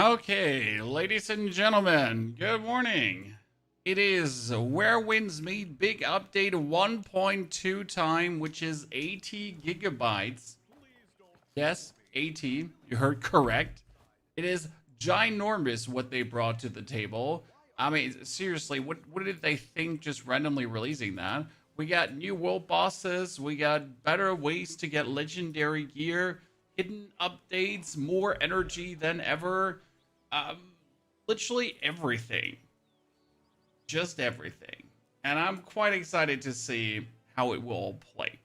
Okay, ladies and gentlemen, good morning. It is Where Winds Meet Big Update 1.2 time, which is 80 gigabytes. Yes, 80. You heard correct. It is ginormous what they brought to the table. I mean, seriously, what did they think just randomly releasing that? We got new world bosses, we got better ways to get legendary gear, hidden updates, more energy than ever. Um, Literally everything. Just everything. And I'm quite excited to see how it will all play.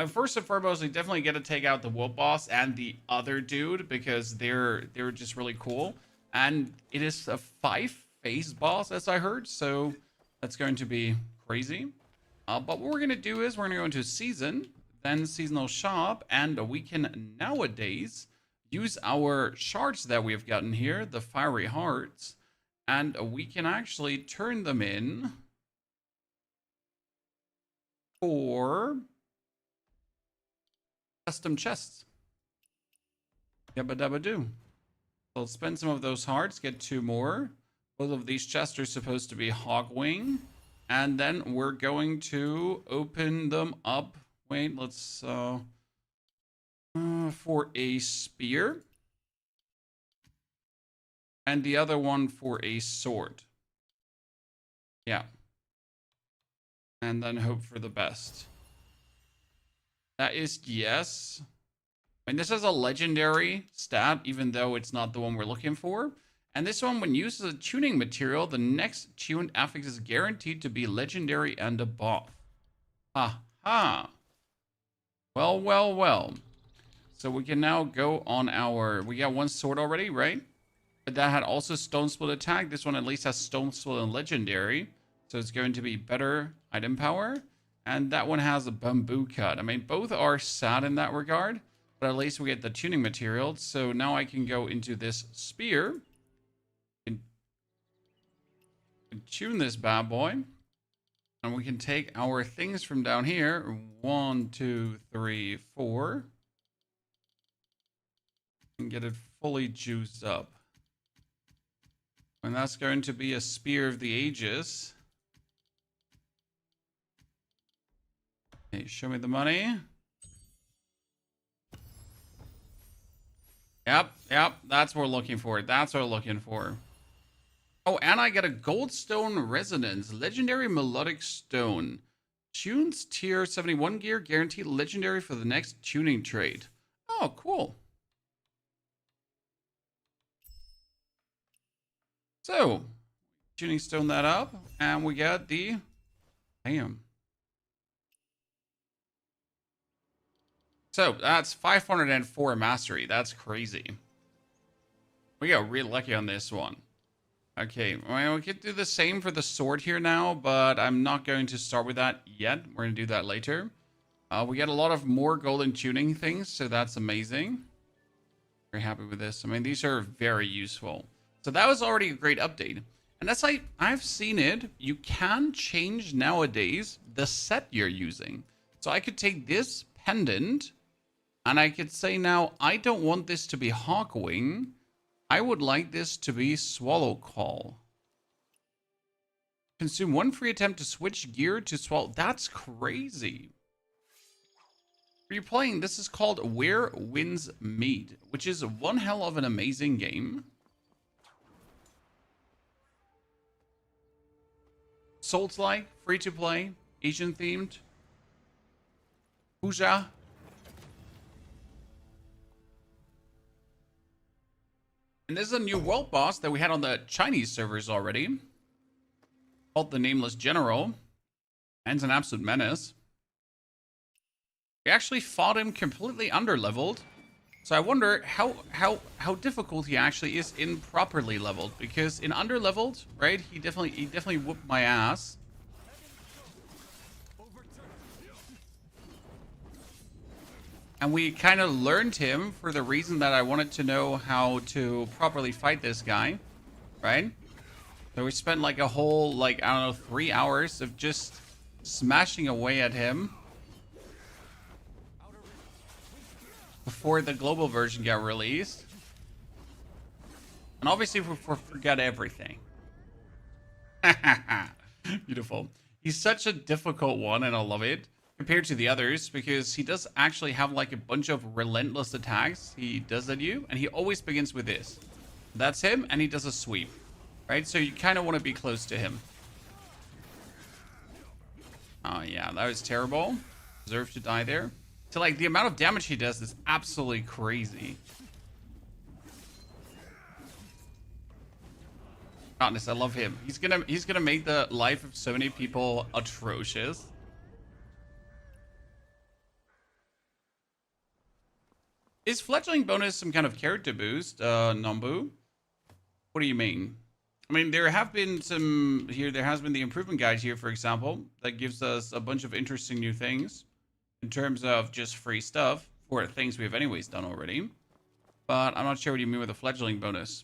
First and foremost, we definitely get to take out the wolf boss and the other dude because they're just really cool. And it is a 5-phase boss, as I heard, so that's going to be crazy. But what we're gonna do is we're gonna go into season, then seasonal shop, and we can nowadays use our shards that we've gotten here, the fiery hearts, and we can actually turn them in for custom chests. Yabba dabba do. So let's spend some of those hearts, get 2 more. Both of these chests are supposed to be Hogwing. And then we're going to open them up. Wait, let's for a spear. And the other one for a sword. Yeah. And then hope for the best. That is yes. I mean, this is a legendary stat, even though it's not the one we're looking for. And this one, when used as a tuning material, the next tuned affix is guaranteed to be legendary and above. Ha ha. Well, well, well. So we can now go on our... We got 1 sword already, right? But that had also Stone Split attack. This one at least has Stone Split and legendary. So it's going to be better item power. And that one has a bamboo cut. I mean, both are sad in that regard. But at least we get the tuning material. So now I can go into this spear. And tune this bad boy. And we can take our things from down here. 1, 2, 3, 4. And get it fully juiced up. And that's going to be a Spear of the Aegis. Hey, show me the money. Yep, that's what we're looking for. That's what we're looking for. Oh, and I get a Goldstone Resonance. Legendary Melodic Stone. Tunes tier 71 gear. Guaranteed legendary for the next tuning trade. Oh, cool. So, tuning stone that up, and we got the... Damn. So, that's 504 mastery. That's crazy. We got really lucky on this one. Okay, well, we could do the same for the sword here now, but I'm not going to start with that yet. We're going to do that later. We get a lot of more golden tuning things, so that's amazing. Very happy with this. I mean, these are very useful. So that was already a great update. And as I've seen it, you can change nowadays the set you're using. So I could take this pendant and I could say now, I don't want this to be Hawkwing. I would like this to be Swallow Call. Consume 1 free attempt to switch gear to Swallow. That's crazy. Are you playing? This is called Where Winds Meet, which is one hell of an amazing game. Souls-like, free-to-play, Asian-themed. Puja. And this is a new world boss that we had on the Chinese servers already. Called the Nameless General. And it's an absolute menace. We actually fought him completely underleveled. So I wonder how difficult he actually is in properly leveled, because in underleveled, right? He definitely whooped my ass. And we kind of learned him for the reason that I wanted to know how to properly fight this guy, right? So we spent like a whole, like, I don't know, 3 hours of just smashing away at him before the global version got released. And obviously we forget everything. Beautiful. He's such a difficult one, and I love it compared to the others because he does actually have like a bunch of relentless attacks he does at you, and he always begins with this. That's him, and he does a sweep, right? So you kind of want to be close to him. Oh yeah, that was terrible. Deserves to die there. So like the amount of damage he does is absolutely crazy. Honest, I love him. He's gonna make the life of so many people atrocious. Is fledgling bonus some kind of character boost, Nambu? What do you mean? I mean, there have been some here. There has been the improvement guide here, for example, that gives us a bunch of interesting new things in terms of just free stuff for things we've anyways done already. But I'm not sure what you mean with a fledgling bonus.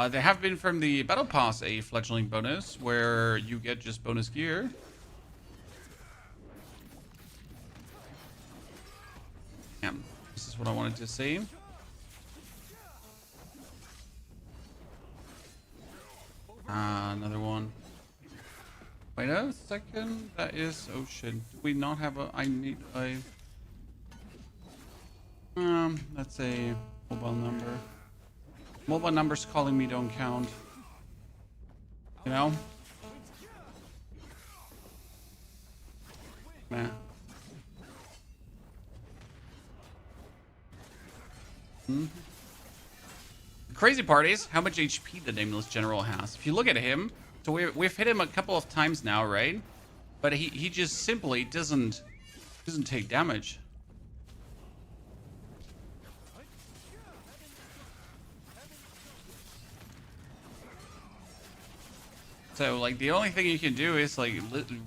There have been from the Battle Pass a fledgling bonus where you get just bonus gear. Yeah, this is what I wanted to see. Another one. Wait a second. That is... Oh shit. Do we not have a... I need a... That's a mobile number. Mobile numbers calling me don't count. You know? Nah. The crazy part is how much HP the Nameless General has. If you look at him, so we've hit him a couple of times now, right? But he just simply doesn't take damage. So, like, the only thing you can do is, like,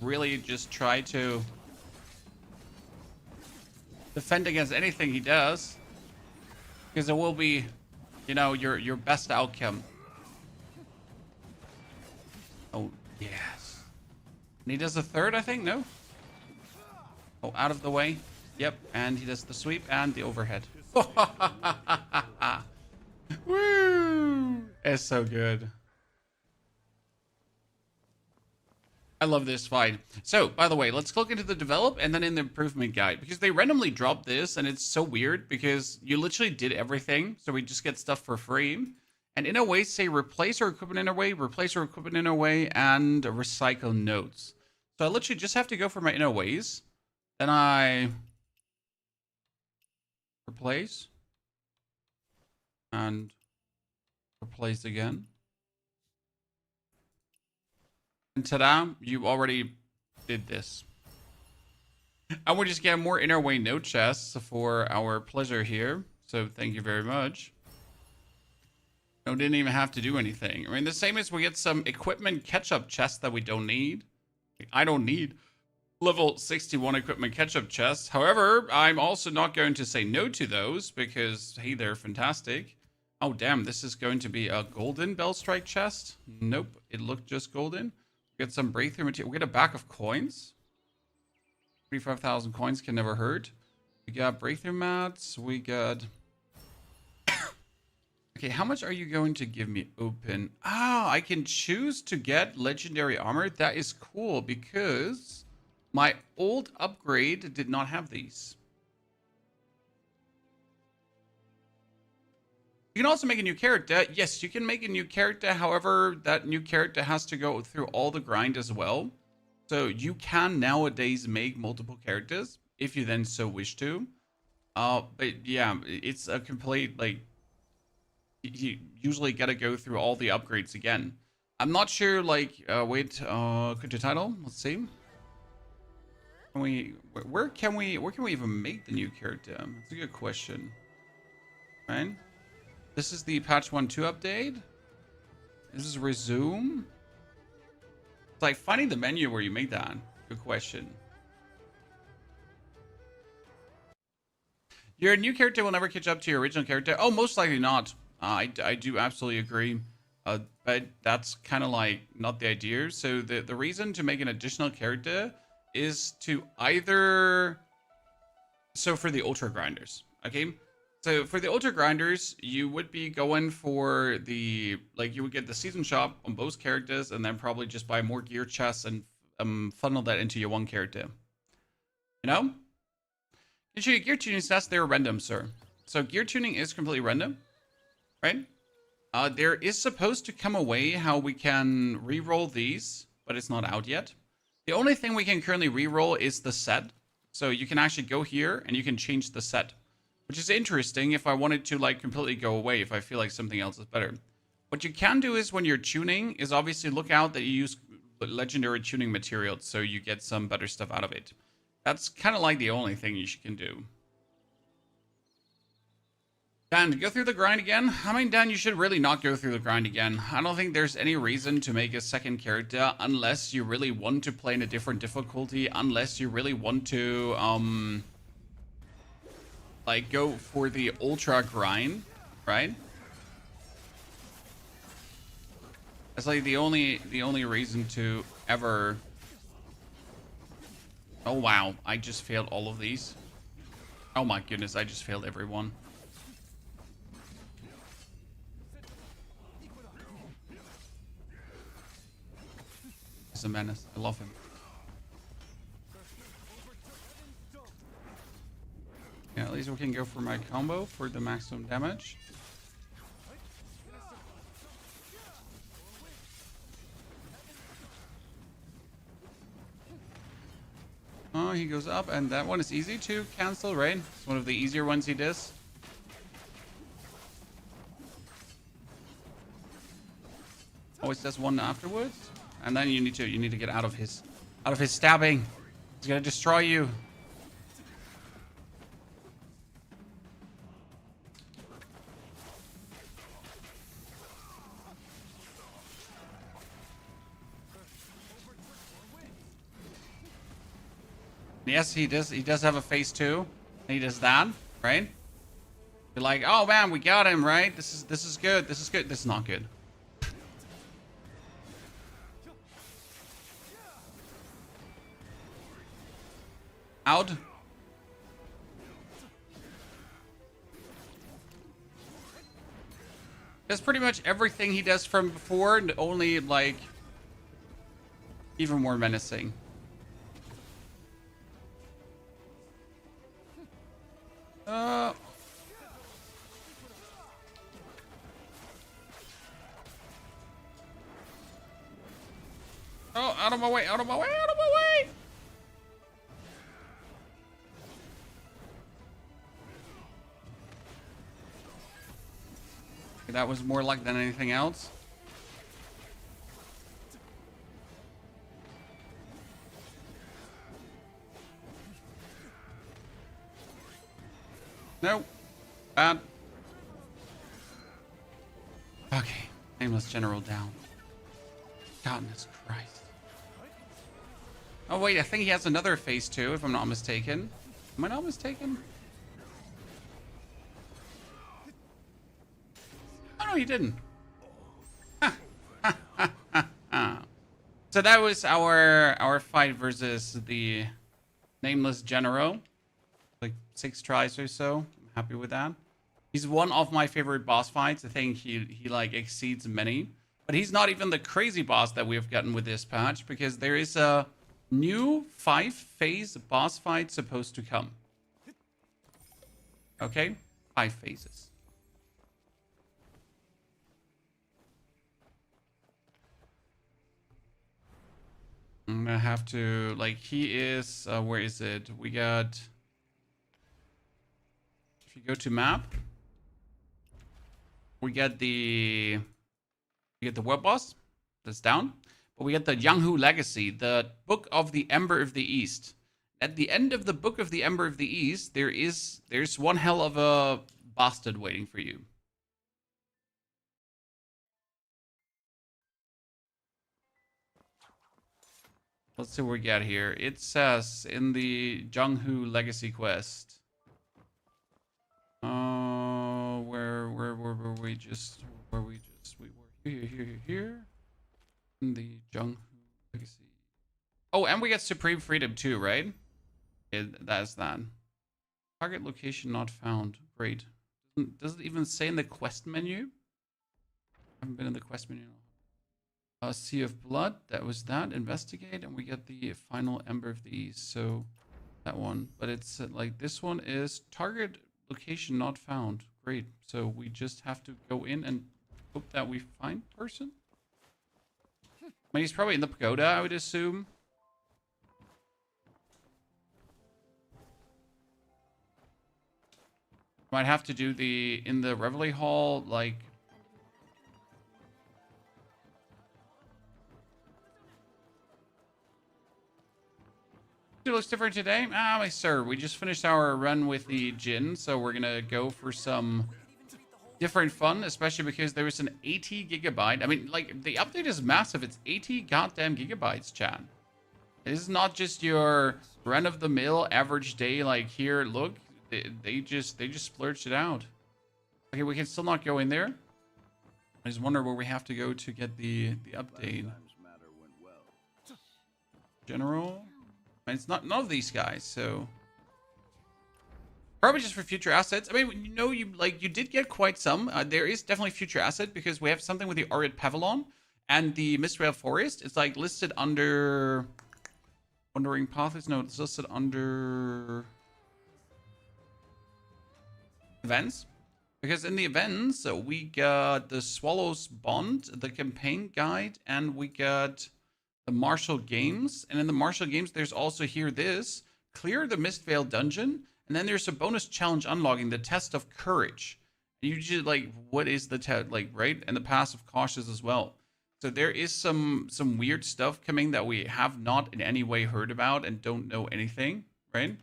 really just try to defend against anything he does. Because it will be, you know, your best outcome. Oh, yes. And he does a third, I think? No? Oh, out of the way. Yep, and he does the sweep and the overhead. Woo! It's so good. I love this fight. So, by the way, let's look into the develop and then in the improvement guide. Because they randomly dropped this, and it's so weird because you literally did everything. So we just get stuff for free. And in a way, say replace our equipment in a way, replace our equipment in a way, and recycle notes. So I literally just have to go for my inner ways. Then I replace. And replace again. And ta-da, you already did this. And we just get more inner way note chests for our pleasure here. So thank you very much. No, didn't even have to do anything. I mean, the same as we get some equipment catch-up chests that we don't need. I don't need level 61 equipment catch-up chests. However, I'm also not going to say no to those because, hey, they're fantastic. Oh, damn, this is going to be a golden bell strike chest. Nope, it looked just golden. Get some breakthrough material. We get a back of coins. 35,000 coins can never hurt. We got breakthrough mats. We got... Okay, how much are you going to give me open? Ah, I can choose to get legendary armor. That is cool because my old upgrade did not have these. You can also make a new character. Yes, you can make a new character. However, that new character has to go through all the grind as well. So you can nowadays make multiple characters if you then so wish to. But yeah, it's a complete, like, you usually got to go through all the upgrades again. I'm not sure, like, wait, country title. Let's see. Where can we even make the new character? That's a good question. Right? This is the patch 1.2 update. This is resume. It's like finding the menu where you make that. Good question. Your new character will never catch up to your original character. Oh, most likely not. I do absolutely agree. But that's kind of like not the idea. So the reason to make an additional character is to either... So for the ultra grinders, okay? So for the ultra grinders, you would be going for the, like, you would get the season shop on both characters and then probably just buy more gear chests and funnel that into your one character. You know? Usually gear tuning stats, they're random, sir. So gear tuning is completely random, right? There is supposed to come a way how we can re-roll these, but it's not out yet. The only thing we can currently re-roll is the set. So you can actually go here and you can change the set, which is interesting if I wanted to like completely go away, if I feel like something else is better. What you can do is when you're tuning is obviously look out that you use legendary tuning materials so you get some better stuff out of it. That's kind of like the only thing you can do. Dan, go through the grind again? I mean, Dan, you should really not go through the grind again. I don't think there's any reason to make a second character unless you really want to play in a different difficulty, unless you really want to, like, go for the ultra grind, right? That's like the only reason to ever... Oh, wow. I just failed all of these. Oh, my goodness. I just failed everyone. He's a menace. I love him. Yeah, at least we can go for my combo for the maximum damage. Oh, he goes up, and that one is easy to cancel, right? It's one of the easier ones he does. Always does one afterwards, and then you need to get out of his stabbing. He's gonna destroy you. Yes, he does. He does have a phase 2. He does that, right? You're like, oh man, we got him, right? This is good. This is good. This is not good. Out. That's pretty much everything he does from before, only like even more menacing. Oh, out of my way, out of my way, out of my way! That was more luck than anything else. No. Bad. Okay. Nameless General down. Goodness Christ. Oh, wait. I think he has another phase 2, if I'm not mistaken. Am I not mistaken? Oh, no, he didn't. So that was our fight versus the Nameless General. Like 6 tries or so. I'm happy with that. He's one of my favorite boss fights. I think he like exceeds many. But he's not even the crazy boss that we've gotten with this patch, because there is a new 5-phase boss fight supposed to come. Okay? 5 phases. I'm gonna have to, like, he is, where is it? We got, if you go to map, we get the web boss, that's down. But we get the Yanghu Legacy, the Book of the Ember of the East. At the end of the Book of the Ember of the East, there's one hell of a bastard waiting for you. Let's see what we got here. It says in the Yanghu Legacy quest. Where were we just? We were here. In the Yanghu Legacy. Oh, and we get Supreme Freedom too, right? Yeah, that's that. Target location not found. Great. Does it even say in the quest menu? I haven't been in the quest menu. Sea of Blood, that was that. Investigate, and we get the final Ember of the East. So that one, but it's like this one is target location not found. Great. So we just have to go in and hope that we find person. I mean, he's probably in the pagoda, I would assume. Might have to do the in the Reveille Hall, like. It looks different today. Ah, my sir, we just finished our run with the Jinn, so we're gonna go for some different fun, especially because there was an 80 gigabyte. I mean, like, the update is massive. It's 80 goddamn gigabytes, chat. This is not just your run-of-the-mill average day, like, here, look. They just splurged it out. Okay, we can still not go in there. I just wonder where we have to go to get the update. General. I mean, it's not none of these guys, so probably just for future assets. I mean, you know, you did get quite some. There is definitely future asset because we have something with the Aureate Pavilion and the Mistral Forest. It's like listed under Wandering Paths. No, it's listed under events. Because in the events, we got the Swallow's Bond, the campaign guide, and we got the Martial Games. And in the Martial Games, there's also here this. Clear the Mistvale dungeon. And then there's a bonus challenge unlocking the Test of Courage. And you just, like, what is the test, like, right? And the Pass of Cautious as well. So there is some weird stuff coming that we have not in any way heard about and don't know anything, right?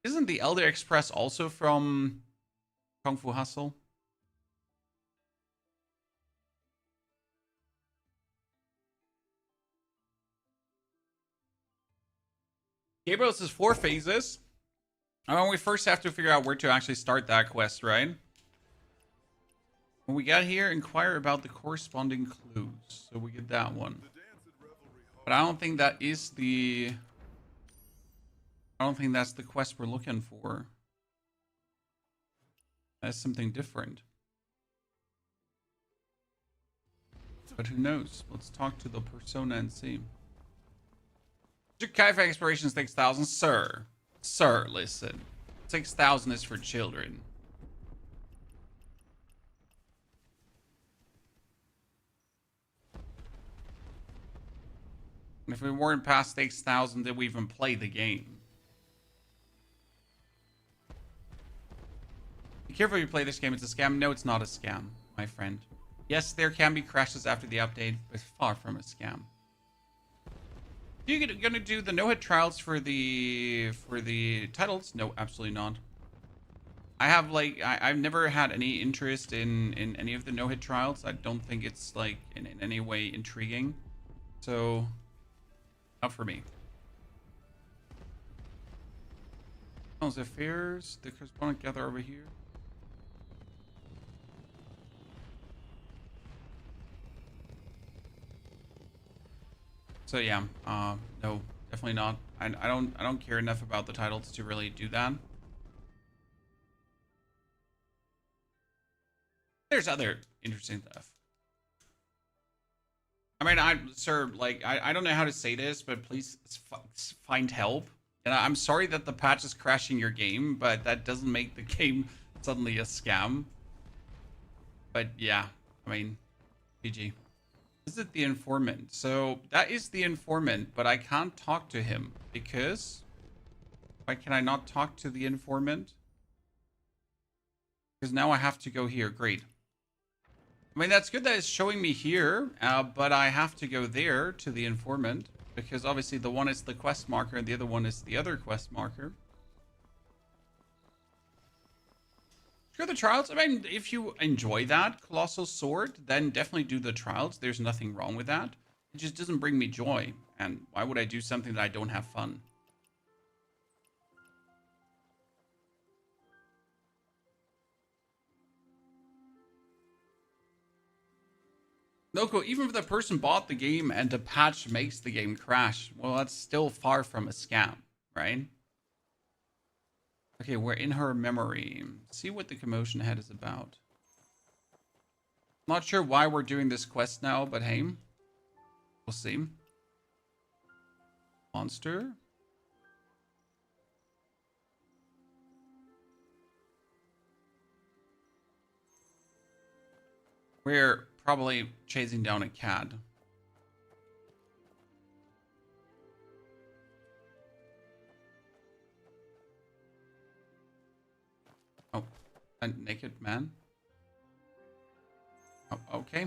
Isn't the Elder Express also from Kung Fu Hustle? Gabriel says 4 phases. We first have to figure out where to actually start that quest, right? When we got here, inquire about the corresponding clues. So we get that one. But I don't think that is the... I don't think that's the quest we're looking for. That's something different. But who knows? Let's talk to the persona and see. Kaifa Exploration 6,000. Sir, listen. 6,000 is for children. And if we weren't past 6,000, did we even play the game? Be careful you play this game. It's a scam. No, it's not a scam, my friend. Yes, there can be crashes after the update, but far from a scam. Are you gonna do the no-hit trials for the titles? No, absolutely not. I have, like, I've never had any interest in any of the no-hit trials. I don't think it's, like, in any way intriguing. So, not for me. How's affairs? The correspondent gather over here. So yeah, no, definitely not. I don't care enough about the titles to really do that. There's other interesting stuff. I mean, sir, like, I don't know how to say this, but please find help. And I'm sorry that the patch is crashing your game, but that doesn't make the game suddenly a scam. But yeah, I mean, GG. Is it the informant? So that is the informant, but I can't talk to him because why can I not talk to the informant? Because now I have to go here. Great. I mean, that's good that it's showing me here, but I have to go there to the informant because obviously the one is the quest marker and the other one is the other quest marker. Sure, the trials. I mean, if you enjoy that Colossal Sword, then definitely do the trials. There's nothing wrong with that. It just doesn't bring me joy. And why would I do something that I don't have fun? Loco, even if the person bought the game and the patch makes the game crash, well, that's still far from a scam, right? Okay, we're in her memory. See what the commotion ahead is about. Not sure why we're doing this quest now, but hey, we'll see. Monster. We're probably chasing down a cat. Oh, a naked man. Oh, okay.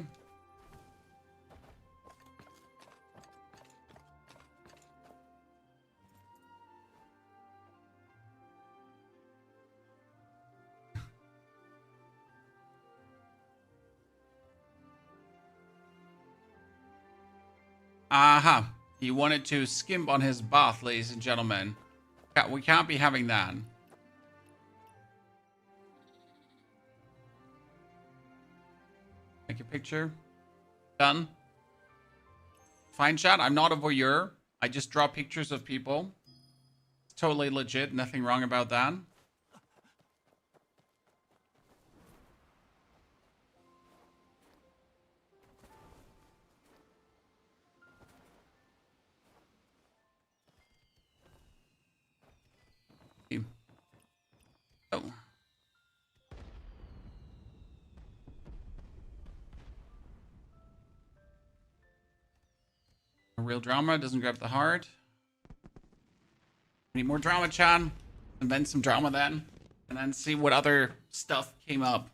Aha. He wanted to skimp on his bath, ladies and gentlemen. We can't be having that. Take a picture. Done. Fine, chat. I'm not a voyeur. I just draw pictures of people. It's totally legit. Nothing wrong about that. Oh. A real drama doesn't grab the heart. Need more drama, Chan. Invent some drama then. And then see what other stuff came up.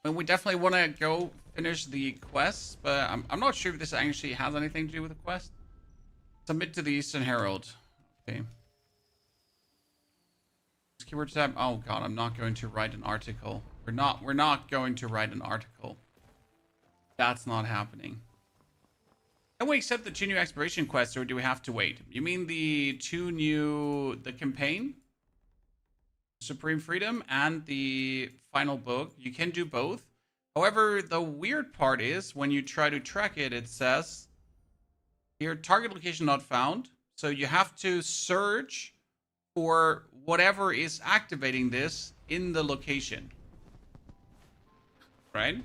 I mean, we definitely want to go finish the quest, but I'm not sure if this actually has anything to do with the quest. Submit to the Eastern Herald. Okay. Keyword tab. Oh god, I'm not going to write an article. We're not going to write an article. That's not happening. Can we accept the 2 new exploration quests, or do we have to wait? You mean the 2 new... the campaign? Supreme Freedom and the final book. You can do both. However, the weird part is when you try to track it, it says your target location not found. So you have to search for whatever is activating this in the location. Right?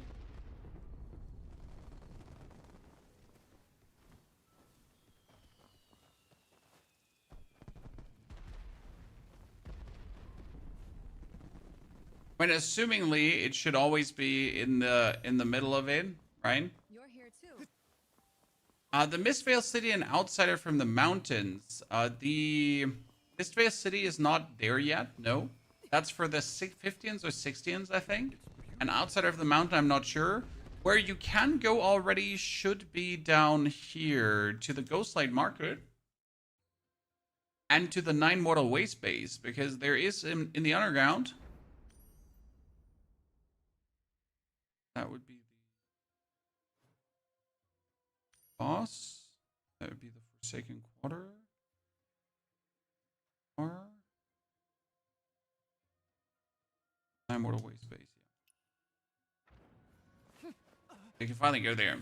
I mean, assumingly, it should always be in the middle of it, right? You're here too. The Mistvale City and Outsider from the Mountains. The Mistvale City is not there yet. No, that's for the 15s or 16s, I think. And Outsider of the Mountain, I'm not sure. Where you can go already should be down here to the Ghostlight Market and to the 9 Mortal Waste base, because there is in the underground. That would be the boss. That would be the Forsaken Quarter. Or Immortal Waste Base. Yeah. You can finally go there.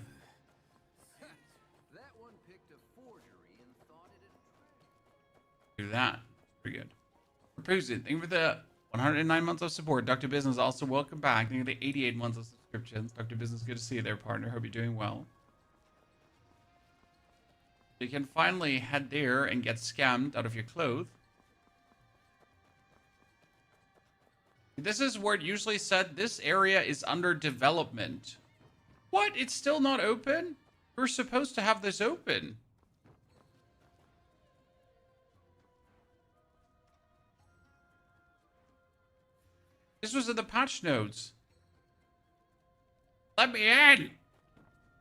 That one picked a forgery and thought it Do that. Pretty good. Propose it. Thank you for the 109 months of support. Dr. Business also welcome back. Thank you for the 88 months of subscriptions. Dr. Business, good to see you there, partner. Hope you're doing well. You can finally head there and get scammed out of your clothes. This is where it usually said this area is under development. What? It's still not open? We're supposed to have this open. This was in the patch notes. Let me in!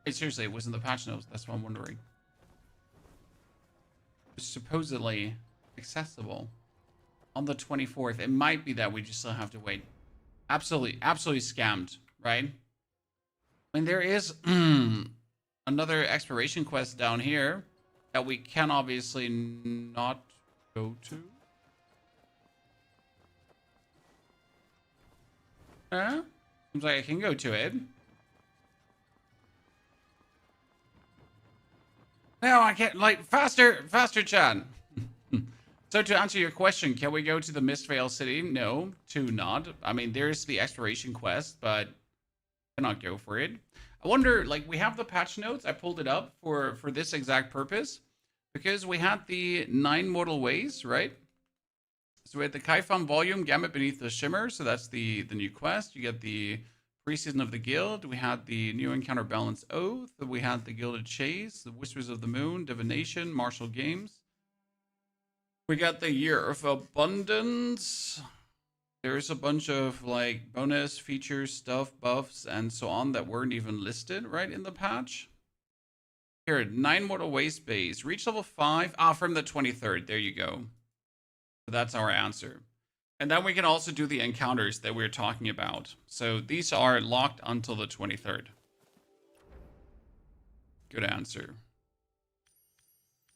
Hey, seriously, it was in the patch notes. That's what I'm wondering. It's supposedly accessible on the 24th. It might be that we just still have to wait. Absolutely scammed, right? I mean, there is another exploration quest down here that we can obviously not go to. Seems like I can go to it. No, I can't. Like, faster, Chan. So to answer your question, can we go to the Mistveil City? No, to not. I mean, there's the exploration quest, but cannot go for it. I wonder, like, we have the patch notes. I pulled it up for this exact purpose because we had the 9 mortal ways, right? So we had the Kaifang volume, Gamut Beneath the Shimmer. So that's the new quest. You get the Preseason of the Guild. We had the new encounter Balance Oath. We had the Gilded Chase, the Whispers of the Moon, Divination, Martial Games. We got the Year of Abundance. There's a bunch of like bonus features, stuff, buffs, and so on that weren't even listed right in the patch. Here, 9 mortal waste base. Reach level 5. From the 23rd. There you go. So that's our answer. And then we can also do the encounters that we're talking about. So these are locked until the 23rd. Good answer.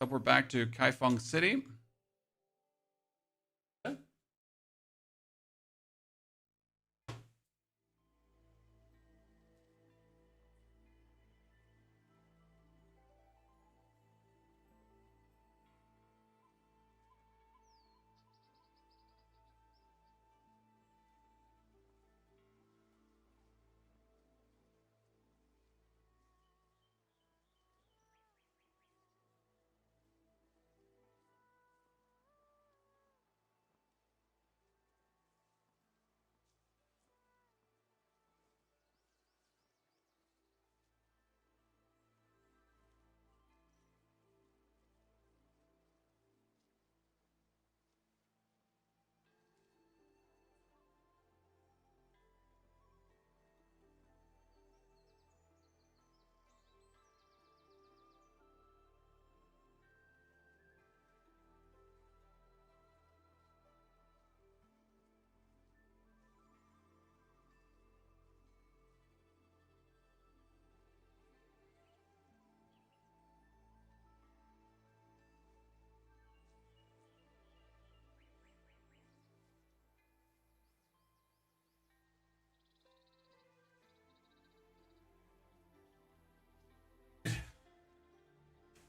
So we're back to Kaifeng City.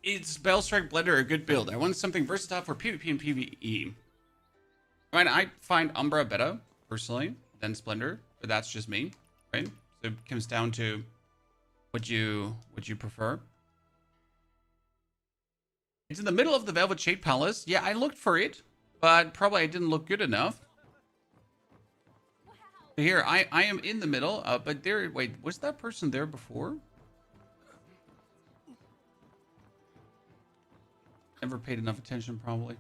Is Bellstrike Blender a good build? I want something versatile for PvP and PvE. I mean, I find Umbra better, personally, than Splendor, but that's just me, right? So it comes down to what you prefer. It's in the middle of the Velvet Shade Palace. Yeah, I looked for it, but probably I didn't look good enough. Here, I am in the middle, but there, wait, was that person there before? Never paid enough attention, probably.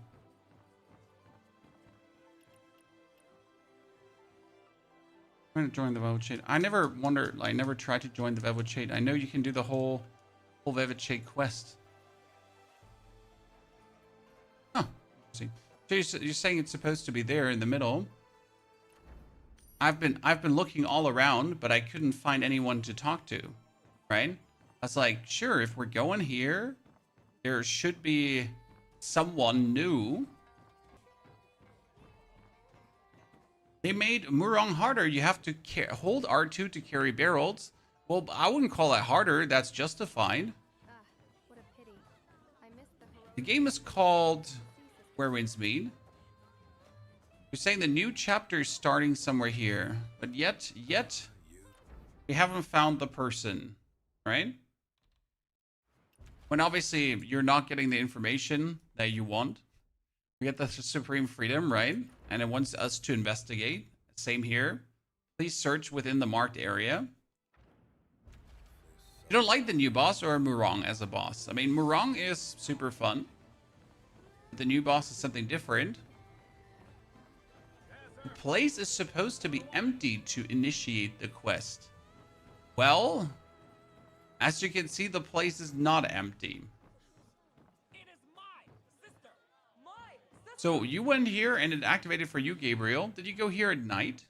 I'm gonna join the Velvet Shade. I never tried to join the Velvet Shade. I know you can do the whole Velvet Shade quest. Huh. See. So you're saying it's supposed to be there in the middle. I've been looking all around, but I couldn't find anyone to talk to. Right? I was like, sure, if we're going here, there should be someone new. They made Murong harder. You have to hold R2 to carry barrels. Well, I wouldn't call that harder. That's justified. What a pity. I missed The game is called Where Winds Meet. You're saying the new chapter is starting somewhere here, but yet we haven't found the person, right? When obviously you're not getting the information that you want. We get the supreme freedom, right? And it wants us to investigate. Same here. Please search within the marked area. You don't like the new boss or Murong as a boss? I mean, Murong is super fun. The new boss is something different. The place is supposed to be empty to initiate the quest. Well, as you can see, the place is not empty. So you went here and it activated for you, Gabriel. Did you go here at night?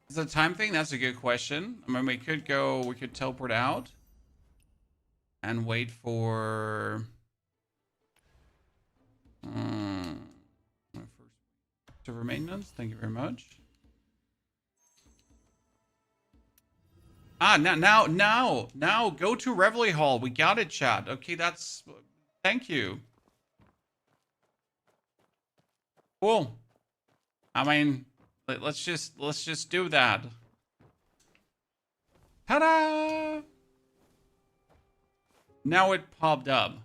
Is it a time thing? That's a good question. I mean, we could teleport out and wait for server maintenance. Thank you very much. Ah, now, go to Reveille Hall. We got it, chat. Okay, that's... Thank you. Cool. I mean, let's just do that. Ta-da! Now it popped up.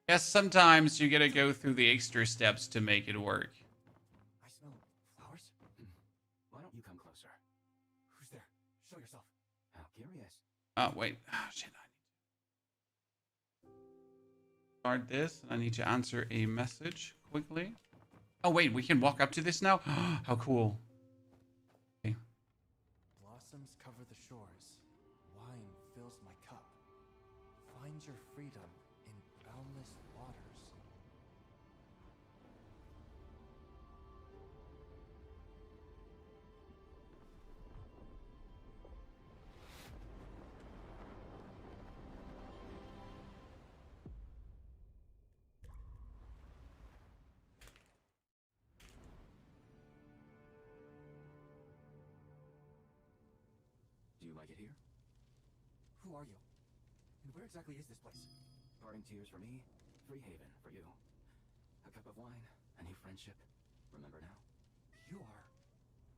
Yes, sometimes you gotta go through the extra steps to make it work. I smell flowers. Why don't you come closer? Who's there? Show yourself. How curious. Oh, wait. Oh, shit. Start this, and I need to answer a message quickly. Oh, wait, we can walk up to this now? How cool. Okay. Blossoms cover the shores. Wine fills my cup. Find your freedom in boundless waters. Do you like it here? Who are you? And where exactly is this place? Parting tears for me, free haven for you. A cup of wine, a new friendship. Remember now? You are...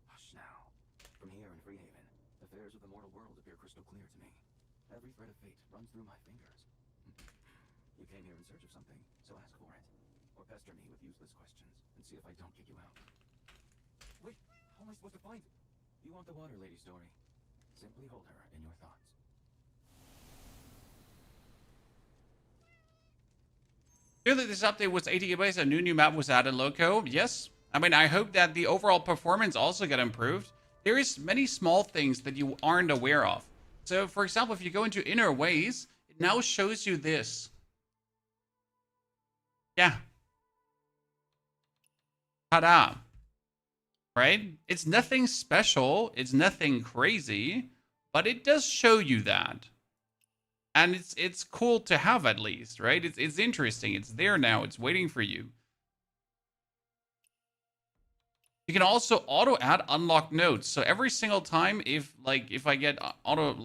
Hush now. From here in Free Haven, affairs of the mortal world appear crystal clear to me. Every thread of fate runs through my fingers. You came here in search of something, so ask for it. Or pester me with useless questions, and see if I don't kick you out. Wait, how am I supposed to find it? You want the water lady story? Simply hold her in your thoughts. Clearly, this update was 80 gigabytes. A new map was added. Loco. Yes. I mean, I hope that the overall performance also got improved. There is many small things that you aren't aware of. So, for example, if you go into inner ways, it now shows you this. Yeah. Ta-da. Right? It's nothing special. It's nothing crazy. But it does show you that. And it's cool to have, at least, right? It's interesting. It's there now. It's waiting for you. You can also auto add unlocked nodes. So every single time, if I get auto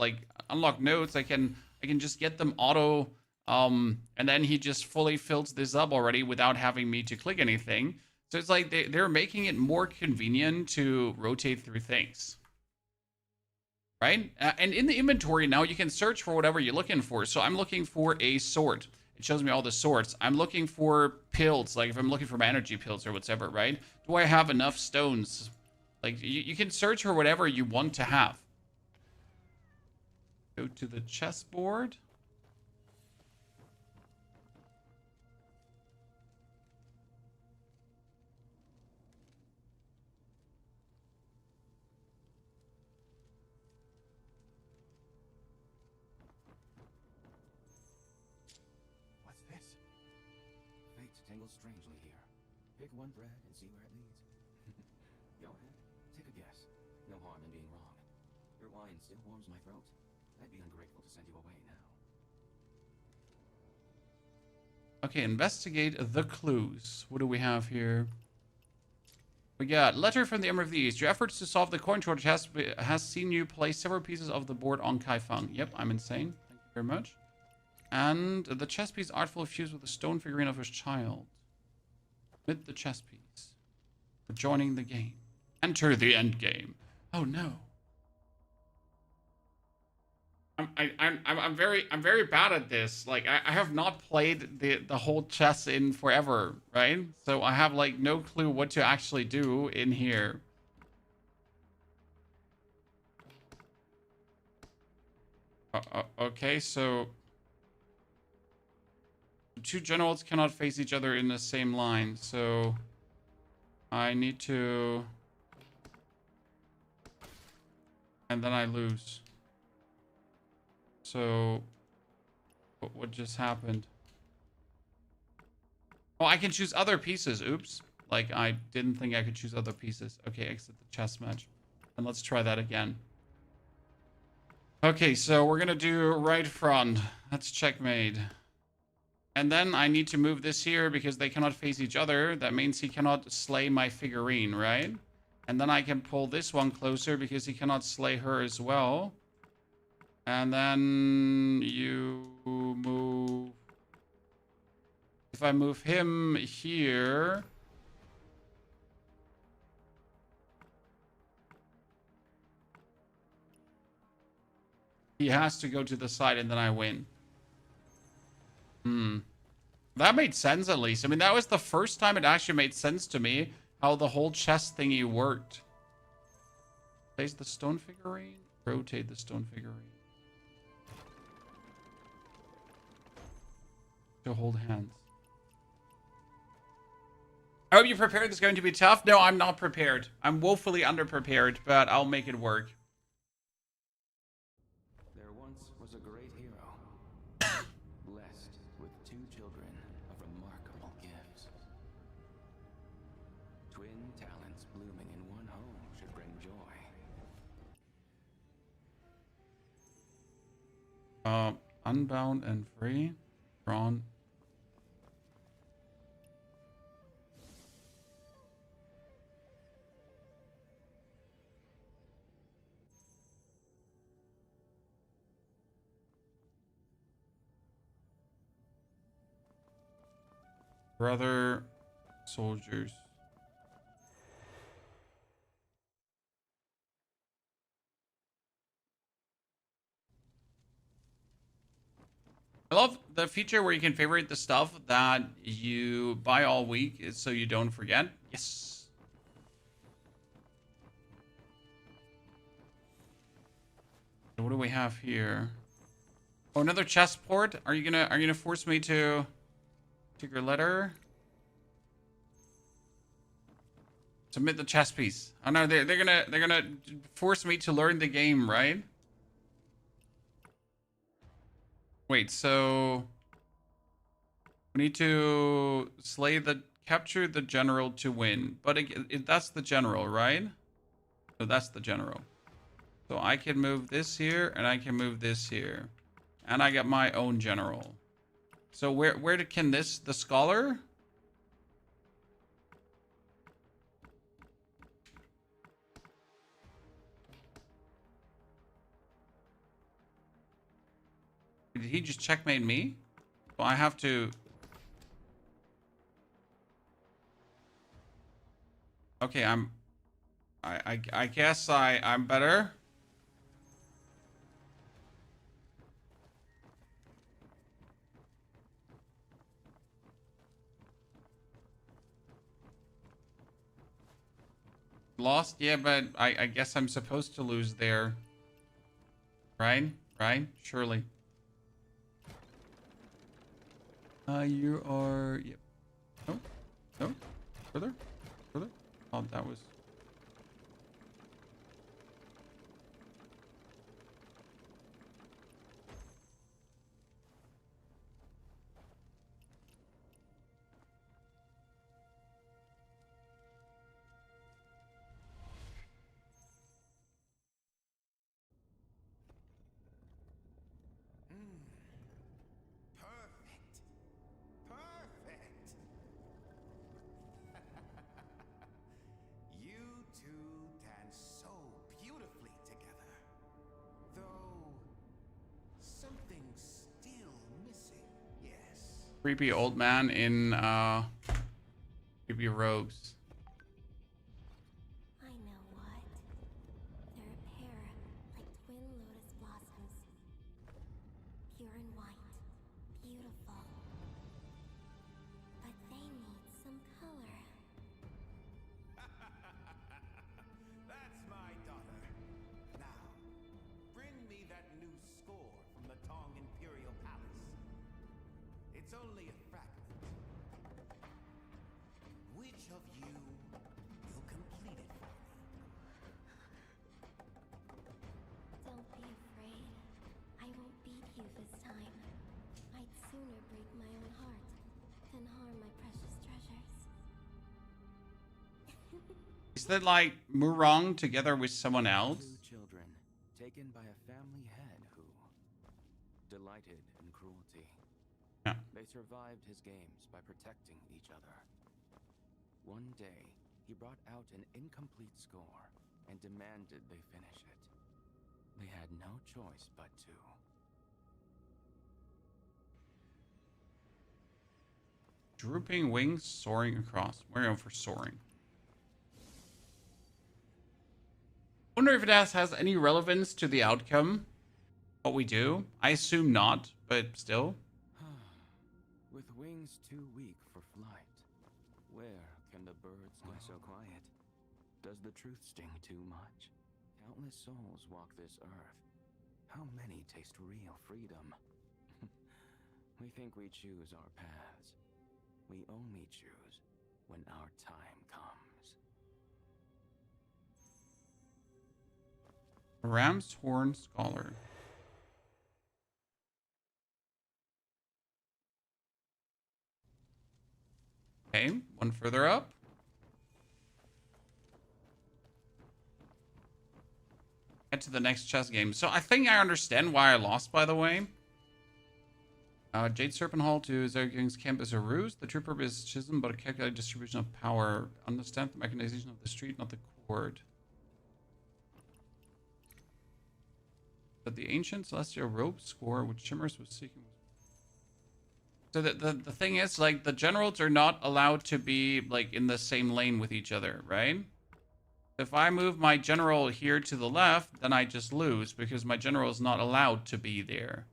unlocked nodes, I can just get them auto, and then he just fully fills this up already without having me to click anything. So it's like they're making it more convenient to rotate through things. Right? And in the inventory now, you can search for whatever you're looking for. So I'm looking for a sword. It shows me all the swords. I'm looking for pills, like if I'm looking for my energy pills or whatever, right? Do I have enough stones? Like, you can search for whatever you want to have. Go to the chessboard. What's this? Fate tangles strangely here. Pick one thread and see where it leads. Go ahead, take a guess. No harm in being wrong. Your wine still warms my throat. I'd be ungrateful to send you away now. Okay, investigate the clues. What do we have here? We got letter from the Emperor of the East. Your efforts to solve the coin shortage has seen you place several pieces of the board on Kaifeng. Yep, I'm insane. Thank you very much. And the chess piece artfully fused with a stone figurine of his child. Admit the chess piece. For joining the game. Enter the end game. Oh no. I'm very bad at this. Like I have not played the whole chess in forever, right? So I have like no clue what to actually do in here. Okay, so two generals cannot face each other in the same line, so I need to, and then I lose. So, what just happened? Oh, I can choose other pieces. Oops. Like, I didn't think I could choose other pieces. Okay, exit the chess match. And let's try that again. Okay, so we're gonna do right front. That's checkmate. And then I need to move this here because they cannot face each other. That means he cannot slay my figurine, right? And then I can pull this one closer because he cannot slay her as well. And then you move... If I move him here... He has to go to the side and then I win. That made sense at least. I mean, that was the first time it actually made sense to me how the whole chess thingy worked. Place the stone figurine. Rotate the stone figurine. To hold hands. I hope you're prepared. This is going to be tough. No, I'm not prepared. I'm woefully underprepared, but I'll make it work. There once was a great hero, blessed with 2 children of remarkable gifts. Twin talents blooming in one home should bring joy. Unbound and free. Drawn. Brother soldiers. I love the feature where you can favorite the stuff that you buy all week so you don't forget. Yes. So what do we have here? Oh, another chest port. Are you gonna force me to take your letter? Submit the chess piece. Oh no, they're gonna force me to learn the game, right? Wait, so we need to capture the general to win. But that's the general, right? So that's the general. So I can move this here and I can move this here. And I got my own general. So where can the scholar? Did he just checkmate me? Well, I have to... Okay, I guess I'm better. Lost? Yeah, but I guess I'm supposed to lose there. Right? Right? Surely. You are... Yep. No? No? Further? Further? Oh, that was... Perfect. Perfect. You two dance so beautifully together. Though something's still missing. Yes. Creepy old man in, creepy robes. I know what. They're a pair, like twin lotus blossoms. Pure and white. Beautiful. But they need some color. That's my daughter. Now, bring me that new score from the Tong Imperial Palace. It's only a fragment. Which of you will complete it for me? Don't be afraid. I won't beat you this time. I'd sooner break my own heart than harm my precious treasures. Is that like Murong together with someone else? 2 children taken by a family head who delighted in cruelty. Yeah. They survived his games by protecting each other. One day, he brought out an incomplete score and demanded they finish it. They had no choice but to. Drooping wings, soaring across. We're going for soaring. Wonder if it has any relevance to the outcome. What we do? I assume not, but still. With wings too weak for flight, where can the birds get so quiet? Does the truth sting too much? Countless souls walk this earth. How many taste real freedom? We think we choose our paths. We only choose when our time comes. Ram's Horn Scholar. Okay, one further up. Get to the next chess game. So I think I understand why I lost, by the way. Jade Serpent Hall to Zerging's camp is a ruse. The true purpose is schism, but a calculated distribution of power. Understand the mechanization of the street, not the cord. But the ancient celestial rope score, which Shimmers was seeking. So the thing is, like, the generals are not allowed to be, like, in the same lane with each other, right? If I move my general here to the left, then I just lose, because my general is not allowed to be there.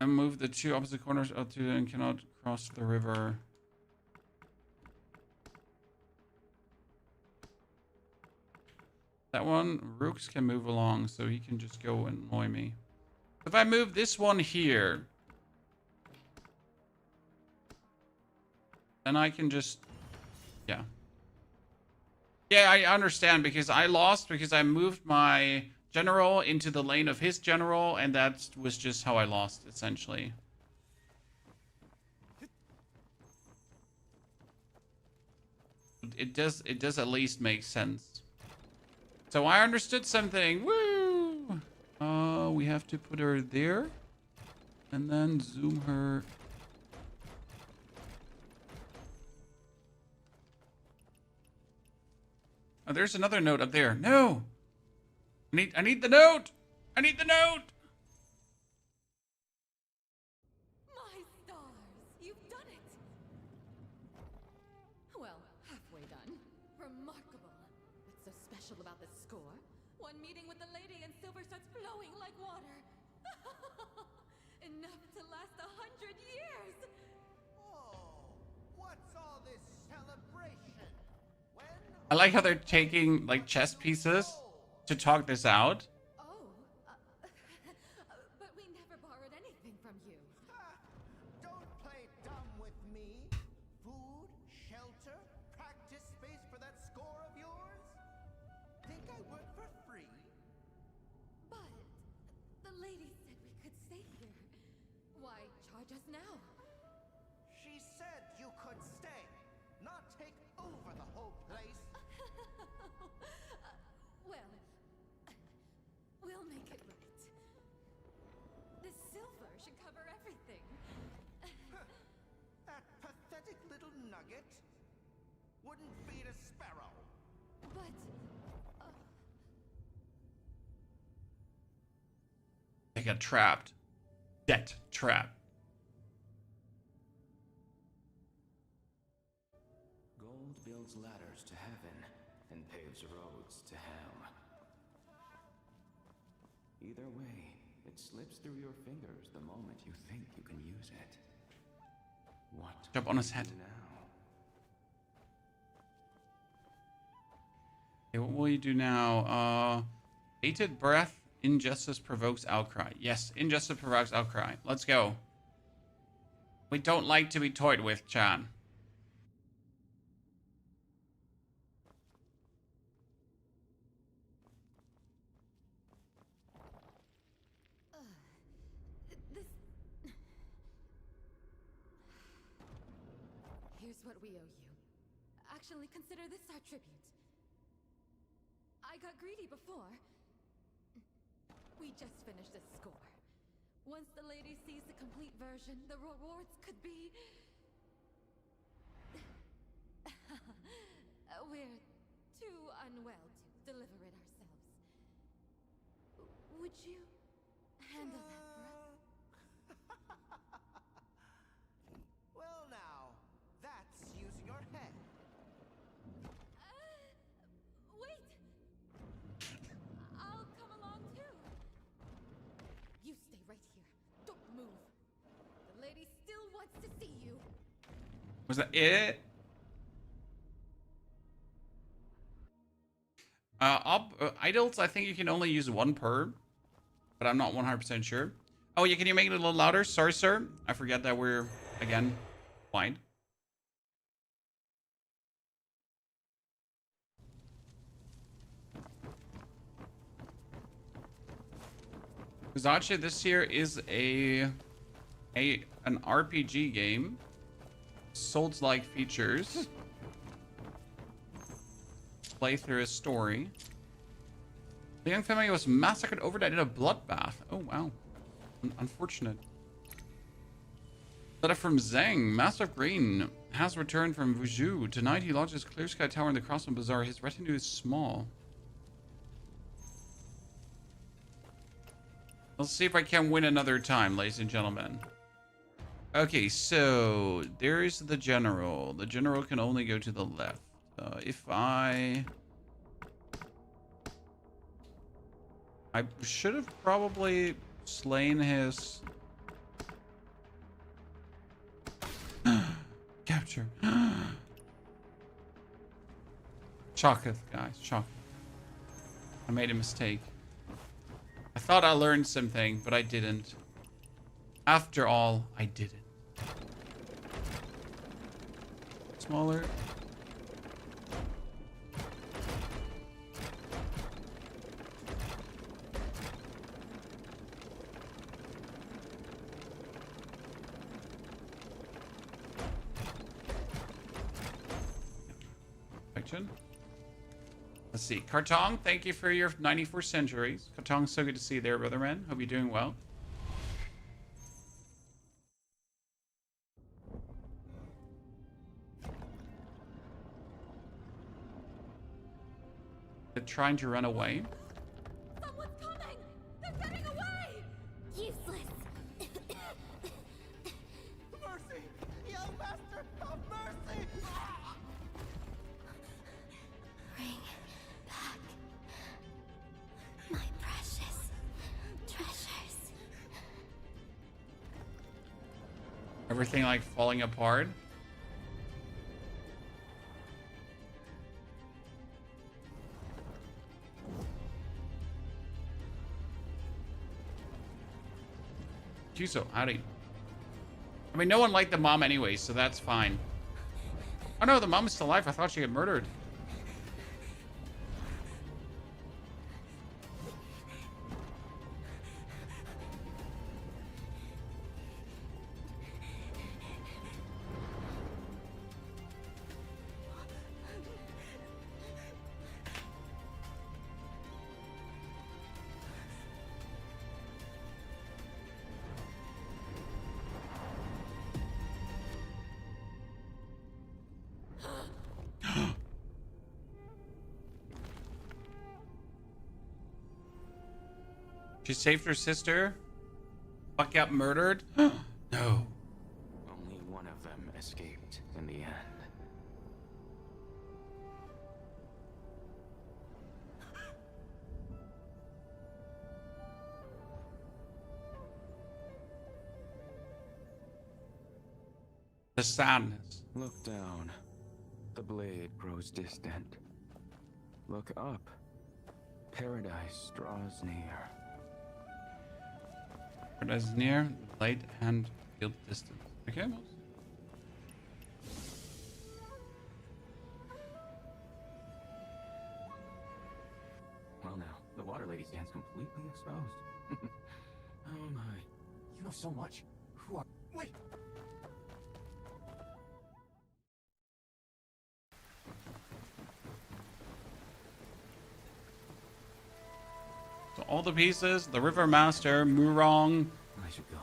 And move the two opposite corners up to and cannot cross the river. That one, Rooks can move along, so he can just go and annoy me. If I move this one here, then I can just, yeah. Yeah, I understand, because I lost because I moved my general into the lane of his general, and that was just how I lost, essentially. It does at least make sense. So I understood something. Woo! We have to put her there. And then zoom her. Oh, there's another note up there. No! I need the note! I need the note! My stars, you've done it! Well, halfway done. Remarkable. What's so special about this score? One meeting with the lady and silver starts flowing like water. Enough to last 100 years! Oh, what's all this celebration? When I like how they're taking, like, chess pieces to talk this out. Oh, but we never borrowed anything from you. Don't play dumb with me. Food, shelter, practice space for that score of yours? Think I work for free? But the lady said we could stay here. Why charge us now? She said you could stay, not take over the whole place. Well, we'll make it right. This silver should cover everything. That pathetic little nugget wouldn't feed a sparrow. But, They got trapped. Debt trap. Gold builds ladders to heaven and paves roads to hell. Either way, it slips through your fingers the moment you think you can use it. What Jump on his head. now? Okay, what will you do now? Hated breath. Injustice provokes outcry. Yes, injustice provokes outcry. Let's go. We don't like to be toyed with, Chan. this... Here's what we owe you. Actually, consider this our tribute. I got greedy before. We just finished this score. Once the lady sees the complete version, the rewards could be... We're too unwell to deliver it ourselves. Would you handle that for us? Well now, that's using your head. Wait! I'll come along too. You stay right here. Don't move. The lady still wants to see you. Was that it? Idols, I think you can only use one per, but I'm not 100% sure. Oh, yeah, can you make it a little louder? Sorry, sir. I forget that we're, again, blind. Because actually, this here is an RPG game. Souls-like features. Play through a story. The young family was massacred overnight in a bloodbath. Oh, wow. Unfortunate. Letter from Zhang. Master of Green has returned from Vuzhu. Tonight he lodges Clear Sky Tower in the Crossman Bazaar. His retinue is small. Let's see if I can win another time, ladies and gentlemen. Okay, so there's the general. The general can only go to the left. If I should have probably slain his... Capture. Shocketh, guys. Shocketh. I made a mistake. I thought I learned something, but I didn't. After all, I didn't. Smaller. Let's see. Kartong, thank you for your 94 centuries. Kartong, so good to see you there, brother man. Hope you're doing well. They're trying to run away. Someone's coming! They're getting away! Useless. Mercy! Young master, have mercy! Bring back my precious treasures. Everything like falling apart. Juso, howdy. I mean, no one liked the mom anyway, so that's fine. Oh no, the mom is still alive. I thought she got murdered. She saved her sister? Fuck got murdered? No. Only one of them escaped in the end. The sadness. Look down. The blade grows distant. Look up. Paradise draws near. Paradise is near, the light and field distance. Okay, well. Well now, the water lady stands completely exposed. Oh my. You know so much. Who are... Wait! So all the pieces, the River Master, Murong, I should go.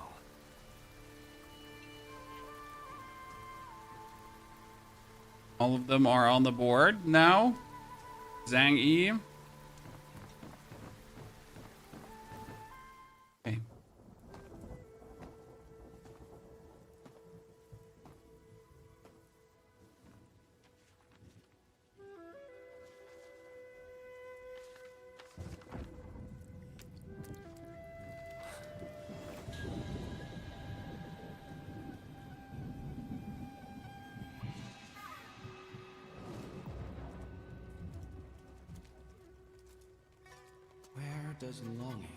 All of them are on the board now. Zhang Yi. Okay. Where does longing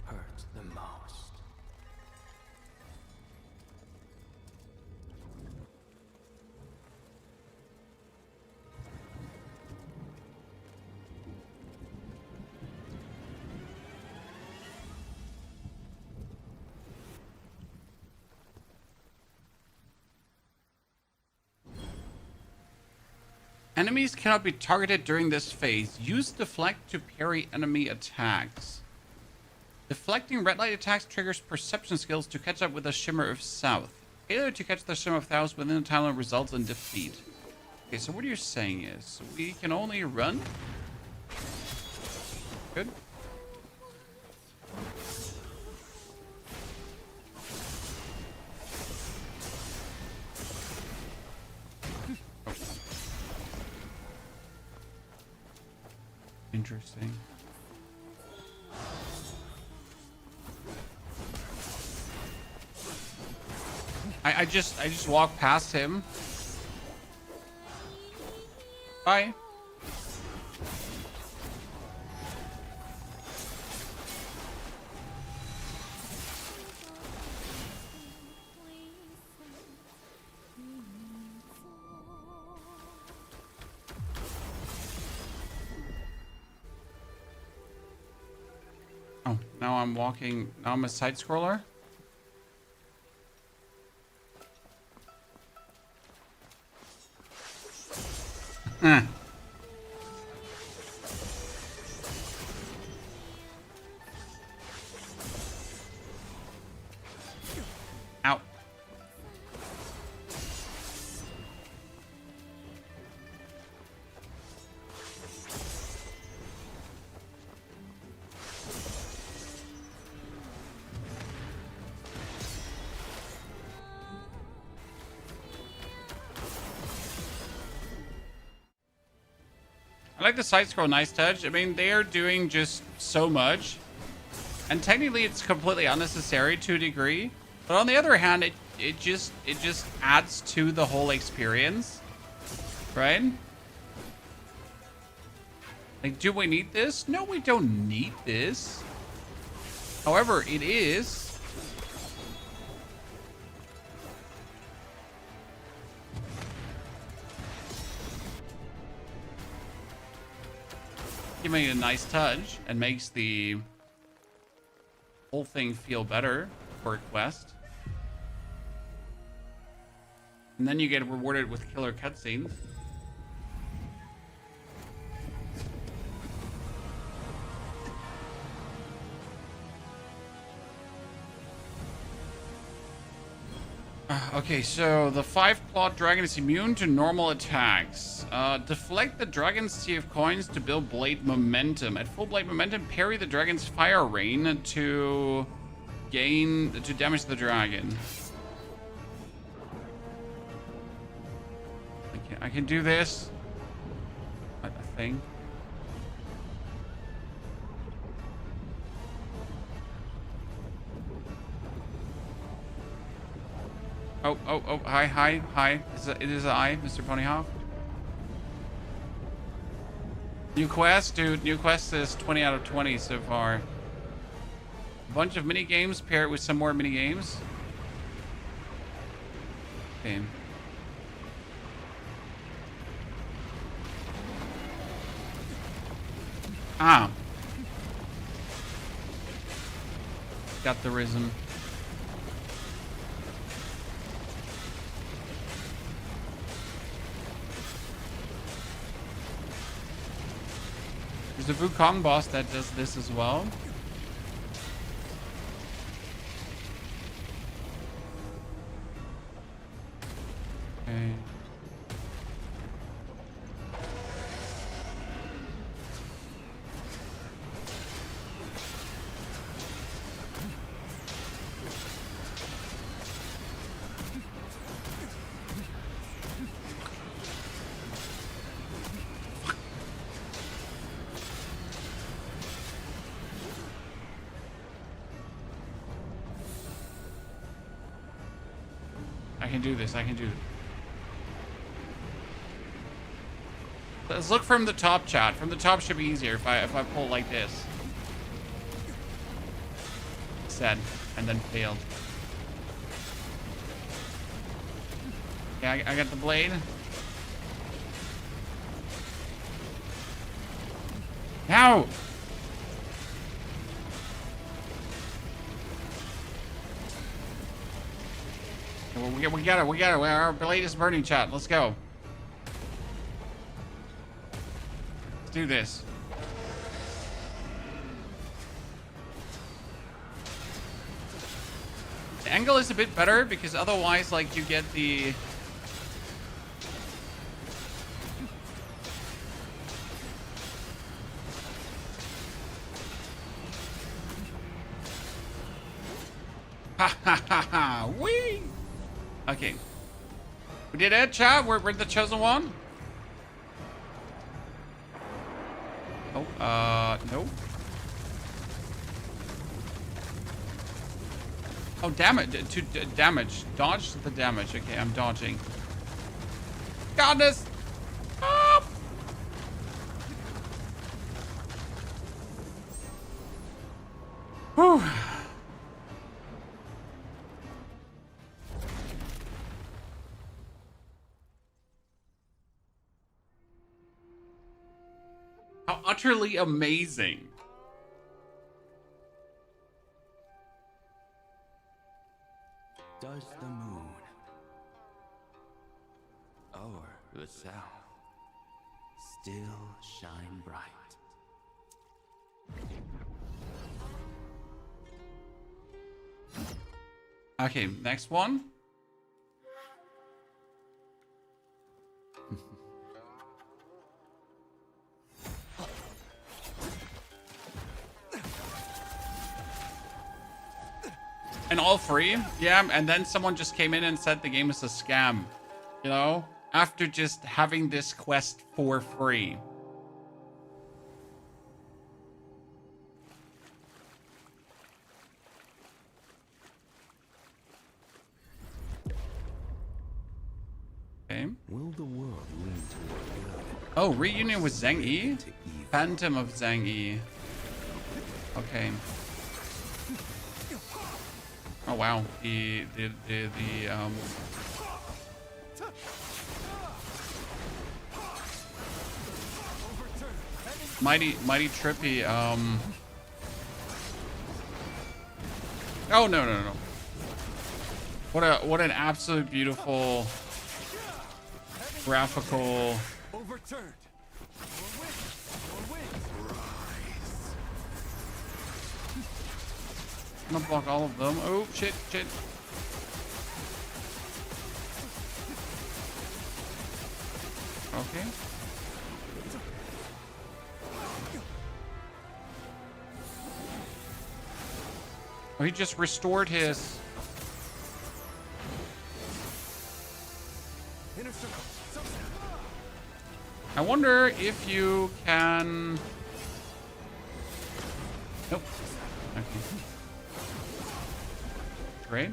hurt the most? Enemies cannot be targeted during this phase. Use deflect to parry enemy attacks. Deflecting red light attacks triggers perception skills to catch up with the Shimmer of South. Failure to catch the Shimmer of South within the time limit results in defeat. Okay, so what you're saying is we can only run? Good. Interesting. I just walked past him. Bye. Oh, now I'm walking. Now I'm a side scroller. Huh. Ow. I like the side scroll, nice touch. I mean, they are doing just so much. And technically it's completely unnecessary to a degree. But on the other hand, it just adds to the whole experience. Right? Like, do we need this? No, we don't need this. However, it is. Giving it a nice touch and makes the whole thing feel better for a quest. And then you get rewarded with killer cutscenes. Okay, so the 5-clawed dragon is immune to normal attacks. Deflect the dragon's sea of coins to build blade momentum. At full blade momentum, parry the dragon's fire rain to damage the dragon. I can do this. I think. Oh, hi. It is I, Mr. Ponyhawk. New quest, dude. New quest is 20 out of 20 so far. A bunch of mini games, pair it with some more mini games. Okay. Ah. Got the rhythm. There's a Wukong boss that does this as well. I can do this. I can do this. Let's look from the top, chat. From the top should be easier if I pull like this. Said, and then failed. Yeah, I got the blade. How? We got it. We got it. Our blade is burning, chat. Let's go. Let's do this. The angle is a bit better because otherwise, like, you get the... Ha ha ha ha! Whee! Okay. We did it, chat. We're the chosen one. Oh, no. Oh, damage. Damage. Dodge the damage. Okay, I'm dodging. Got this! Ah! Whew. How utterly amazing. Does the moon o'er the south still shine bright? Okay, next one. And all free? Yeah, and then someone just came in and said the game is a scam. You know? After just having this quest for free. Okay. Will the world lean toward good? Oh, reunion with Zhang Yi? Phantom of Zhang Yi. Okay. Oh wow, the mighty trippy oh no. What an absolute beautiful graphical Overturned. I'm gonna block all of them. Oh, shit. Okay. Oh, he just restored his... I wonder if you can... Nope. Okay. Great.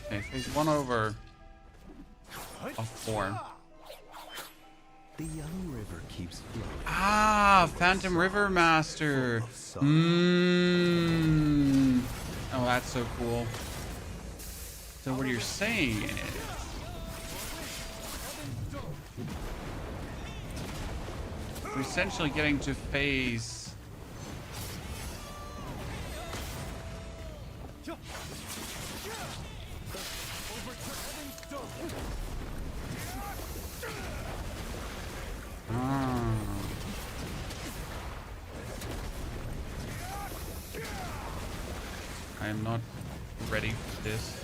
Okay, phase 1 over of 4. The young river keeps flowing. Ah, Phantom River Master. Oh, that's so cool. So what you're saying is... we're essentially getting to phase... I am not ready for this.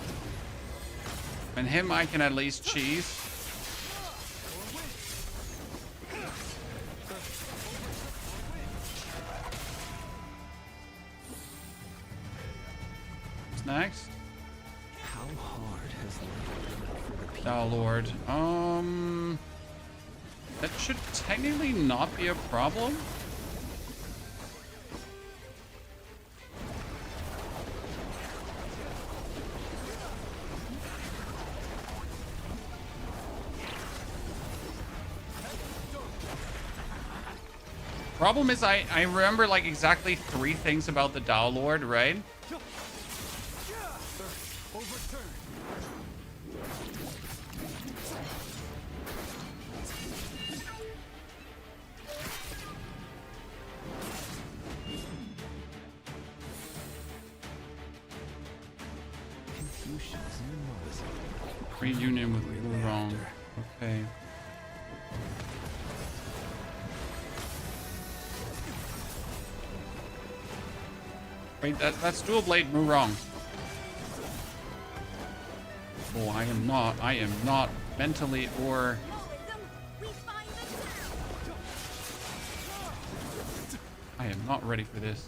And him I can at least cheese. What's next? How hard has life been for the people? Oh Lord. That should technically not be a problem. Problem is, I remember like exactly 3 things about the Tao Lord, right? Reunion with Wu Rong. Okay. Wait, that's dual blade Mu Rong. Oh, I am not mentally or I am not ready for this.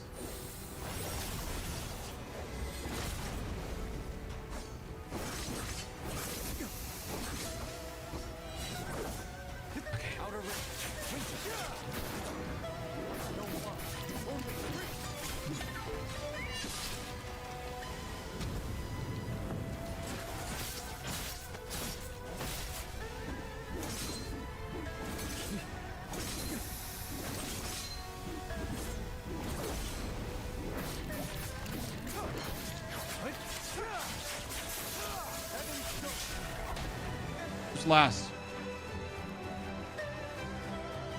Last.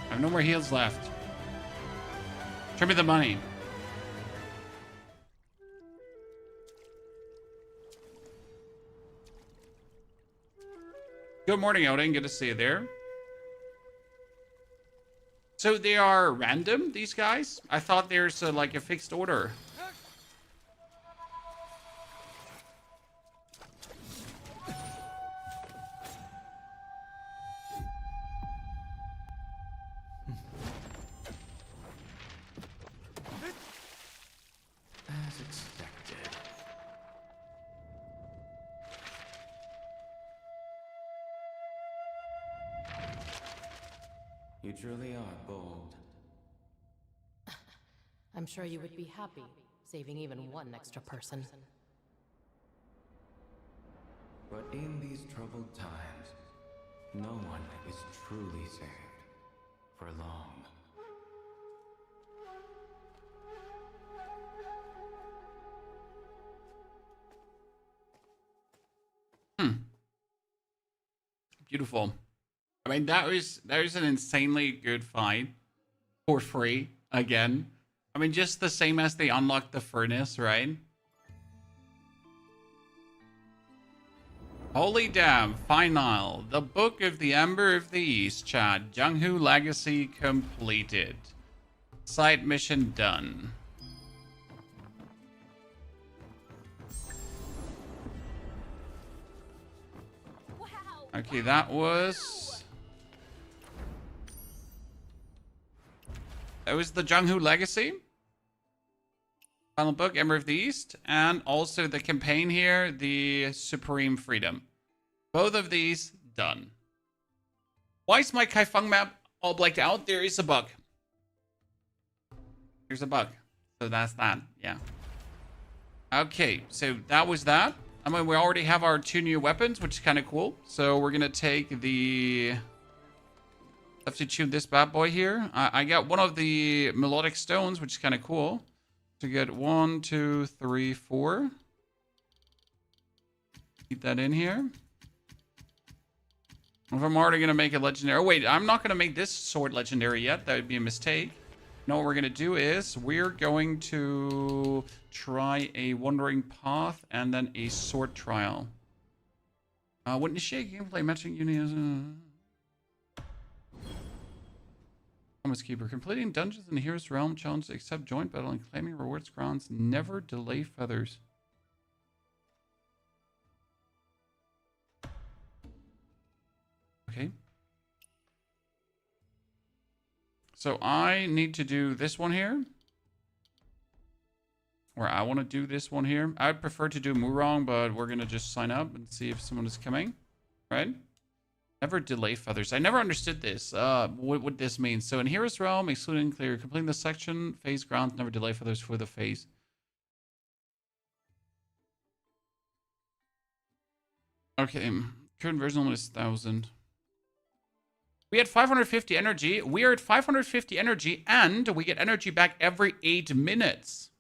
I have no more heals left. Show me the money. Good morning, Odin. Good to see you there. So they are random, these guys? I thought there's like a fixed order. As expected. You truly are bold. I'm sure you would be happy, saving even one extra person. But in these troubled times, no one is truly saved for long. Beautiful. I mean, that was an insanely good fight for free again. I mean, just the same as they unlocked the furnace, right? Holy damn, final. The Book of the Ember of the East, chat. Junghu Legacy completed. Side mission done. Okay, that was the Junghu Legacy. Final book, Ember of the East, and also the campaign here, the Supreme Freedom. Both of these done. Why is my Kaifeng map all blacked out? There is a bug. There's a bug. So that's that, yeah. Okay, so that was that. I mean, we already have our 2 new weapons, which is kind of cool. So we're going to take the... substitute this bad boy here. I got one of the melodic stones, which is kind of cool. To get 1, 2, 3, 4. Keep that in here. If I'm already going to make it legendary... Oh, wait, I'm not going to make this sword legendary yet. That would be a mistake. No, what we're going to do is we're going to try a Wandering Path and then a Sword Trial. Wouldn't shake gameplay matching units. Promise Keeper. Completing dungeons in the Hero's Realm challenge except joint battle and claiming rewards crowns. Never delay feathers. Okay. So I need to do this one here. Or I want to do this one here. I'd prefer to do Murong, but we're going to just sign up and see if someone is coming. Right? Never delay feathers. I never understood this. What this means. So in Hero's Realm, excluding clear, completing the section, phase ground, never delay feathers for the phase. Okay. Current version limit is 1,000. We had 550 energy. We are at 550 energy, and we get energy back every 8 minutes.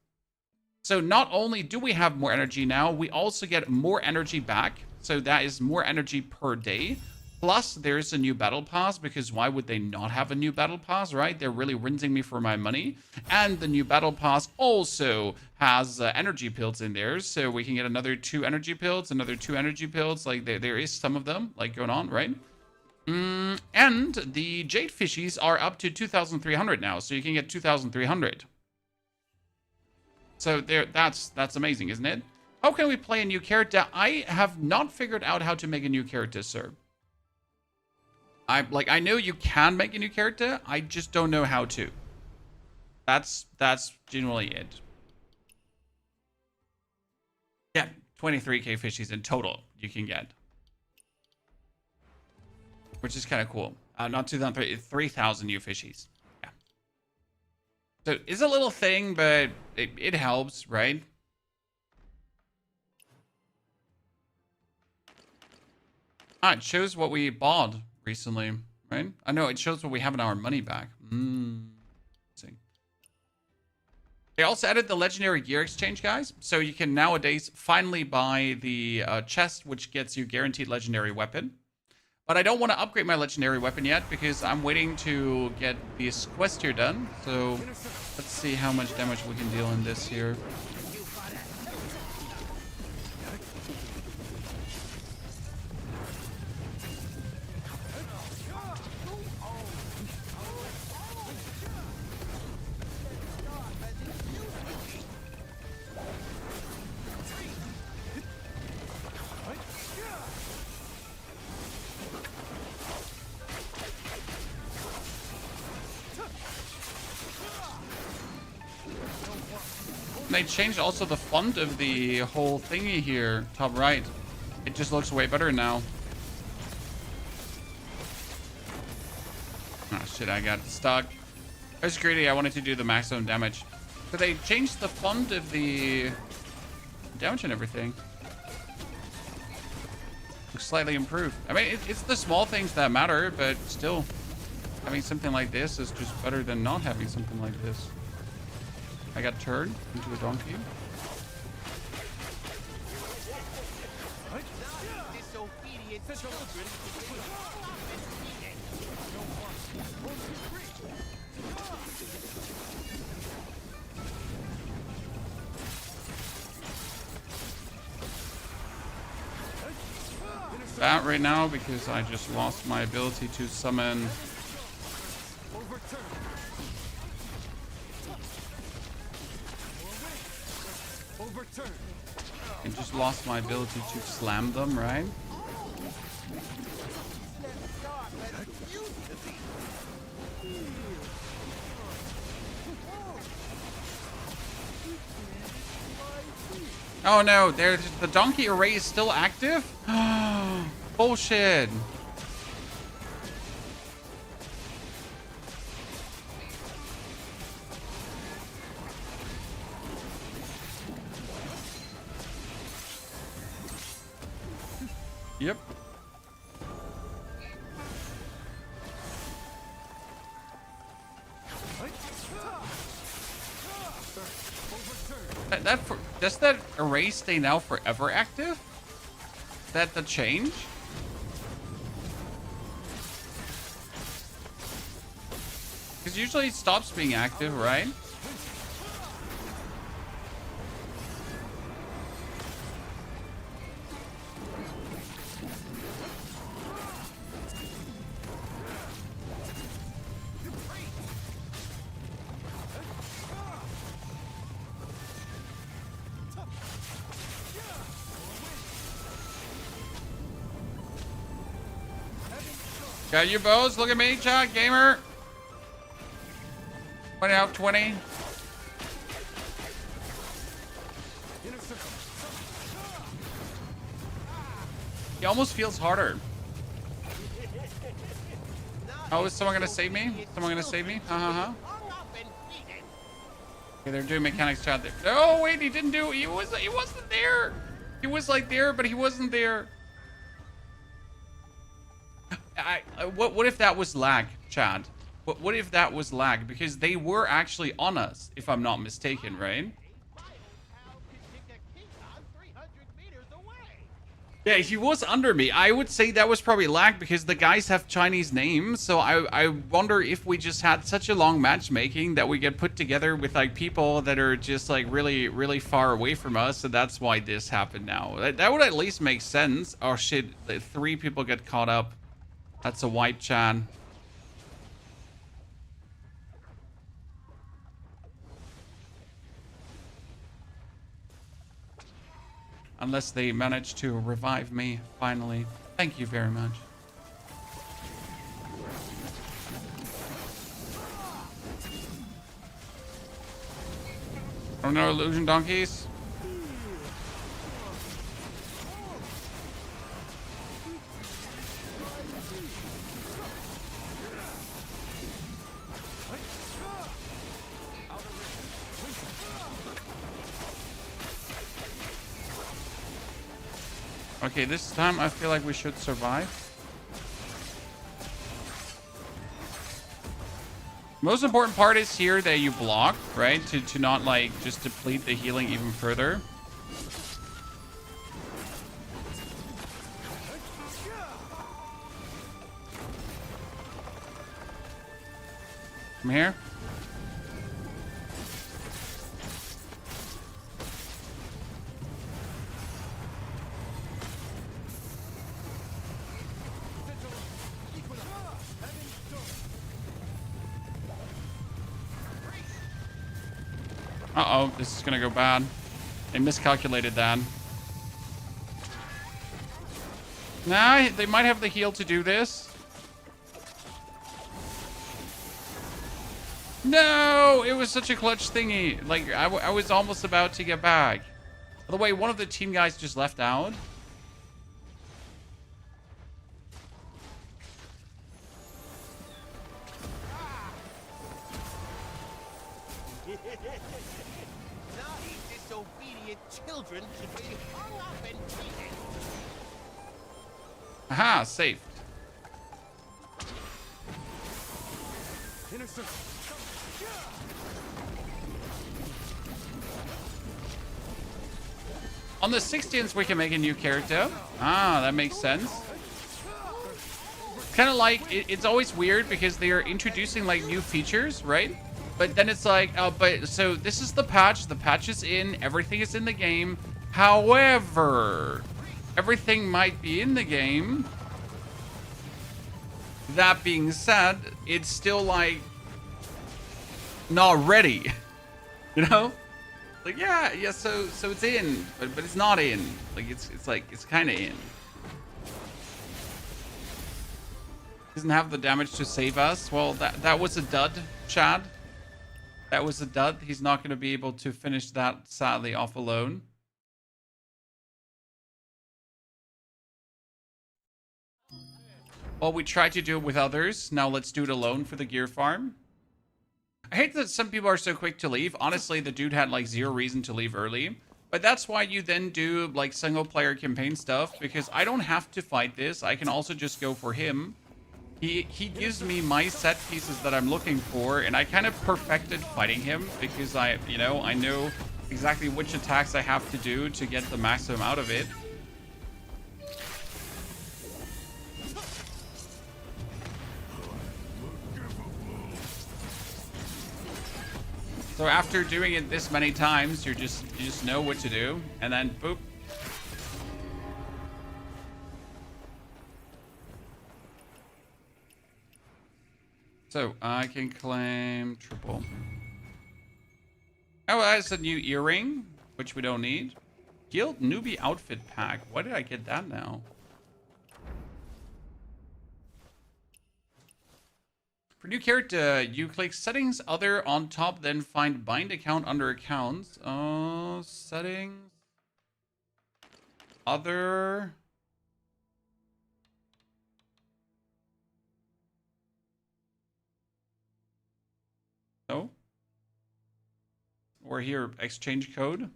So not only do we have more energy now, we also get more energy back. So that is more energy per day. Plus, there's a new battle pass, because why would they not have a new battle pass, right? They're really rinsing me for my money. And the new battle pass also has energy pills in there. So we can get another 2 energy pills, another 2 energy pills. Like, there is some of them, like, going on, right? And the jade fishies are up to 2,300 now. So you can get 2,300. So there, that's amazing, isn't it? How can we play a new character? I have not figured out how to make a new character, sir. I know you can make a new character. I just don't know how to. That's generally it. Yeah, 23k fishies in total you can get, which is kind of cool. Not 2,000, 3,000 new fishies. Yeah. So it's a little thing, but it helps, right? It shows what we bought recently, right? I know it shows what we have in our money back. Let's see. They also added the legendary gear exchange, guys. So you can nowadays finally buy the chest, which gets you guaranteed legendary weapon. But I don't want to upgrade my legendary weapon yet, because I'm waiting to get this quest here done. So let's see how much damage we can deal in this here. They changed also the font of the whole thingy here, top right. It just looks way better now. Oh shit, I got stuck. I was greedy, I wanted to do the maximum damage. So they changed the font of the damage and everything. Looks slightly improved. I mean, it's the small things that matter, but still, having something like this is just better than not having something like this. I got turned into a donkey. That right now, because I just lost my ability to summon. I just lost my ability to slam them, right? Oh no, the donkey array is still active? Bullshit. Yep. Does that array stay now forever active? Is that the change? Because usually it stops being active, right? Got you bows. Look at me, chat gamer. 20 out of 20. He almost feels harder. Oh, is someone gonna save me? Someone gonna save me? Okay, they're doing mechanics chat there. Oh wait, he didn't do. He wasn't there. He was like there, but he wasn't there. What if that was lag, Chad? What if that was lag? Because they were actually on us, if I'm not mistaken, right? Yeah, he was under me. I would say that was probably lag because the guys have Chinese names. So I wonder if we just had such a long matchmaking that we get put together with like people that are just like really, really far away from us. And that's why this happened now. That would at least make sense. Oh shit, 3 people get caught up. That's a white Chan. Unless they manage to revive me, finally. Thank you very much. Oh no, illusion donkeys. Okay, this time I feel like we should survive. Most important part is here that you block, right? To not like just deplete the healing even further. Come here. Uh-oh, this is gonna go bad. They miscalculated that. Nah, they might have the heal to do this. No, it was such a clutch thingy. Like, I was almost about to get back. By the way, one of the team guys just left out. Naughty, disobedient children should be hung up and beaten. Aha, saved. On the 16th, we can make a new character. Ah, that makes sense. Kind of like, it's always weird because they are introducing like new features, right? But then it's like, so this is the patch is in, everything is in the game. However, everything might be in the game. That being said, it's still like not ready, you know? Like, yeah, so it's in, but it's not in. Like, it's kind of in. Doesn't have the damage to save us. Well, that was a dud, Chad. That was a dud. He's not going to be able to finish that, sadly, off alone. Well, we tried to do it with others. Now let's do it alone for the gear farm. I hate that some people are so quick to leave. Honestly, the dude had like 0 reason to leave early. But that's why you then do like single player campaign stuff. Because I don't have to fight this. I can also just go for him. He gives me my set pieces that I'm looking for. And I kind of perfected fighting him. Because I know exactly which attacks I have to do to get the maximum out of it. So after doing it this many times, you just know what to do, and then boop. So I can claim triple. Oh, that's a new earring, which we don't need. Guild newbie outfit pack. Why did I get that now? For new character, you click settings other on top, then find bind account under accounts. Settings. Other. No. Or here, exchange code.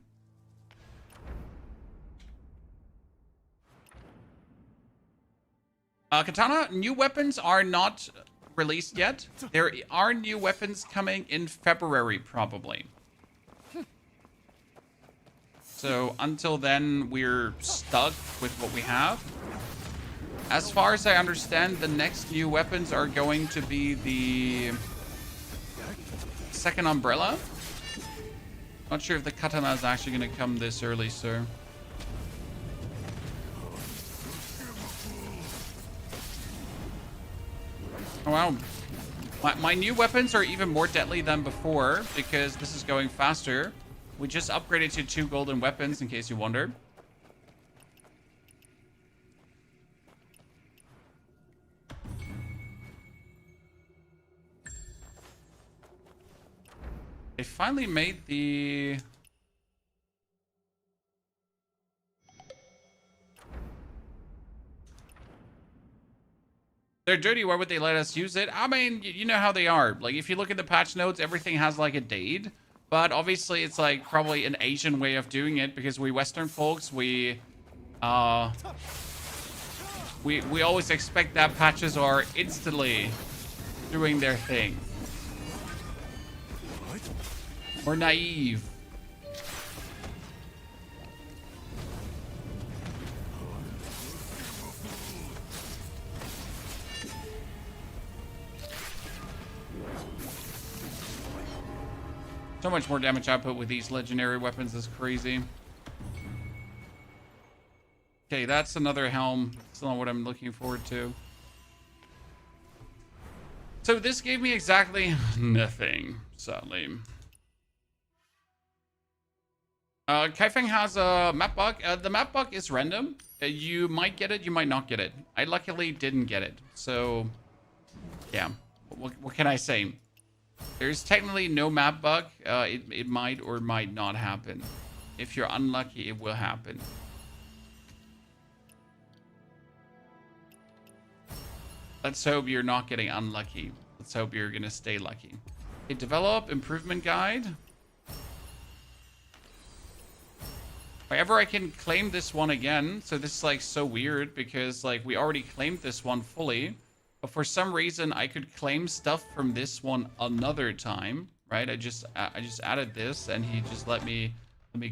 Katana, new weapons are not released yet. There are new weapons coming in February, probably. So until then, we're stuck with what we have. As far as I understand, the next new weapons are going to be the second umbrella. Not sure if the katana is actually going to come this early, sir. Oh, wow. My new weapons are even more deadly than before because this is going faster. We just upgraded to 2 golden weapons, in case you wondered. They finally made the... They're dirty. Why would they let us use it? I mean, you know how they are. Like, if you look at the patch notes, everything has, like, a date. But obviously, it's, like, probably an Asian way of doing it. Because we Western folks, we always expect that patches are instantly doing their thing. We're naive. So much more damage output with these legendary weapons is crazy. Okay, that's another helm. Still not what I'm looking forward to. So this gave me exactly nothing, sadly. Kaifeng has a map bug. The map bug is random. You might get it, you might not get it. I luckily didn't get it. So, yeah. What can I say? There's technically no map bug. It might or might not happen. If you're unlucky, it will happen. Let's hope you're not getting unlucky. Let's hope you're gonna stay lucky. Okay, develop improvement guide. However, I can claim this one again. So this is like so weird because like we already claimed this one fully. But for some reason, I could claim stuff from this one another time, right? I just added this, and he just let me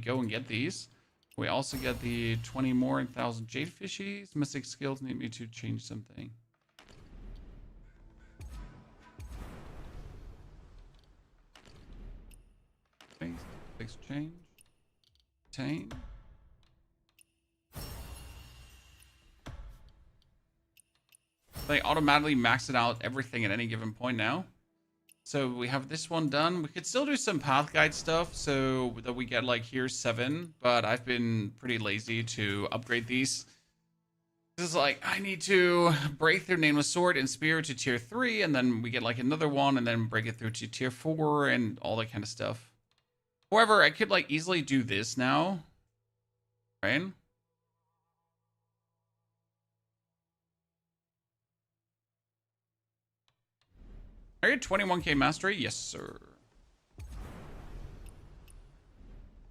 go and get these. We also get the 20 more and 1,000 jade fishies. Mystic skills need me to change something. Exchange. Obtain. They automatically max it out everything at any given point now. So we have this one done. We could still do some path guide stuff so that we get like here 7, but I've been pretty lazy to upgrade these. This is like, I need to break through Nameless Sword and Spear to tier 3, and then we get like another one, and then break it through to tier 4 and all that kind of stuff. However, I could like easily do this now, right? Are you 21k mastery? Yes, sir. I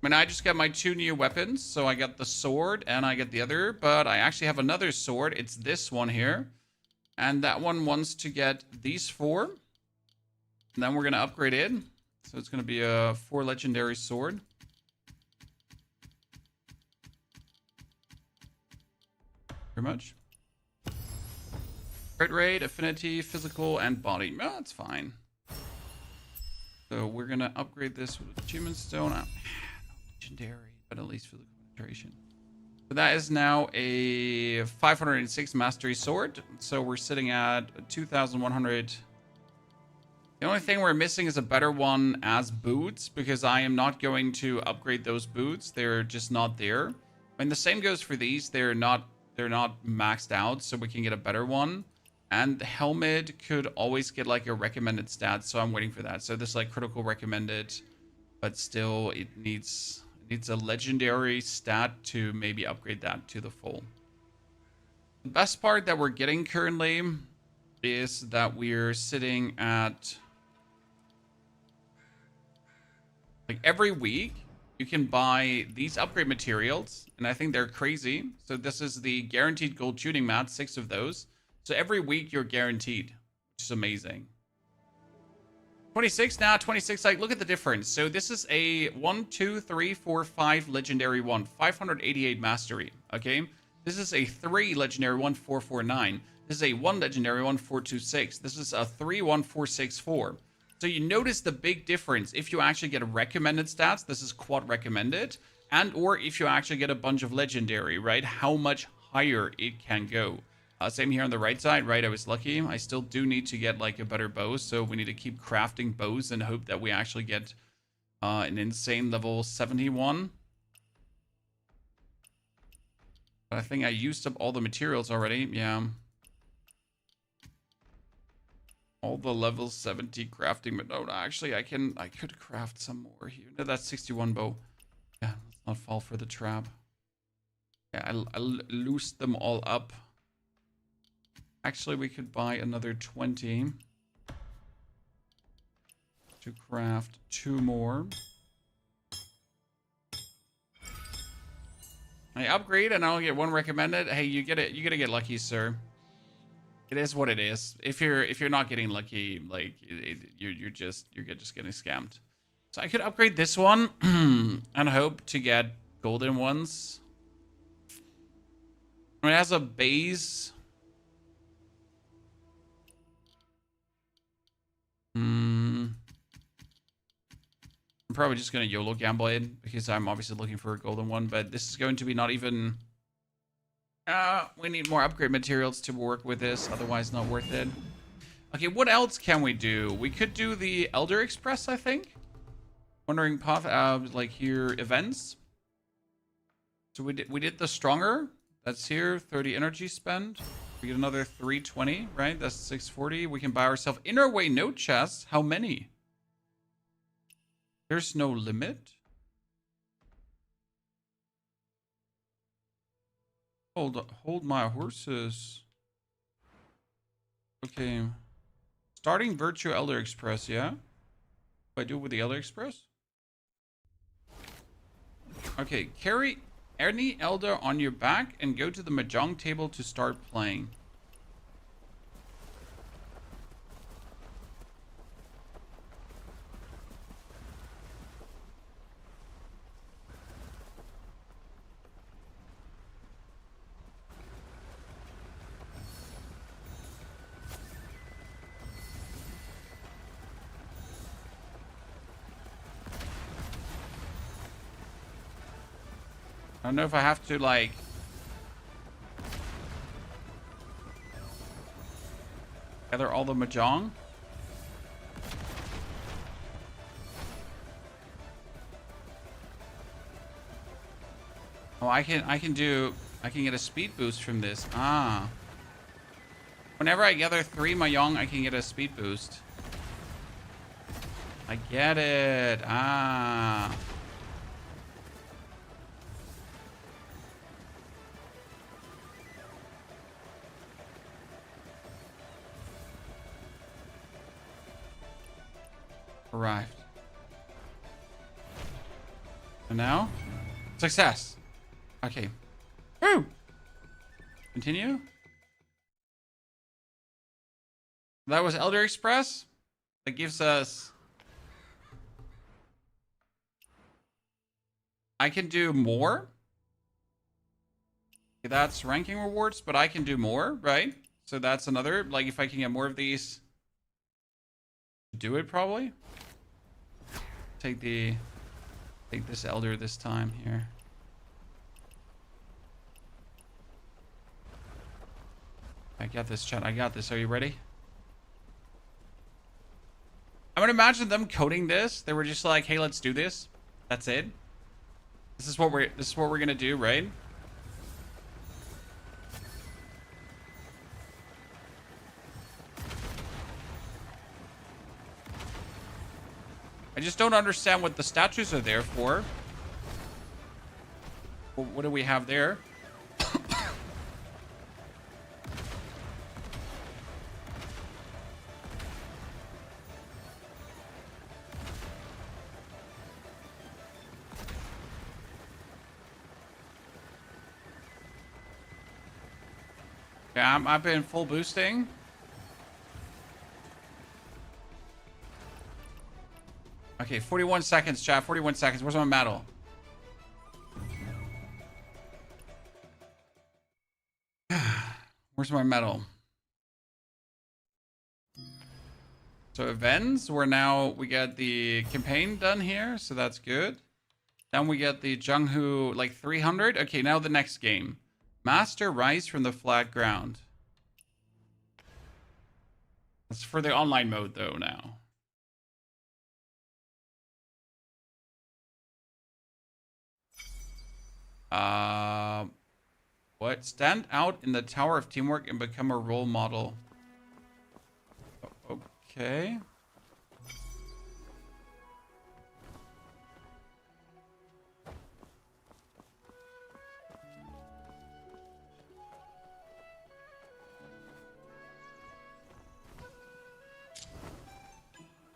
mean, I just got my 2 new weapons. So I got the sword and I get the other. But I actually have another sword. It's this one here. And that one wants to get these 4. And then we're going to upgrade it. So it's going to be a 4 legendary sword. Very much. Crit rate, affinity, physical, and body. Oh, that's fine. So we're going to upgrade this with achievement stone. Not legendary, but at least physical penetration. So that is now a 506 mastery sword. So we're sitting at 2,100. The only thing we're missing is a better one as boots, because I am not going to upgrade those boots. They're just not there. And the same goes for these. They're not maxed out, so we can get a better one. And the helmet could always get like a recommended stat, so I'm waiting for that. So this is like critical recommended, but still it needs a legendary stat to maybe upgrade that to the full. The best part that we're getting currently is that we're sitting at like every week you can buy these upgrade materials, and I think they're crazy. So this is the guaranteed gold shooting mat, 6 of those. So every week you're guaranteed, which is amazing. 26 now, 26, like look at the difference. So this is a 1, 2, 3, 4, 5 legendary one, 588 mastery, okay? This is a 3 legendary one, 449. This is a 1 legendary one, 426. This is a 3, 1, 464. So you notice the big difference if you actually get a recommended stats. This is quad recommended, and or if you actually get a bunch of legendary, right? How much higher it can go. Same here on the right side, right? I was lucky. I still do need to get like a better bow, so we need to keep crafting bows and hope that we actually get an insane level 71. But I think I used up all the materials already. Yeah. All the level 70 crafting, but no, actually I could craft some more here. No, that's 61 bow. Yeah, let's not fall for the trap. Yeah, I loosed them all up. Actually, we could buy another 20 to craft 2 more. I upgrade and I'll get 1 recommended. Hey, you gotta get lucky, sir. It is what it is. If you're not getting lucky, like you're just getting scammed. So I could upgrade this one and hope to get golden ones. I mean, it has a base. I'm probably just gonna YOLO gamble it because I'm obviously looking for a golden one, but this is going to be not even. We need more upgrade materials to work with this, otherwise not worth it. Okay, what else can we do? We could do the Elder Express, I think. Wandering Path, like here, events. So we did the Stronger. That's here, 30 energy spend. We get another 320, right? That's 640. We can buy ourselves Inner Way Note chests. How many? There's no limit. Hold my horses. Okay. Starting Virtue Elder Express, yeah? What do I do with the Elder Express? Okay, carry any Elder on your back and go to the Mahjong table to start playing. I don't know if I have to, like... gather all the Mahjong. Oh, I can get a speed boost from this. Ah. Whenever I gather 3 Mahjong, I can get a speed boost. I get it. Ah. Arrived. And now? Success. Okay. Woo! Continue. That was Elder Express. That gives us... I can do more. Okay, that's ranking rewards, but I can do more, right? So that's another, like if I can get more of these, do it probably. Take this Elder this time here. I got this, chat. I got this. Are you ready? I would imagine them coding this. They were just like, "Hey, let's do this." That's it. This is what we're gonna do, right? I just don't understand what the statues are there for. What do we have there? Yeah, I've been full boosting. Okay, 41 seconds, chat. 41 seconds. Where's my medal? Where's my medal? So events, we get the campaign done here, so that's good. Then we get the Junghu like 300. Okay, now the next game. Master Rise from the flat ground. That's for the online mode though now. What? Stand out in the tower of teamwork and become a role model. Okay.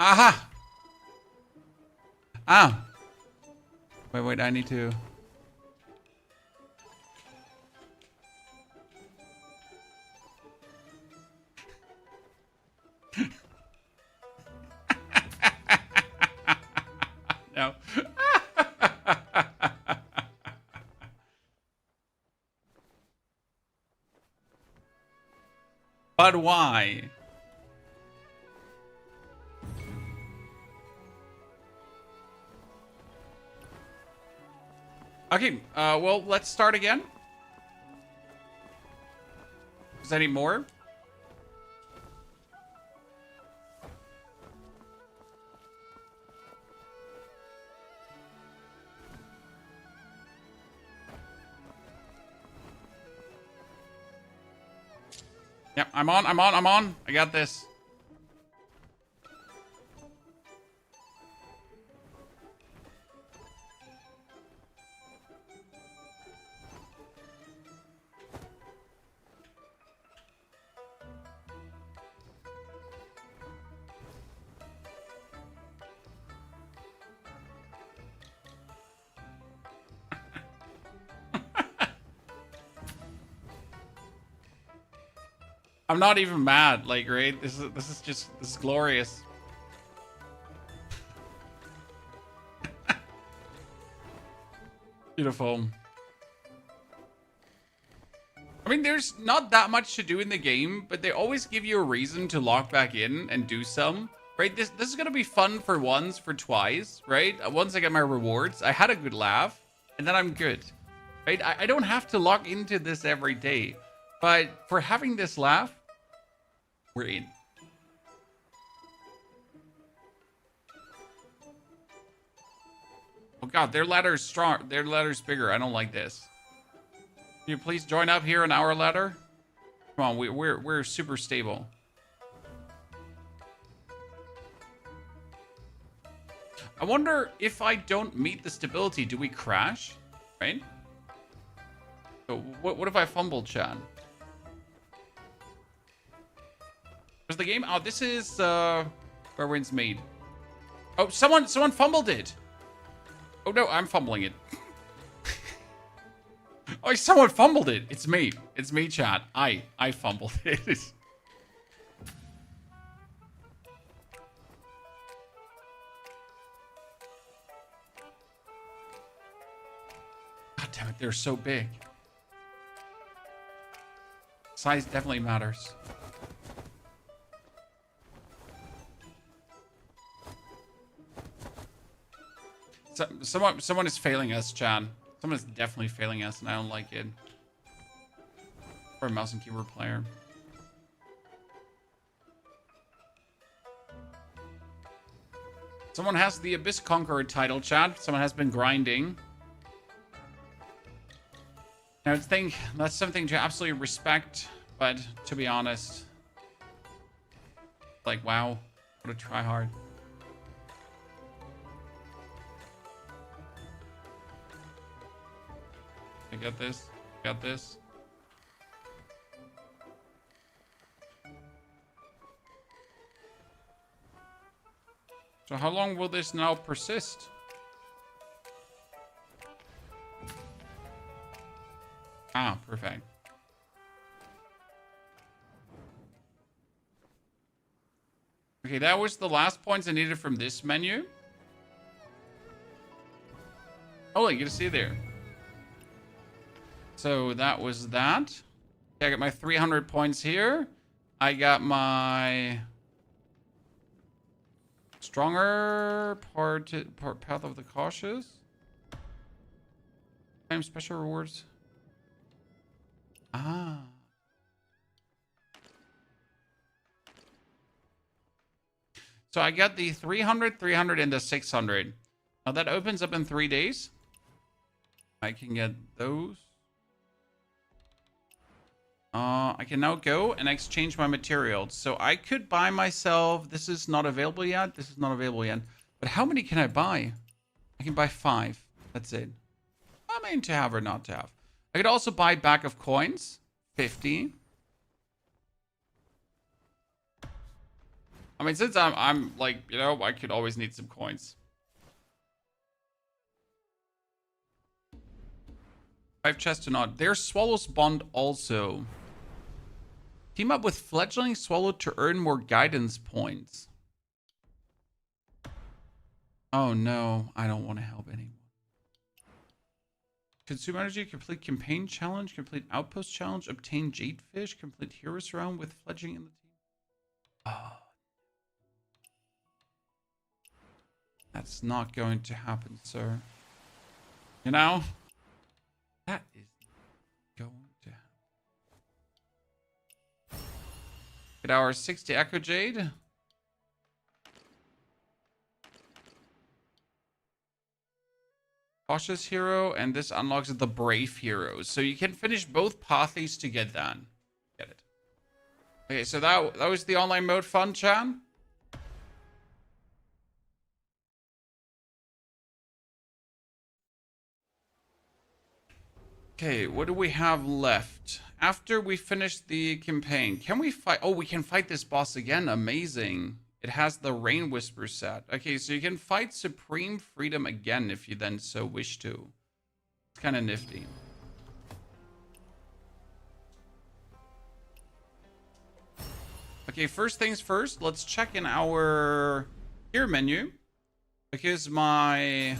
Aha! Ah! Wait, I need to... No. But why? Okay, well, let's start again. Is there any more? Yep, I'm on. I got this. I'm not even mad, like, right? This is glorious. Beautiful. I mean, there's not that much to do in the game, but they always give you a reason to log back in and do some, right? This is gonna be fun for once, for twice, right? Once I get my rewards, I had a good laugh, and then I'm good, right? I don't have to log into this every day, but for having this laugh, we're in. Oh god, their ladder's strong. Their ladder's bigger. I don't like this. Can you please join up here on our ladder? Come on, we're super stable. I wonder if I don't meet the stability, do we crash? Right? So what if I fumble, Chan? Was the game? Oh, this is where wins made. Oh, someone fumbled it. Oh no, I'm fumbling it. Oh, someone fumbled it. It's me. It's me, chat. I fumbled it. God damn it, they're so big. Size definitely matters. Someone is failing us, Chan. Someone is definitely failing us, and I don't like it. For a mouse and keyboard player. Someone has the Abyss Conqueror title, Chan. Someone has been grinding. I would think that's something to absolutely respect, but to be honest, like, wow, what a tryhard. get this. Got this. So how long will this now persist? Ah, perfect. Okay, that was the last points I needed from this menu. Oh, you can see there. So that was that. Okay, I got my 300 points here. I got my stronger path of the cautious. Claim special rewards. Ah. So I got the 300, 300, and the 600. Now that opens up in 3 days. I can get those. I can now go and exchange my materials. So I could buy myself... This is not available yet. This is not available yet. But how many can I buy? I can buy 5. That's it. I mean, to have or not to have. I could also buy back of coins. 50. I mean, since I'm like, you know, I could always need some coins. 5 chests to not. There's Swallow's Bond also. Team up with Fledgling Swallow to earn more guidance points. Oh no, I don't want to help anyone. Consume energy, complete campaign challenge, complete outpost challenge, obtain jadefish, complete heroes round with Fledgling in the team. Oh. That's not going to happen, sir. You know? That is going to happen. Get our 60 Echo Jade. Cautious Hero, and this unlocks the Brave Heroes. So you can finish both pathies to get that. Get it. Okay, so that was the online mode fun, Chan. Okay, what do we have left? After we finish the campaign, can we fight? Oh, we can fight this boss again. Amazing. It has the Rain Whisper set. Okay, so you can fight Supreme Freedom again if you then so wish to. It's kind of nifty. Okay, first things first, let's check in our gear menu. Because my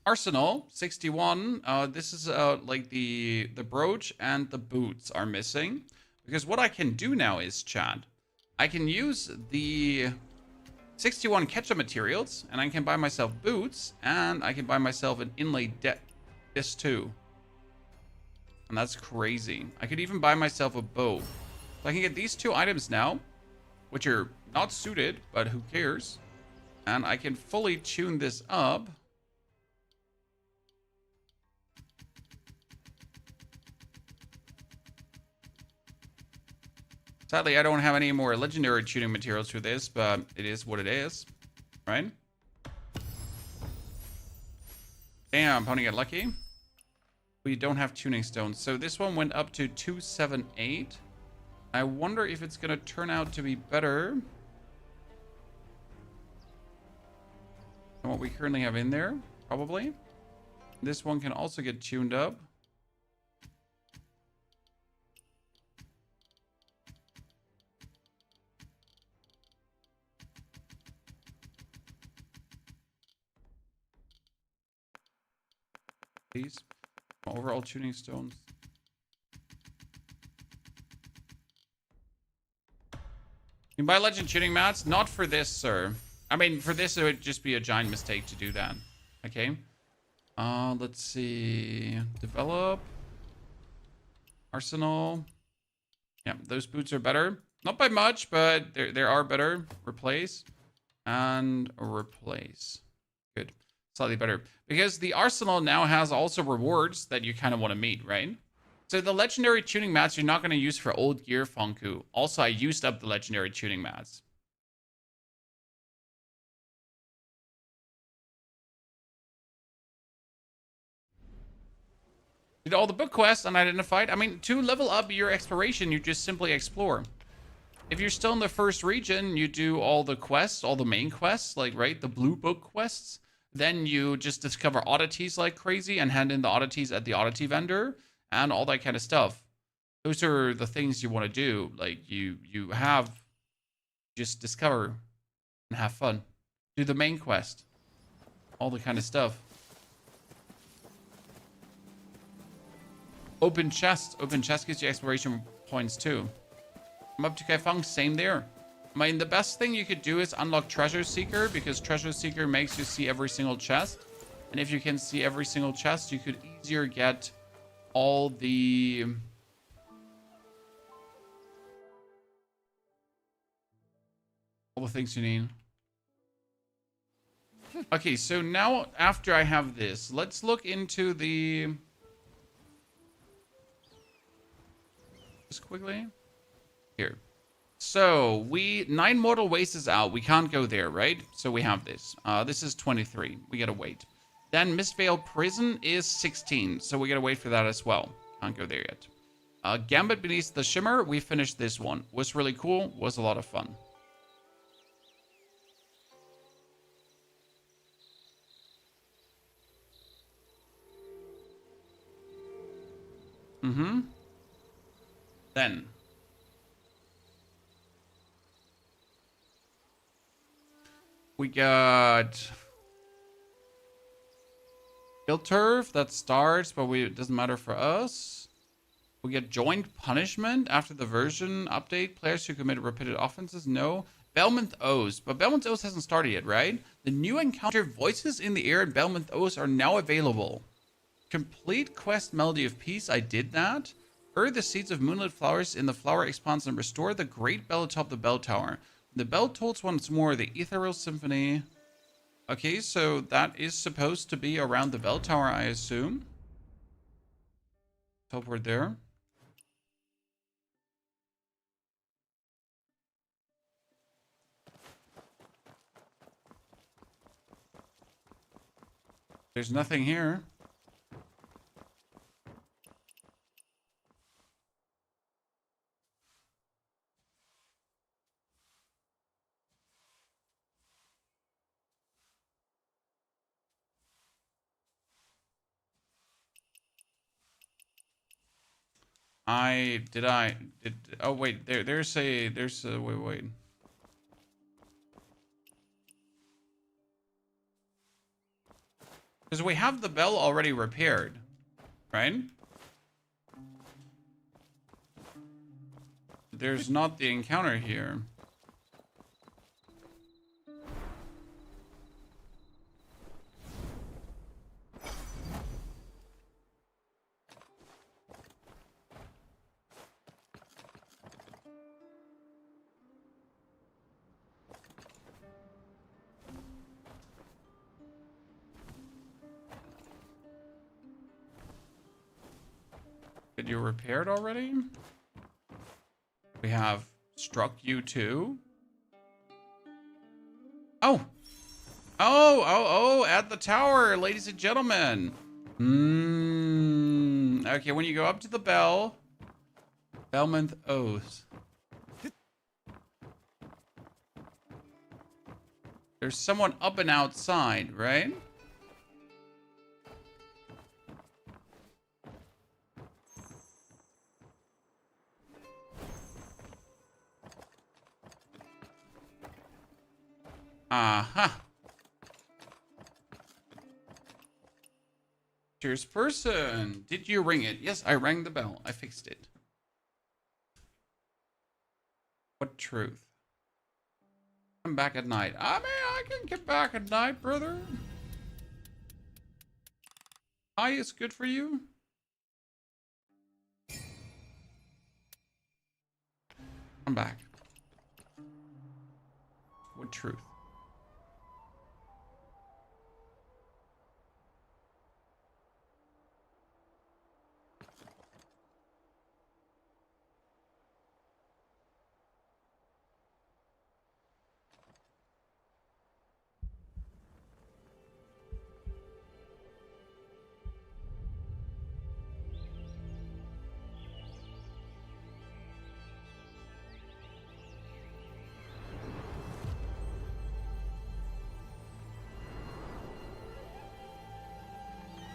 arsenal 61, this is like the brooch and the boots are missing. Because what I can do now is, chat, I can use the 61 ketchup materials and I can buy myself boots and I can buy myself an inlay disc too. And that's crazy. I could even buy myself a bow. So I can get these 2 items now, which are not suited, but who cares? And I can fully tune this up. Sadly, I don't have any more legendary tuning materials for this, but it is what it is, right? Damn, Pony got lucky. We don't have tuning stones. So this one went up to 278. I wonder if it's going to turn out to be better than what we currently have in there. Probably. This one can also get tuned up. Please. Overall tuning stones. You can buy legend tuning mats. Not for this, sir. I mean, for this, it would just be a giant mistake to do that. Okay. Let's see. Develop. Arsenal. Yeah, those boots are better. Not by much, but they are better. Replace. And replace. Good. Slightly better. Because the arsenal now has also rewards that you kind of want to meet, right? So the legendary tuning mats you're not going to use for old gear, Funku. Also, I used up the legendary tuning mats. Did all the book quests unidentified. I mean, to level up your exploration, you just simply explore. If you're still in the first region, you do all the quests, all the main quests, like, right, the blue book quests. Then you just discover oddities like crazy and hand in the oddities at the oddity vendor and all that kind of stuff. Those are the things you want to do. Like, you have, just discover and have fun. Do the main quest. All the kind of stuff. Open chest. Open chest gives you exploration points too. I'm up to Kaifeng, same there. I mean, the best thing you could do is unlock Treasure Seeker, because Treasure Seeker makes you see every single chest. And if you can see every single chest, you could easier get all the... all the things you need. Okay, so now after I have this, let's look into the... just quickly. Here. So, 9 Mortal Waste is out. We can't go there, right? So we have this. This is 23. We gotta wait. Then Mistveil Prison is 16. So we gotta wait for that as well. Can't go there yet. Gambit Beneath the Shimmer. We finished this one. Was really cool. Was a lot of fun. Then... we got Guild Turf that starts, but it doesn't matter for us. We get Joint Punishment after the version update. Players who commit repeated offenses, no. Belmonth Oaths, but Belmonth Oaths hasn't started yet, right? The new encounter Voices in the Air and Belmonth Oaths are now available. Complete quest Melody of Peace, I did that. Earth the seeds of moonlit flowers in the flower expanse and restore the great bell atop the bell tower. The bell tolls once more, the ethereal symphony. Okay, so that is supposed to be around the bell tower, I assume. Teleport there. There's nothing here. Oh wait, there's a wait. Because we have the bell already repaired, right? There's not the encounter here. Did you repair it already? We have struck you too. Oh, at the tower, ladies and gentlemen. Okay, when you go up to the bell, Belmonth Oaths. There's someone up and outside, right? Aha. Cheers, person. Did you ring it? Yes, I rang the bell. I fixed it. What truth? I'm back at night. I mean, I can get back at night, brother. Hi, is good for you. I'm back. What truth?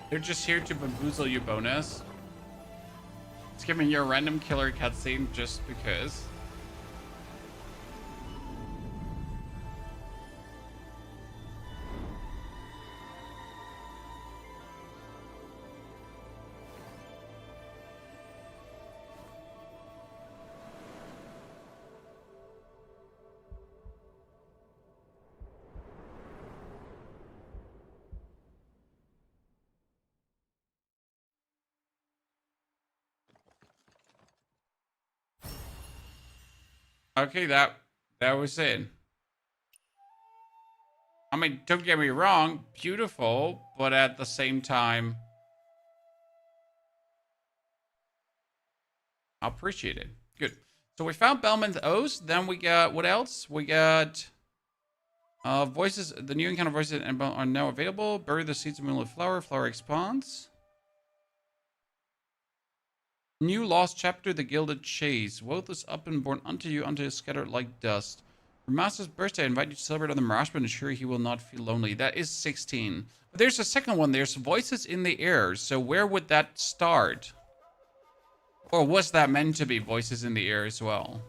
They're just here to bamboozle you, bonus. Skipping your random killer cutscene just because. Okay, that was it. I mean, don't get me wrong, beautiful, but at the same time, I appreciate it. Good. So we found Bellman's Oath. Then we got, what else? We got voices. The new encounter voices are now available. Bury the seeds of moonlit flower. Flower expands. New lost chapter, the Gilded Chase. Wealth is up and born unto you, unto scattered like dust. For Master's birthday, I invite you to celebrate on the Mirage, but ensure he will not feel lonely. That is 16. But there's a second one. There's voices in the air. So where would that start? Or was that meant to be voices in the air as well?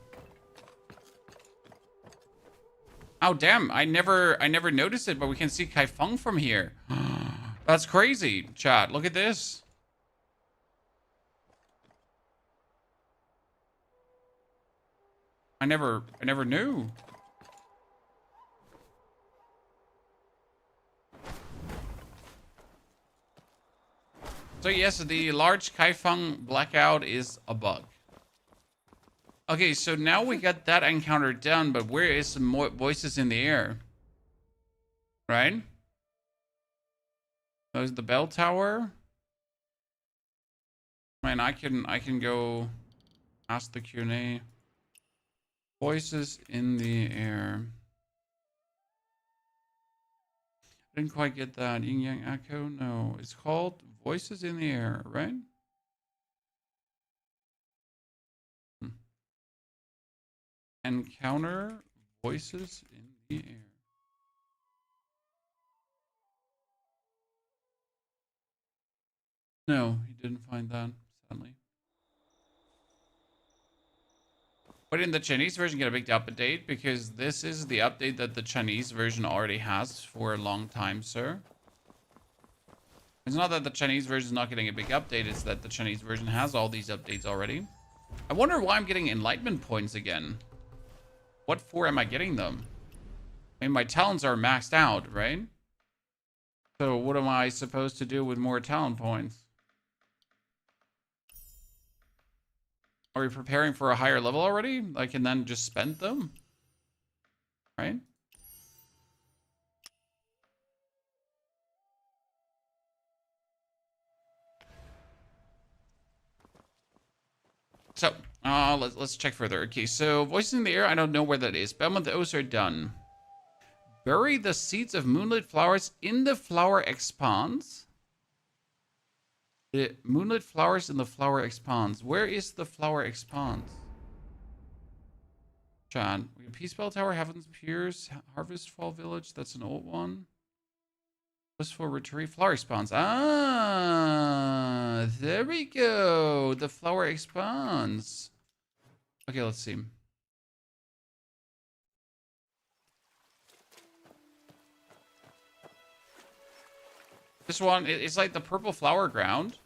Oh damn! I never noticed it, but we can see Kai Feng from here. That's crazy, chat. Look at this. I never knew. So yes, the large Kai Feng blackout is a bug. Okay, so now we got that encounter done, but where is some more voices in the air? Right? There's the bell tower. Man, I can go ask the Q&A. Voices in the air. Didn't quite get that. Yin Yang Echo? No. It's called Voices in the Air, right? Encounter Voices in the Air. No, he didn't find that, sadly. But in the Chinese version, get a big update because this is the update that the Chinese version already has for a long time, sir. It's not that the Chinese version is not getting a big update, it's that the Chinese version has all these updates already. I wonder why I'm getting enlightenment points again. What for am I getting them? I mean, my talents are maxed out, right? So what am I supposed to do with more talent points? Are we preparing for a higher level already? I can then just spend them? Right? So, let's check further. Okay, so Voices in the Air, I don't know where that is. Belmont, the O's are done. Bury the seeds of moonlit flowers in the flower expanse. The moonlit flowers in the flower expanse. Where is the flower expanse? John, we have Peace Bell Tower, Heaven's Piers, Harvest Fall Village. That's an old one. Blissful Retreat, flower expanse. Ah, there we go. The flower expanse. Okay, let's see. This one, it's like the purple flower ground.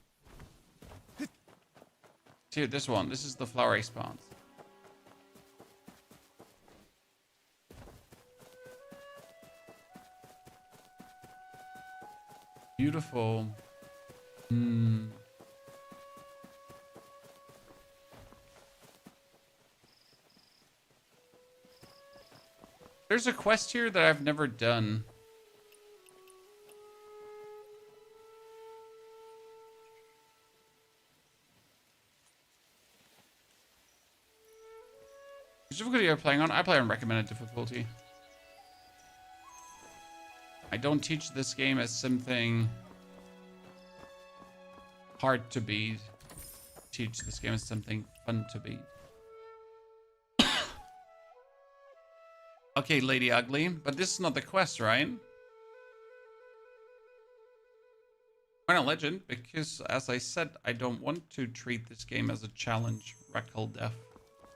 Here, this one. This is the flower expanse. Beautiful. There's a quest here that I've never done. Which difficulty are you playing on? I play on recommended difficulty. I don't teach this game as something hard to beat. Teach this game as something fun to beat. Okay, Lady Ugly, but this is not the quest, right? Why not legend? Because, as I said, I don't want to treat this game as a challenge. Record death.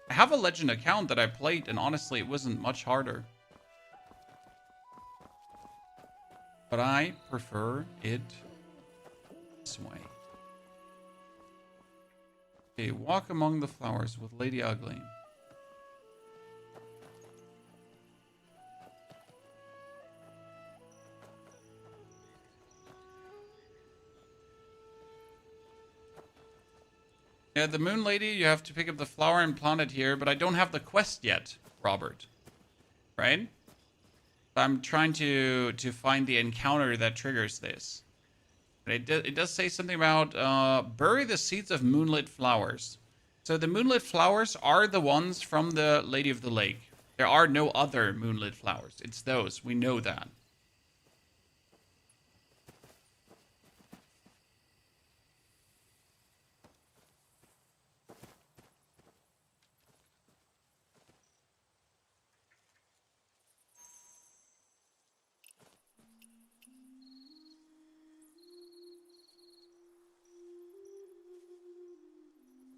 I have a legend account that I played, and honestly, it wasn't much harder. But I prefer it this way. Okay, walk among the flowers with Lady Ugly. Yeah, the Moon Lady, you have to pick up the flower and plant it here, but I don't have the quest yet, Robert. Right? I'm trying to find the encounter that triggers this. But it does say something about bury the seeds of moonlit flowers. So the moonlit flowers are the ones from the Lady of the Lake. There are no other moonlit flowers. It's those. We know that.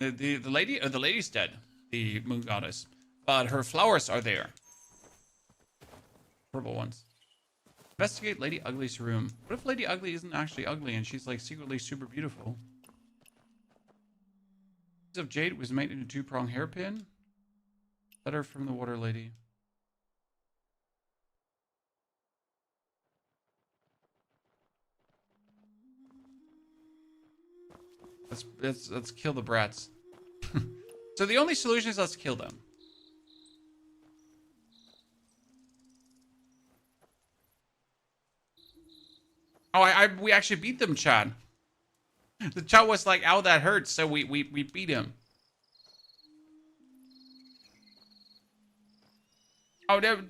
The lady's dead, the moon goddess, but her flowers are there. Purple ones. Investigate Lady Ugly's room. What if Lady Ugly isn't actually ugly and she's like secretly super beautiful? Piece of jade was made into a 2-prong hairpin. Letter from the water lady. Let's kill the brats. So the only solution is let's kill them. Oh, we actually beat them, Chad. The chat was like, "Ow, that hurts," so we beat him. Oh, no,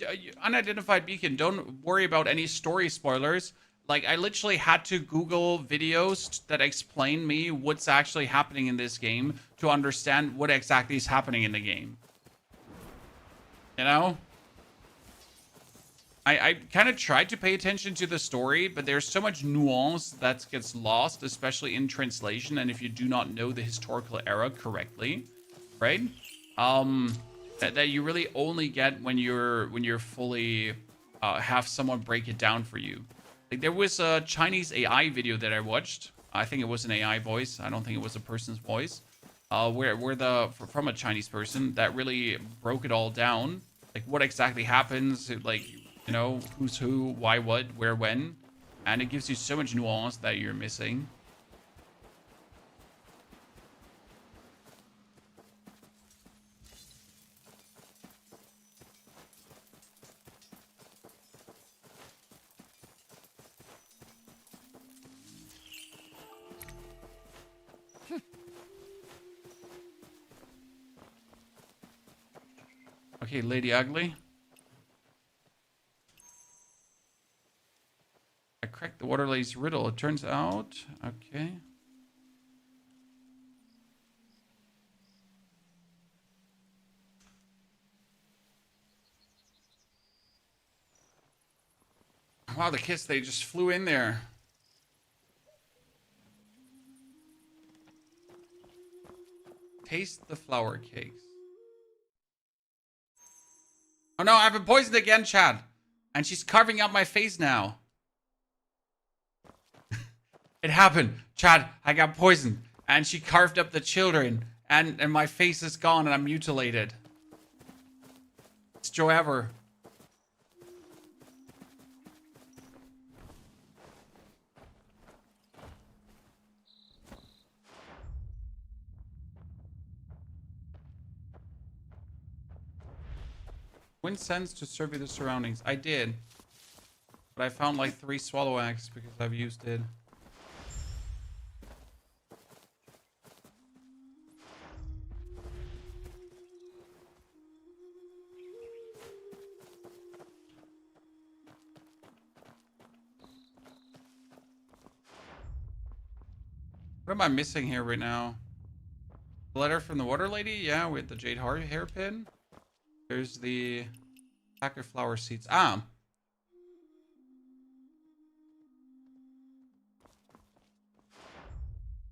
unidentified beacon. Don't worry about any story spoilers. Like, I literally had to Google videos that explain me what's actually happening in this game to understand what exactly is happening in the game. You know? I kind of tried to pay attention to the story, but there's so much nuance that gets lost, especially in translation, and if you do not know the historical era correctly, right? That you really only get when you're fully have someone break it down for you. Like, there was a Chinese AI video that I watched. I think it was an AI voice. I don't think it was a person's voice. From a Chinese person that really broke it all down. Like, what exactly happens, like, you know, who's who, why, what, where, when. And it gives you so much nuance that you're missing. Okay, Lady Ugly. I cracked the water lady's riddle. It turns out, okay. Wow, the kids, they just flew in there. Taste the flower cakes. Oh no, I've been poisoned again, Chad. And she's carving out my face now. It happened. Chad, I got poisoned. And she carved up the children. And my face is gone and I'm mutilated. It's Joe Ever. Win sense to survey the surroundings. I did. But I found like 3 swallow eggs because I've used it. What am I missing here right now? The letter from the water lady? Yeah, with the jade hairpin. There's the pack of flower seeds. Ah.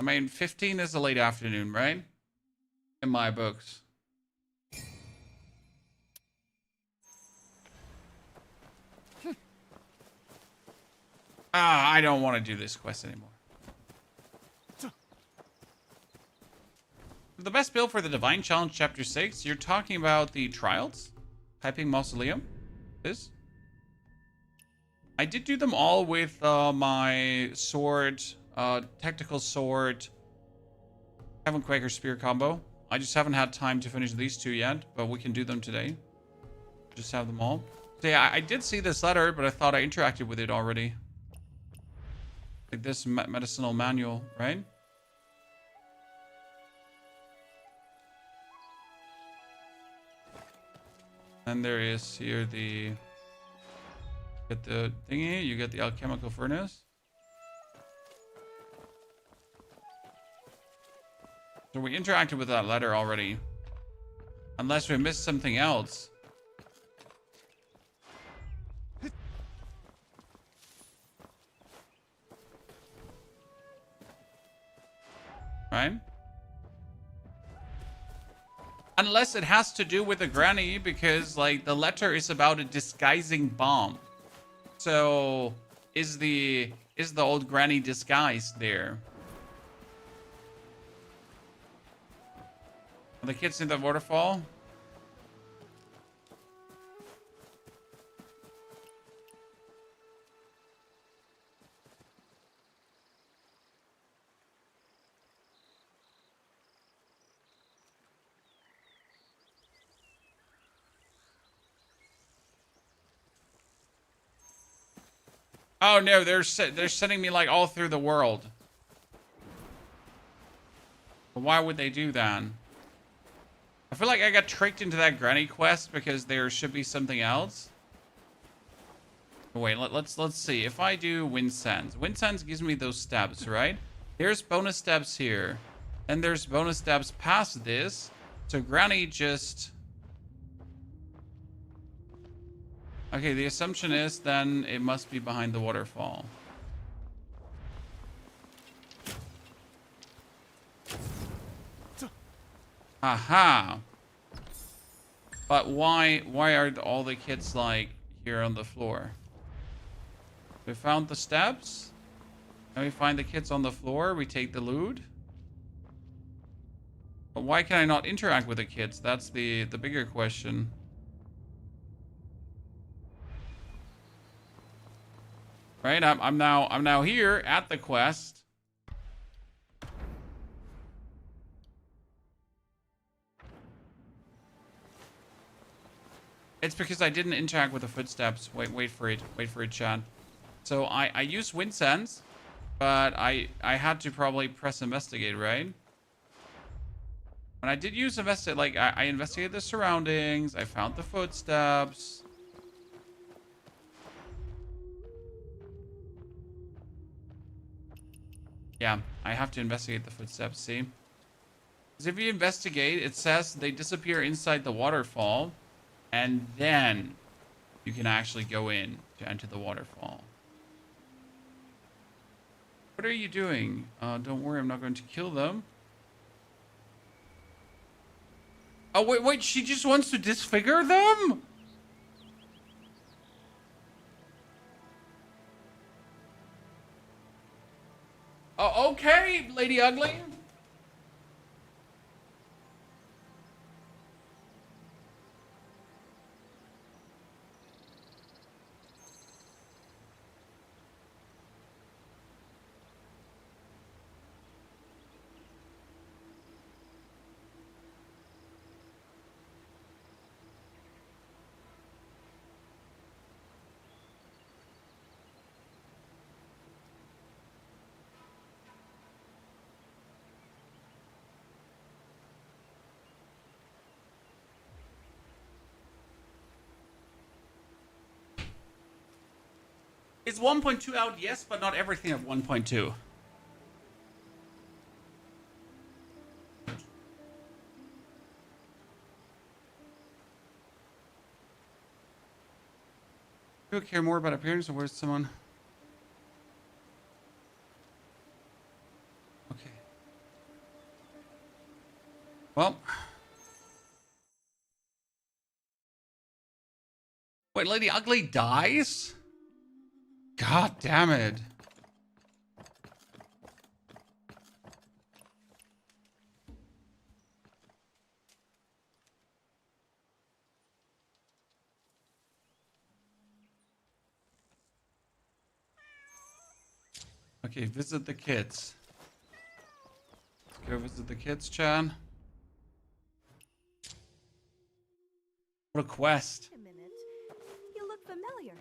I mean, 15 is a late afternoon, right? In my books. I don't want to do this quest anymore. The best build for the Divine Challenge Chapter 6? You're talking about the Trials? Piping Mausoleum? This? I did do them all with my sword, tactical sword, Heaven Quaker Spear combo. I just haven't had time to finish these two yet, but we can do them today. Just have them all. So yeah, I did see this letter, but I thought I interacted with it already. Like this medicinal manual, right? And there is here the... Get the thingy, you get the alchemical furnace. So we interacted with that letter already. Unless we missed something else. Right? Unless it has to do with the granny, because like the letter is about a disguising bomb. So is the old granny disguised there? Are the kids in the waterfall? Oh no, they're sending me like all through the world. But why would they do that? I feel like I got tricked into that granny quest because there should be something else. Wait, let's see. If I do Wind Sands. Wind Sands gives me those steps, right? There's bonus steps here. And there's bonus steps past this. So granny just... Okay, the assumption is then it must be behind the waterfall. Aha! But why are all the kids like here on the floor? We found the steps. And we find the kids on the floor. We take the loot. But why can I not interact with the kids? That's the bigger question. Right? I'm now here at the quest. It's because I didn't interact with the footsteps. Wait for it. Wait for it, chat. So I used Wind Sense, but I had to probably press investigate, right? When I did use investigate, like I investigated the surroundings, I found the footsteps. Yeah, I have to investigate the footsteps, see? Because if you investigate, it says they disappear inside the waterfall, and then you can actually go in to enter the waterfall. What are you doing? Don't worry, I'm not going to kill them. Oh, wait, she just wants to disfigure them? Oh, okay, Lady Ugly. Is 1.2 out? Yes, but not everything at 1.2. Do you care more about appearance or where's someone? Okay. Well. Wait, Lady Ugly dies? God damn it. Okay, visit the kids. Let's go visit the kids, Chan. What a quest. Wait a minute. You look familiar.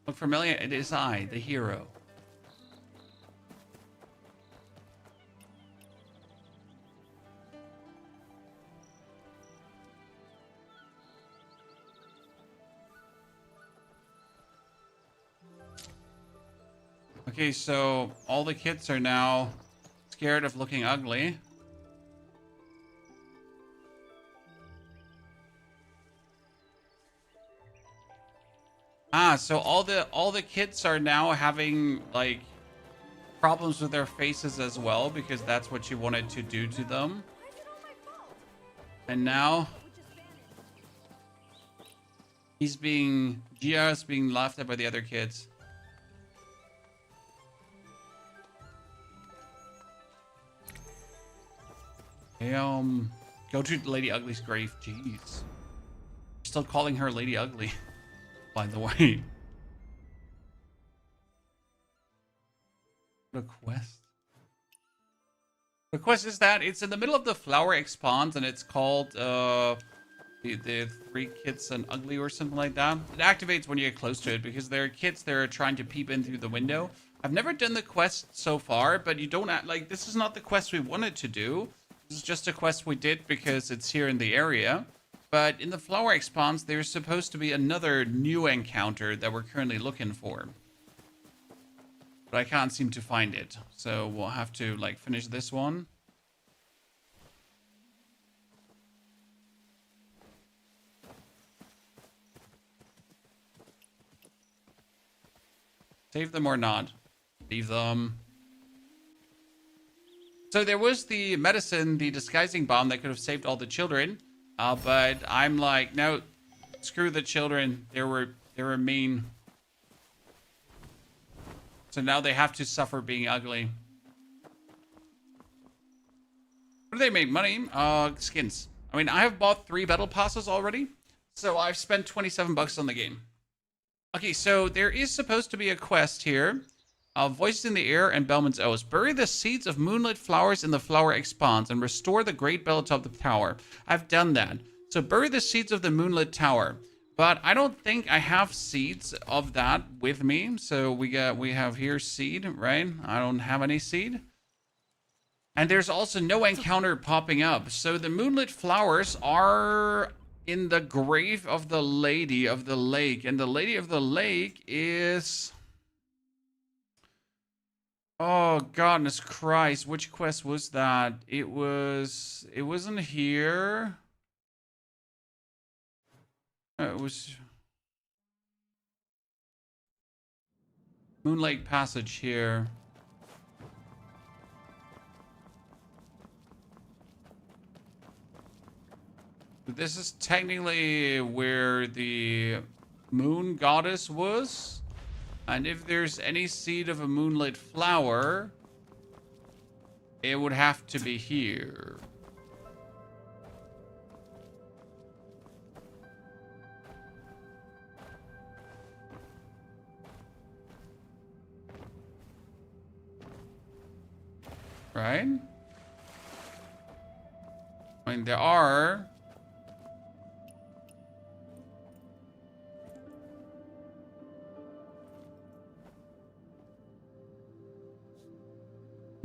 Look familiar? It is I, the hero. Okay, so all the kids are now scared of looking ugly. Ah, so all the kids are now having like problems with their faces as well because that's what you wanted to do to them. And now he's being Gia's being laughed at by the other kids. Go to Lady Ugly's grave. Jeez. Still calling her Lady Ugly, by the way. What a quest. The quest is that it's in the middle of the flower expanse and it's called the Three Kids and Ugly or something like that. It activates when you get close to it because there are kids that are trying to peep in through the window. I've never done the quest so far, but you don't act like this is not the quest we wanted to do. This is just a quest we did because it's here in the area. But in the flower expanse, there's supposed to be another new encounter that we're currently looking for. But I can't seem to find it. So we'll have to like finish this one. Save them or not. Leave them. So there was the medicine, the disguising bomb that could have saved all the children. But I'm like, no, screw the children. They were mean. So now they have to suffer being ugly. What do they make money? Skins. I mean, I have bought 3 battle passes already. So I've spent 27 bucks on the game. Okay, so there is supposed to be a quest here. Voices in the Air and Bellman's Oath. Bury the seeds of moonlit flowers in the flower expanse and restore the great bell atop the tower. I've done that. So bury the seeds of the moonlit tower. But I don't think I have seeds of that with me. So we have here seed, right? I don't have any seed. And there's also no encounter popping up. So the moonlit flowers are in the grave of the Lady of the Lake. And the Lady of the Lake is... Oh, goodness Christ. Which quest was that? It wasn't here. It was Moonlight Passage here. But this is technically where the moon goddess was. And if there's any seed of a moonlit flower, it would have to be here. Right? I mean, there are...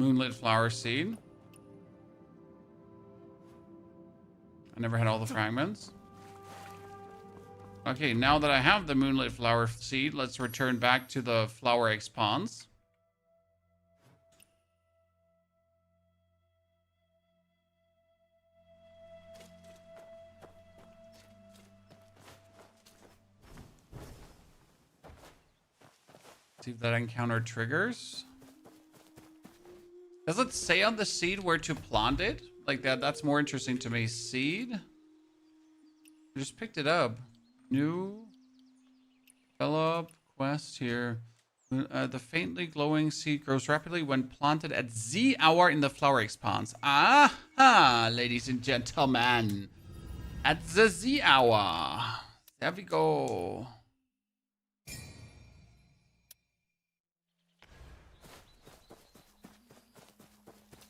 Moonlit flower seed. I never had all the fragments. Okay, now that I have the moonlit flower seed, let's return back to the flower expanse. See if that encounter triggers. Does it say on the seed where to plant it? like that. That's more interesting to me. Seed. I just picked it up. New. Develop. Quest here. The faintly glowing seed grows rapidly when planted at Z hour in the flower expanse. Aha, ladies and gentlemen. At the Z hour. There we go.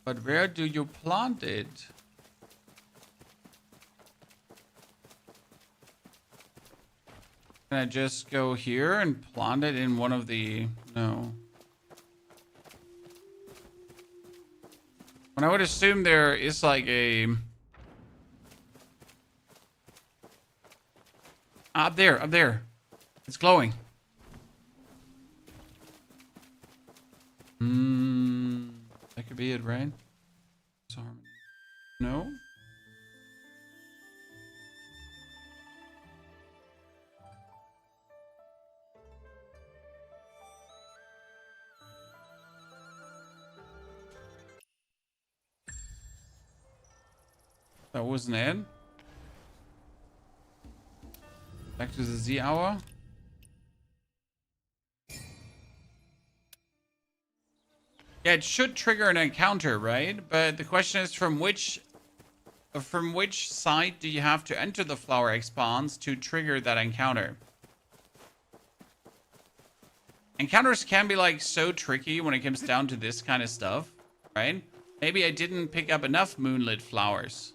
But where do you plant it? Can I just go here and plant it in one of the... No. And I would assume there is like a... Up there, up there. It's glowing. That could be it, right? No? That wasn't it. Back to the Z hour. Yeah, it should trigger an encounter, right? But the question is from which side do you have to enter the flower expanse to trigger that encounter? Encounters can be like so tricky when it comes down to this kind of stuff, right? Maybe I didn't pick up enough moonlit flowers.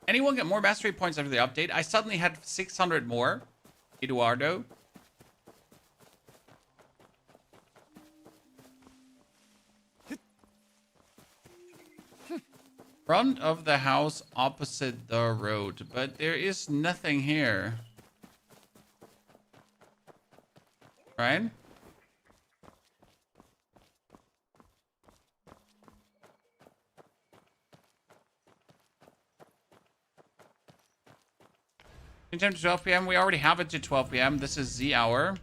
Anyone get more mastery points after the update? I suddenly had 600 more. Eduardo. Front of the house opposite the road, but there is nothing here. Right? In terms of 12 p.m., we already have it to 12 p.m. This is Z hour.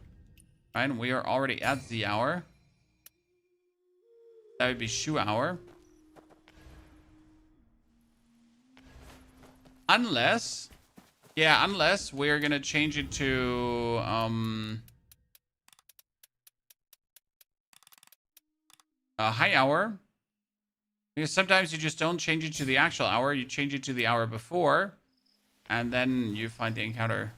Right? We are already at Z hour. That would be shoe hour. Unless, yeah, unless we're gonna change it to a high hour. Because sometimes you just don't change it to the actual hour, you change it to the hour before, and then you find the encounter.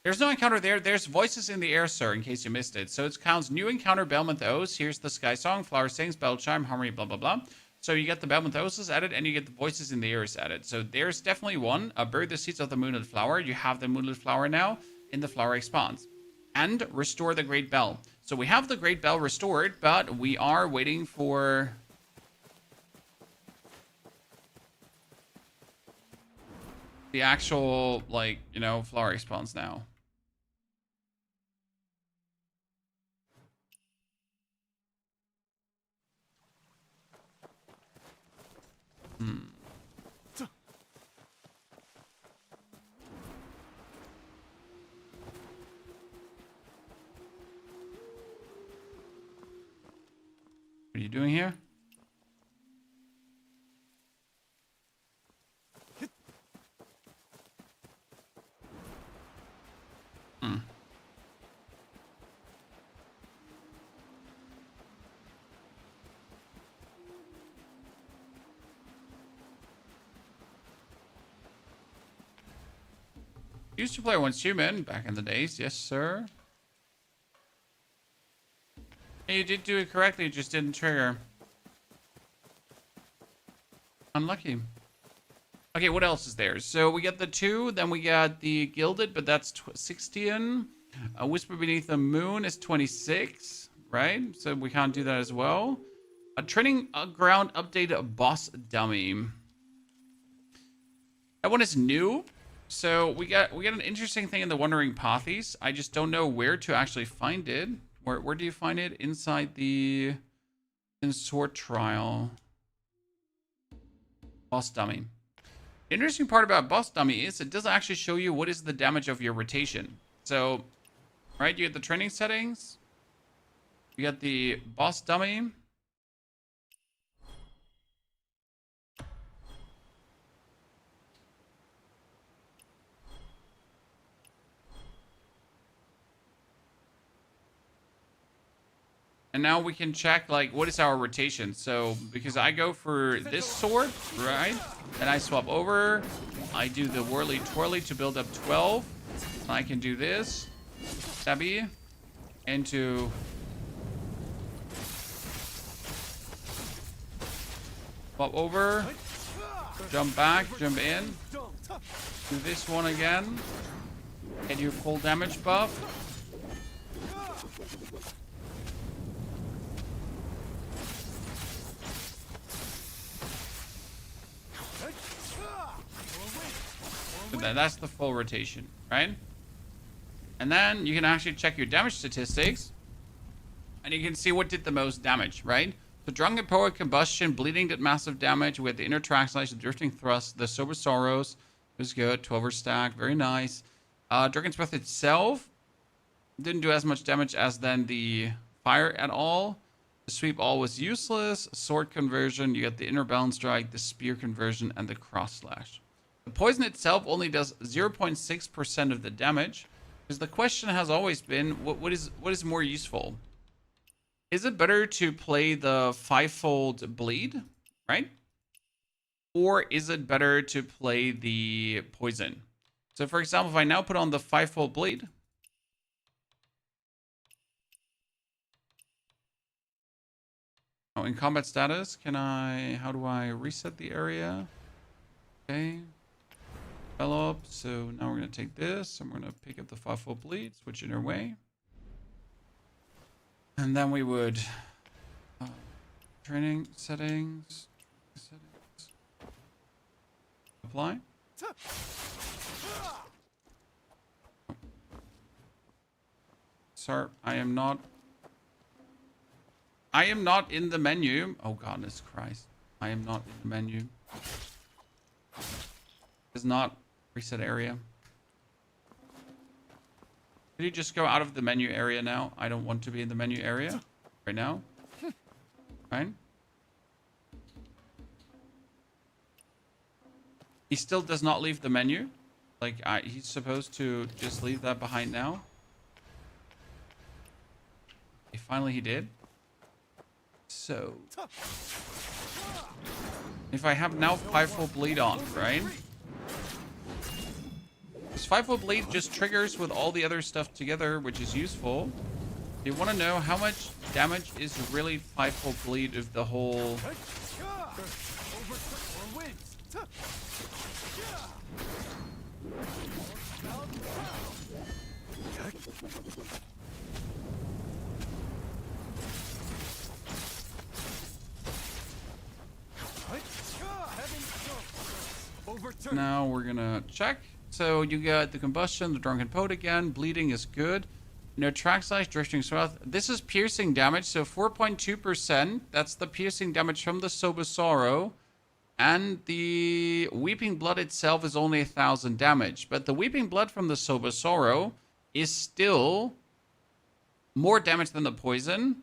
There's no encounter there. There's voices in the air, sir, in case you missed it. So it counts new encounter, Belmont O's. Here's the sky song, flower sings, bell chime, harmony, blah, blah, blah. So you get the Belmont O's added, and you get the voices in the ears added. So there's definitely one. Bird the seeds of the moonlit flower. You have the moonlit flower now in the flower expanse. And restore the great bell. So we have the great bell restored, but we are waiting for... the actual, like, you know, flower expanse now. What are you doing here? Used to play once human back in the days, yes, sir. Yeah, you did do it correctly, it just didn't trigger. Unlucky. Okay, what else is there? So we got the 2, then we got the Gilded, but that's 16. Whisper Beneath the Moon is 26, right? So we can't do that as well. A Training Ground Update Boss Dummy. That one is new. So we got an interesting thing in the Wandering Pathies. I just don't know where to actually find it. Where do you find it? Inside the Sword Trial. Boss Dummy. The interesting part about Boss Dummy is it doesn't actually show you what is the damage of your rotation. So, right, you get the training settings. We got the boss dummy. And now we can check, like, what is our rotation. So, because I go for this sword, right? And I swap over. I do the whirly twirly to build up 12. And I can do this. Stabby. Into... Swap over. Jump back, jump in. Do this one again. Get your full damage buff. That's the full rotation, right? And then you can actually check your damage statistics. And you can see what did the most damage, right? The Drunken Poet, Combustion, Bleeding did massive damage. We had the Inner Track Slash, the Drifting Thrust, the Sober Sorrows was good. 12er stack, very nice. Dragon's Breath itself didn't do as much damage as then the Fire at all. The Sweep All was useless. Sword Conversion, you got the Inner Balance Strike, the Spear Conversion, and the Cross Slash. The poison itself only does 0.6% of the damage, because the question has always been, what is more useful? Is it better to play the 5-fold bleed, right? Or is it better to play the poison? So for example, if I now put on the 5-fold bleed, oh, in combat status, how do I reset the area? Okay. Develop. So now we're going to take this and we're going to pick up the 5-fold bleed, switch inner way. And then we would training settings, apply. Sir, I am not in the menu. Oh goodness Christ. I am not in the menu. It's not reset area. Could you just go out of the menu area now? I don't want to be in the menu area right now. Right? He still does not leave the menu. Like, he's supposed to just leave that behind now. Okay, finally he did. So, if I have now 5-fold bleed on, right? This 5-fold bleed just triggers with all the other stuff together, which is useful. You want to know how much damage is really 5-fold bleed of the whole... Now we're gonna check. So you got the combustion, the drunken poet again. Bleeding is good. No track slash, drifting swath. This is piercing damage, so 4.2%. That's the piercing damage from the Sober Sorrow. And the Weeping Blood itself is only 1,000 damage. But the Weeping Blood from the Sober Sorrow is still more damage than the poison.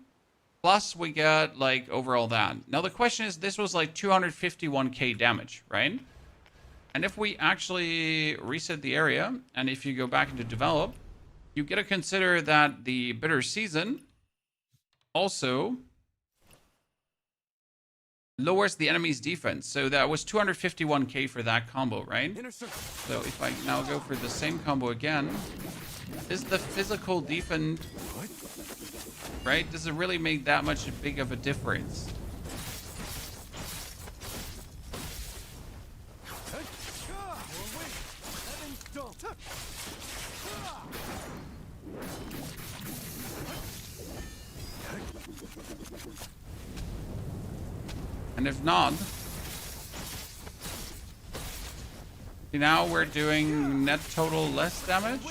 Plus we get like overall that. Now the question is, this was like 251k damage, right? And if we actually reset the area, and if you go back into develop, you got to consider that the Bitter Season also lowers the enemy's defense. So that was 251k for that combo, right? So if I now go for the same combo again, is the physical defense, right? Does it really make that much big of a difference? And if not, now we're doing net total less damage.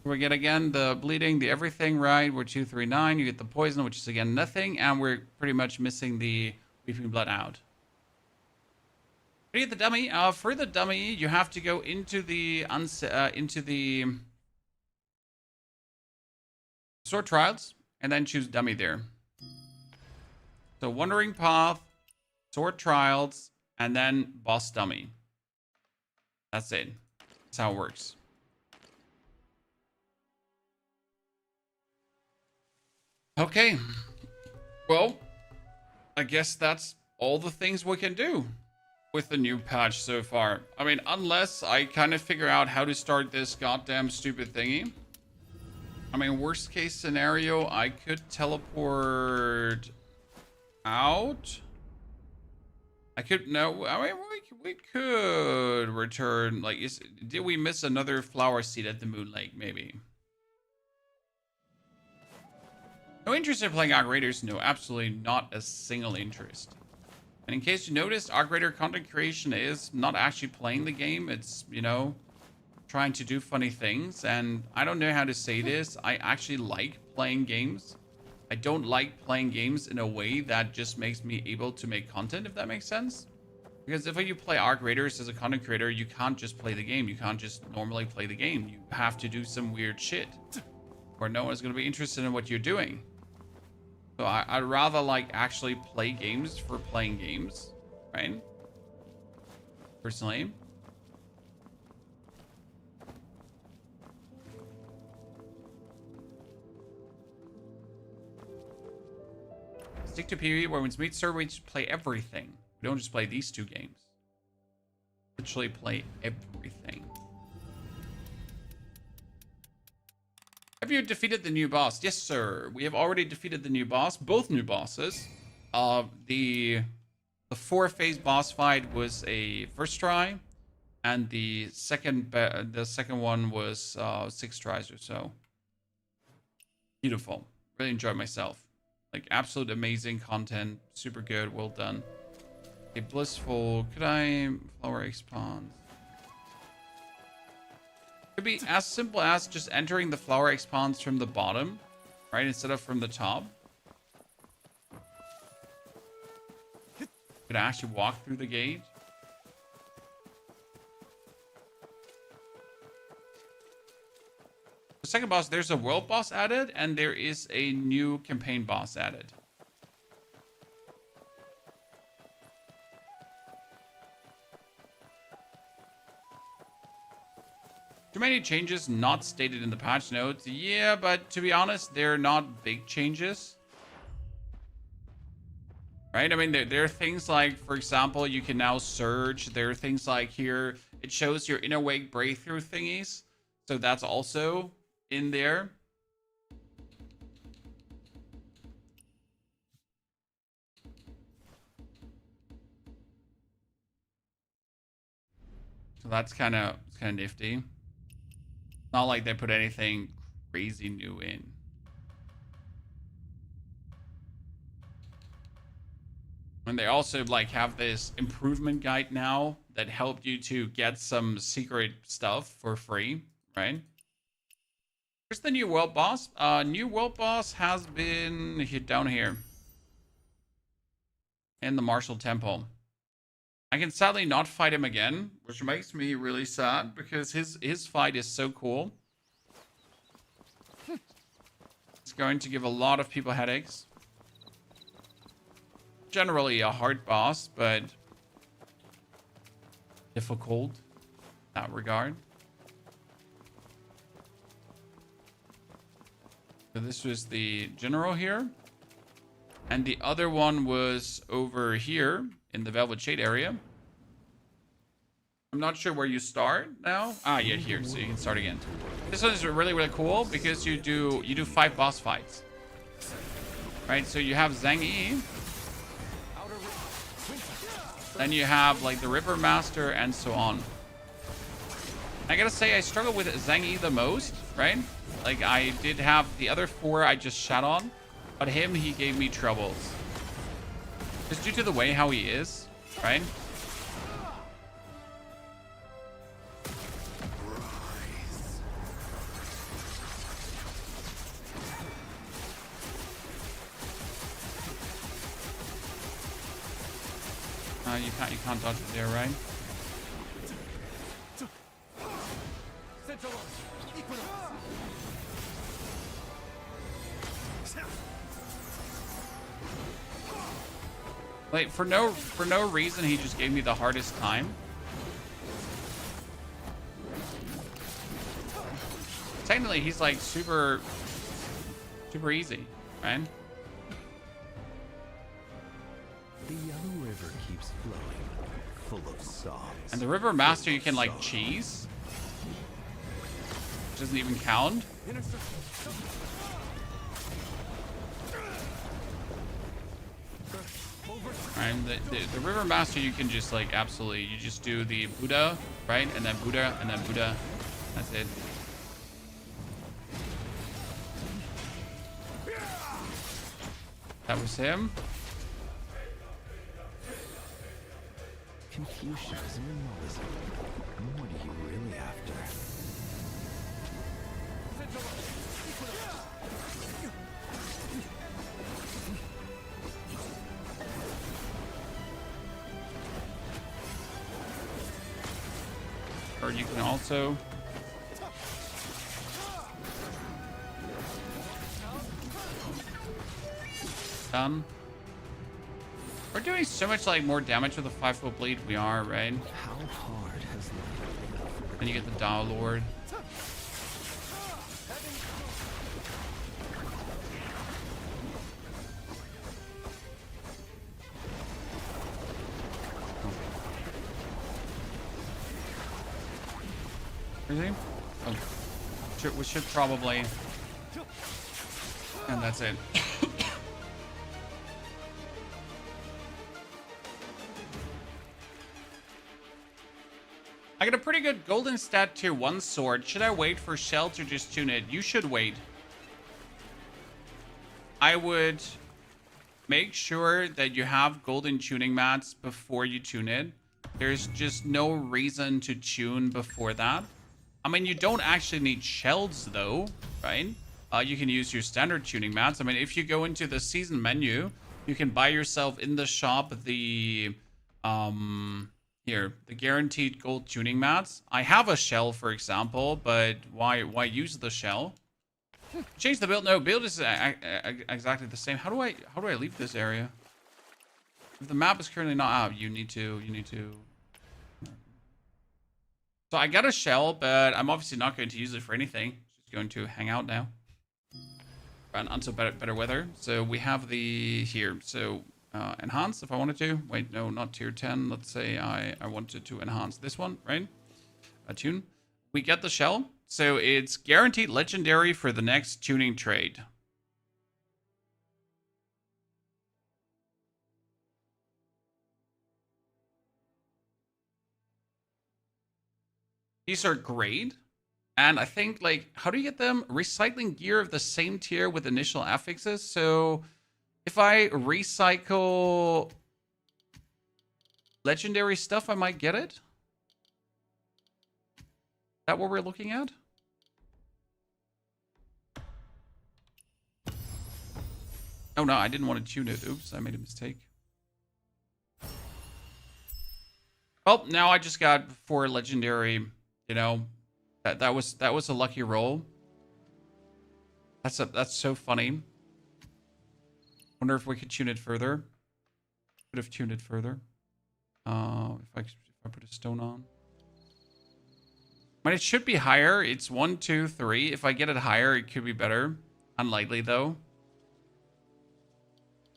We get again the bleeding, the everything, right? We're 239. You get the poison, which is again nothing, and we're pretty much missing the weeping blood out. To get the dummy, for the dummy, you have to go into the Sword Trials, and then choose Dummy there. So Wandering Path, Sword Trials, and then Boss Dummy. That's it. That's how it works. Okay. Well, I guess that's all the things we can do with the new patch so far. I mean, unless I kind of figure out how to start this goddamn stupid thingy. I mean, worst case scenario, I could teleport out. I could, no, I mean, we could return, like, did we miss another flower seed at the Moon Lake, maybe? No interest in playing Arc Raiders? No, absolutely not a single interest. And in case you noticed, Arc Raider content creation is not actually playing the game. It's, you know, trying to do funny things. And I don't know how to say this. I actually like playing games. I don't like playing games in a way that just makes me able to make content, if that makes sense. Because if you play Arc Raiders as a content creator, you can't just play the game. You can't just normally play the game. You have to do some weird shit. Or no one's going to be interested in what you're doing. So I'd rather like actually play games for playing games, right? Personally. Stick to PvE where wins meet server, we just play everything. We don't just play these two games. Literally play everything. Have you defeated the new boss? Yes, sir. We have already defeated the new boss. Both new bosses. The 4-phase boss fight was a first try, and the second one was 6 tries or so. Beautiful. Really enjoyed myself. Like, absolute amazing content. Super good. Well done. A blissful. Could I flower expand? Could be as simple as just entering the flower expans from the bottom, right? Instead of from the top. Could I actually walk through the gate? The second boss, there's a world boss added, and there is a new campaign boss added. Too many changes not stated in the patch notes. Yeah, but to be honest, they're not big changes. Right? I mean, there are things like, for example, you can now surge. There are things like here, it shows your inner wake breakthrough thingies. So that's also in there. So that's kind of nifty. Not like they put anything crazy new in. And they also like have this improvement guide now that helped you to get some secret stuff for free, right? Here's the new world boss. New world boss has been down here in the Martial Temple. I can sadly not fight him again, which makes me really sad because his fight is so cool. It's going to give a lot of people headaches. Generally a hard boss, but difficult in that regard. So this was the general here. And the other one was over here in the Velvet Shade area. I'm not sure where you start now. Ah, yeah, here, so you can start again. This one is really, really cool because you do 5 boss fights. Right, so you have Zhang Yi. Then you have like the River Master and so on. I gotta say I struggle with Zhang Yi the most, right? Like I did have the other 4 I just shot on, but him, he gave me troubles. Just due to the way how he is, right? You can't dodge it there, right? Like, for no reason, he just gave me the hardest time. Technically, he's like super easy, right? The yellow river keeps flowing, full of songs. And the river master you can like cheese. Which doesn't even count. Right, the river master you can just like absolutely, you just do the Buddha, right? And then Buddha, and then Buddha. That's it. That was him. Confucianism and Maoism. What are you really after? Or you can also done. We're doing so much like more damage with a 5-foot bleed. We are, right? How hard has life been? And you get the Tao Lord. Is he? Oh. We should probably. And that's it. I got a pretty good golden stat tier 1 sword. Should I wait for Shell to just tune it? You should wait. I would make sure that you have golden tuning mats before you tune it. There's just no reason to tune before that. I mean, you don't actually need shells though, right? You can use your standard tuning mats. I mean, if you go into the season menu, you can buy yourself in the shop the the guaranteed gold tuning mats. I have a shell, for example, but why use the shell? Change the build. No, build is exactly the same. How do I leave this area? If the map is currently not out, you need to. So I got a shell, but I'm obviously not going to use it for anything. Just going to hang out now. Run until better weather. So we have the here. So enhance if I wanted to. Wait, no, not tier 10. Let's say I wanted to enhance this one, right? Tune. We get the shell. So it's guaranteed legendary for the next tuning trade. These are great. And I think, like, how do you get them? Recycling gear of the same tier with initial affixes. So if I recycle legendary stuff, I might get it. Is that what we're looking at? Oh, no, I didn't want to tune it. Oops, I made a mistake. Oh, now I just got 4 legendary, you know. That was a lucky roll. That's so funny. Wonder if we could tune it further. Could have tuned it further. If I put a stone on. I mean, it should be higher. It's 1, 2, 3. If I get it higher, it could be better. Unlikely though.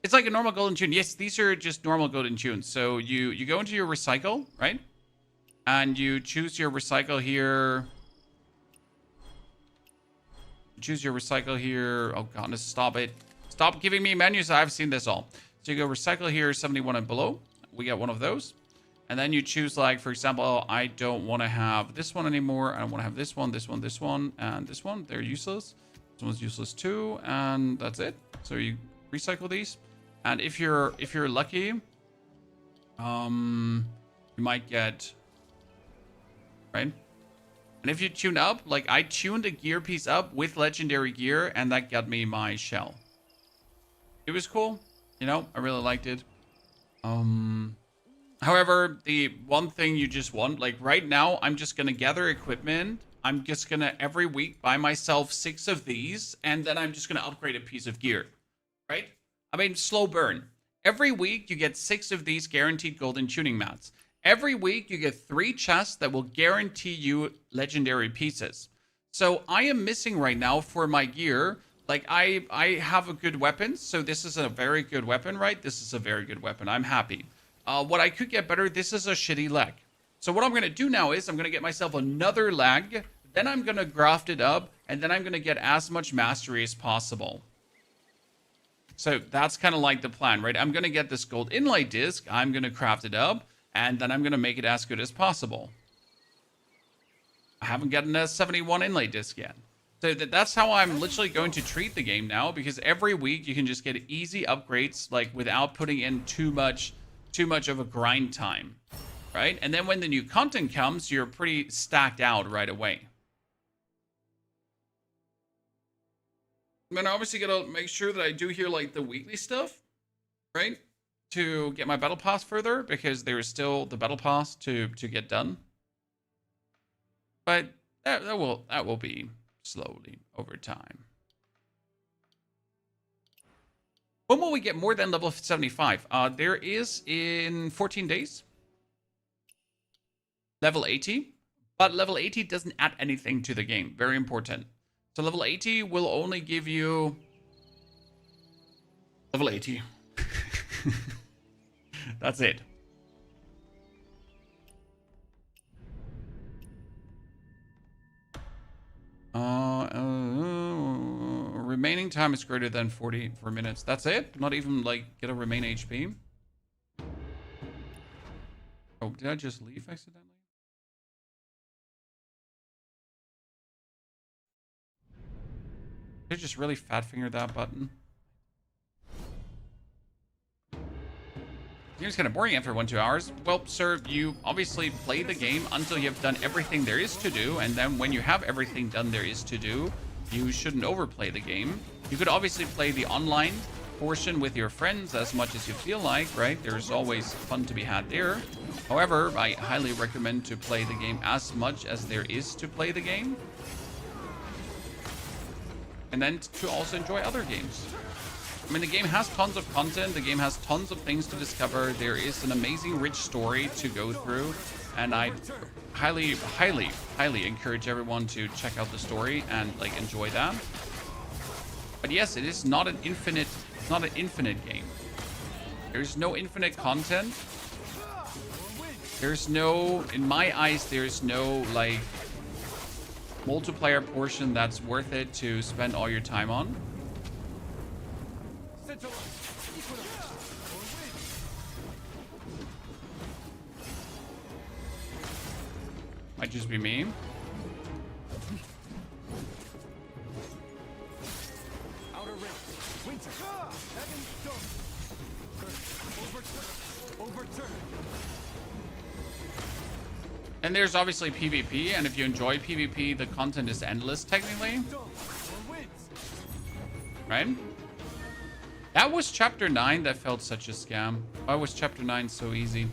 It's like a normal golden tune. Yes, these are just normal golden tunes. So you go into your recycle, right? And you choose your recycle here. Choose your recycle here. Oh goodness, stop it. Stop giving me menus. I've seen this all. So you go recycle here, 71 and below. We get one of those. And then you choose, like, for example, I don't want to have this one anymore. I want to have this one, this one, this one, and this one. They're useless. This one's useless too. And that's it. So you recycle these. And if you're lucky, you might get, right? And if you tune up, like I tuned a gear piece up with legendary gear, and that got me my shell. It was cool, you know, I really liked it. However, the one thing you just want, like right now, I'm just gonna gather equipment I'm just gonna every week buy myself 6 of these, and then I'm just gonna upgrade a piece of gear, right? I mean, slow burn. Every week you get 6 of these guaranteed golden tuning mats. Every week you get 3 chests that will guarantee you legendary pieces. So I am missing right now for my gear. Like I have a good weapon, so this is a very good weapon, right? This is a very good weapon. I'm happy. What I could get better, this is a shitty leg. So what I'm going to do now is I'm going to get myself another leg, then I'm going to graft it up, and then I'm going to get as much mastery as possible. So that's kind of like the plan, right? I'm going to get this gold inlay disc, I'm going to craft it up, and then I'm going to make it as good as possible. I haven't gotten a 71 inlay disc yet. So that's how I'm literally going to treat the game now, because every week you can just get easy upgrades, like without putting in too much of a grind time, right? And then when the new content comes, you're pretty stacked out right away. I'm obviously gonna make sure that I do here like the weekly stuff, right? To get my battle pass further, because there is still the battle pass to get done. But that will be slowly over time. When will we get more than level 75? There is in 14 days. Level 80. But level 80 doesn't add anything to the game. Very important. So level 80 will only give you... Level 80. That's it. Remaining time is greater than 44 minutes. That's it? Not even, like, get a remain HP? Oh, did I just leave accidentally? Did I just really fat finger that button? Game's kind of boring after 1-2 hours. Well, sir, you obviously play the game until you have done everything there is to do, and then when you have everything done there is to do, you shouldn't overplay the game. You could obviously play the online portion with your friends as much as you feel like, right? There's always fun to be had there. However, I highly recommend to play the game as much as there is to play the game. And then to also enjoy other games. I mean, the game has tons of content. The game has tons of things to discover. There is an amazing, rich story to go through. And I highly, highly, highly encourage everyone to check out the story and, like, enjoy that. But yes, it is not an infinite, it's not an infinite game. There's no infinite content. There's no, in my eyes, there's no, like, multiplayer portion that's worth it to spend all your time on. Might just be me. Outer ring. Winter. Heaven stone. Overturn. And there's obviously PvP, and if you enjoy PvP, the content is endless technically. Right? That was chapter 9 that felt such a scam. Why was chapter 9 so easy?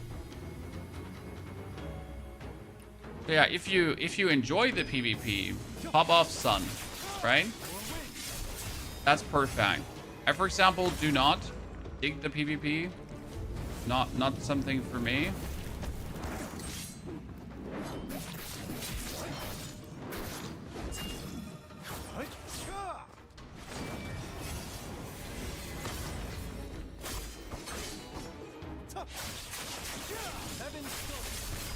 So yeah, if you enjoy the PvP, pop off Sun, right? That's perfect. I, for example, do not dig the PvP. Not something for me.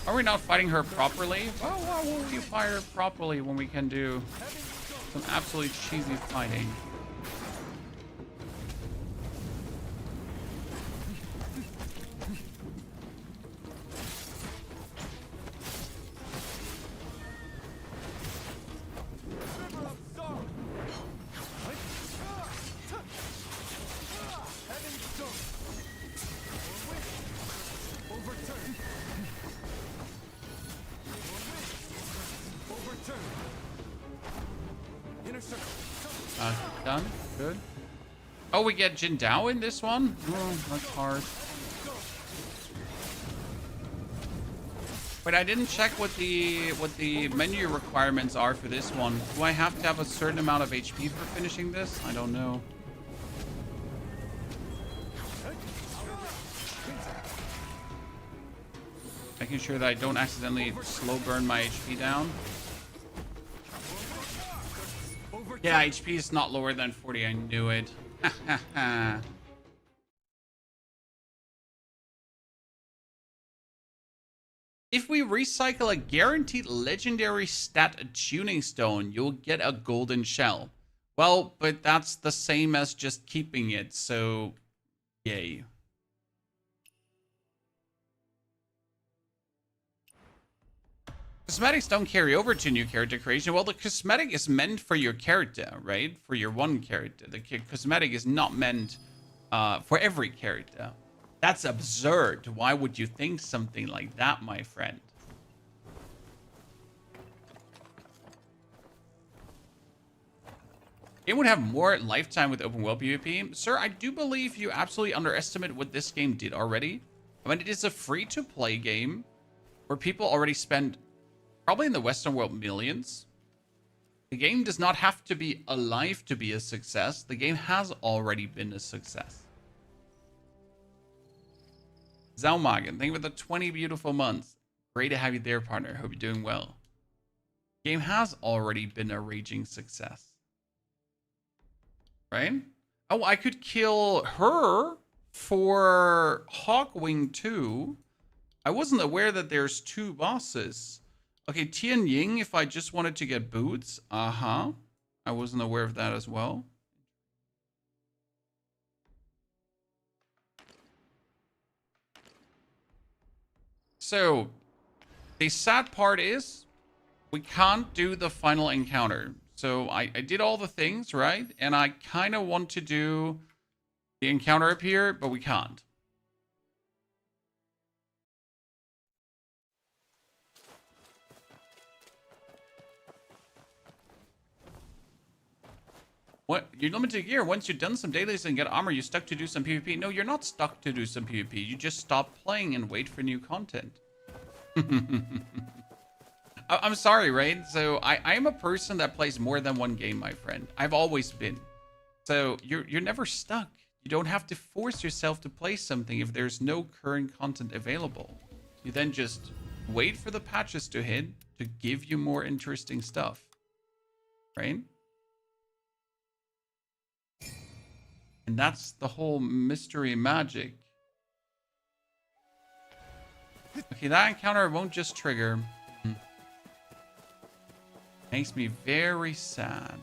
Are we not fighting her properly? Well, why won't we fight her properly when we can do some absolutely cheesy fighting? Done. Good. Oh, we get Jin Dao in this one? Oh, that's hard. But I didn't check what the menu requirements are for this one. Do I have to have a certain amount of HP for finishing this? I don't know. Making sure that I don't accidentally slow burn my HP down. Yeah, HP is not lower than 40. I knew it. If we recycle a guaranteed legendary stat tuning stone, you'll get a golden shell. Well, but that's the same as just keeping it, so yay. Cosmetics don't carry over to new character creation. Well, the cosmetic is meant for your character, right? For your one character. The cosmetic is not meant for every character. That's absurd. Why would you think something like that, my friend? It would have more lifetime with open world PvP. Sir, I do believe you absolutely underestimate what this game did already. I mean, it is a free-to-play game where people already spend, probably in the Western world, millions. The game does not have to be alive to be a success. The game has already been a success. Zalmagen, thank you for the 20 beautiful months. Great to have you there, partner. Hope you're doing well. The game has already been a raging success. Right? Oh, I could kill her for Hawkwing 2. I wasn't aware that there's 2 bosses. Okay, Tian Ying, if I just wanted to get boots. I wasn't aware of that as well. So, the sad part is we can't do the final encounter. So I did all the things, right? And I kind of want to do the encounter up here, but we can't. What? You're limited gear. Once you've done some dailies and get armor, you're stuck to do some PvP. No, you're not stuck to do some PvP. You just stop playing and wait for new content. I'm sorry, right? So I am a person that plays more than one game, my friend. I've always been. So you're never stuck. You don't have to force yourself to play something if there's no current content available. You then just wait for the patches to hit to give you more interesting stuff. Right? And that's the whole mystery magic. Okay, that encounter won't just trigger. Makes me very sad.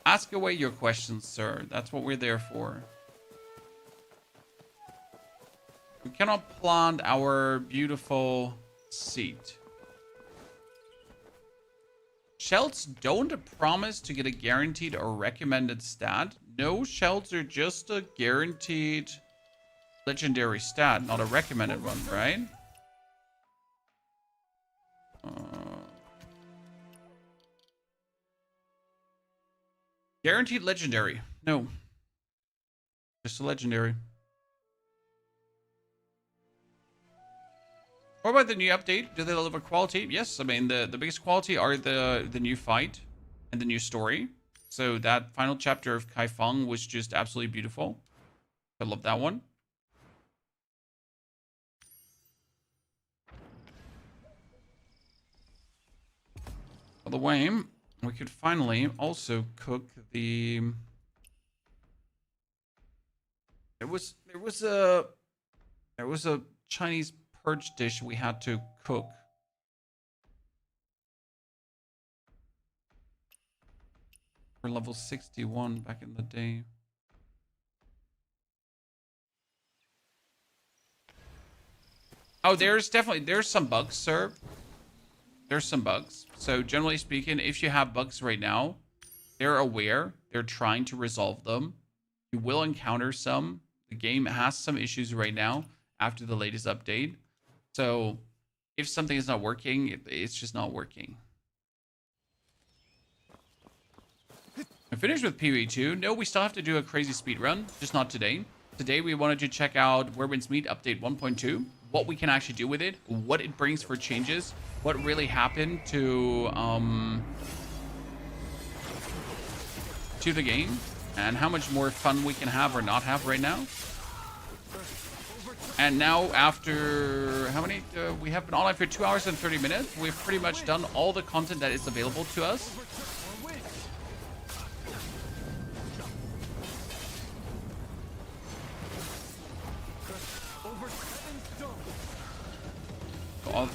Ask away your questions, sir. That's what we're there for. We cannot plant our beautiful seed. Shells don't promise to get a guaranteed or recommended stat. No, shells are just a guaranteed legendary stat, not a recommended one, right? Guaranteed legendary. No. Just a legendary. What about the new update? Do they deliver quality? Yes, I mean, the biggest quality are the new fight and the new story. So that final chapter of Kai Feng was just absolutely beautiful. I love that one. By the way, we could finally also cook the... There was a Chinese purge dish we had to cook. For level 61 back in the day. Oh, there's some bugs, sir. There's some bugs. So generally speaking, if you have bugs right now, they're aware. They're trying to resolve them. You will encounter some. The game has some issues right now after the latest update. So if something is not working, it's just not working. I finished with PvE2. No, we still have to do a crazy speed run, just not today. Today we wanted to check out Where Winds Meet update 1.2. what we can actually do with it, what it brings for changes, what really happened to the game, and how much more fun we can have or not have right now. And now after, how many, we have been online for 2 hours and 30 minutes. We've pretty much done all the content that is available to us.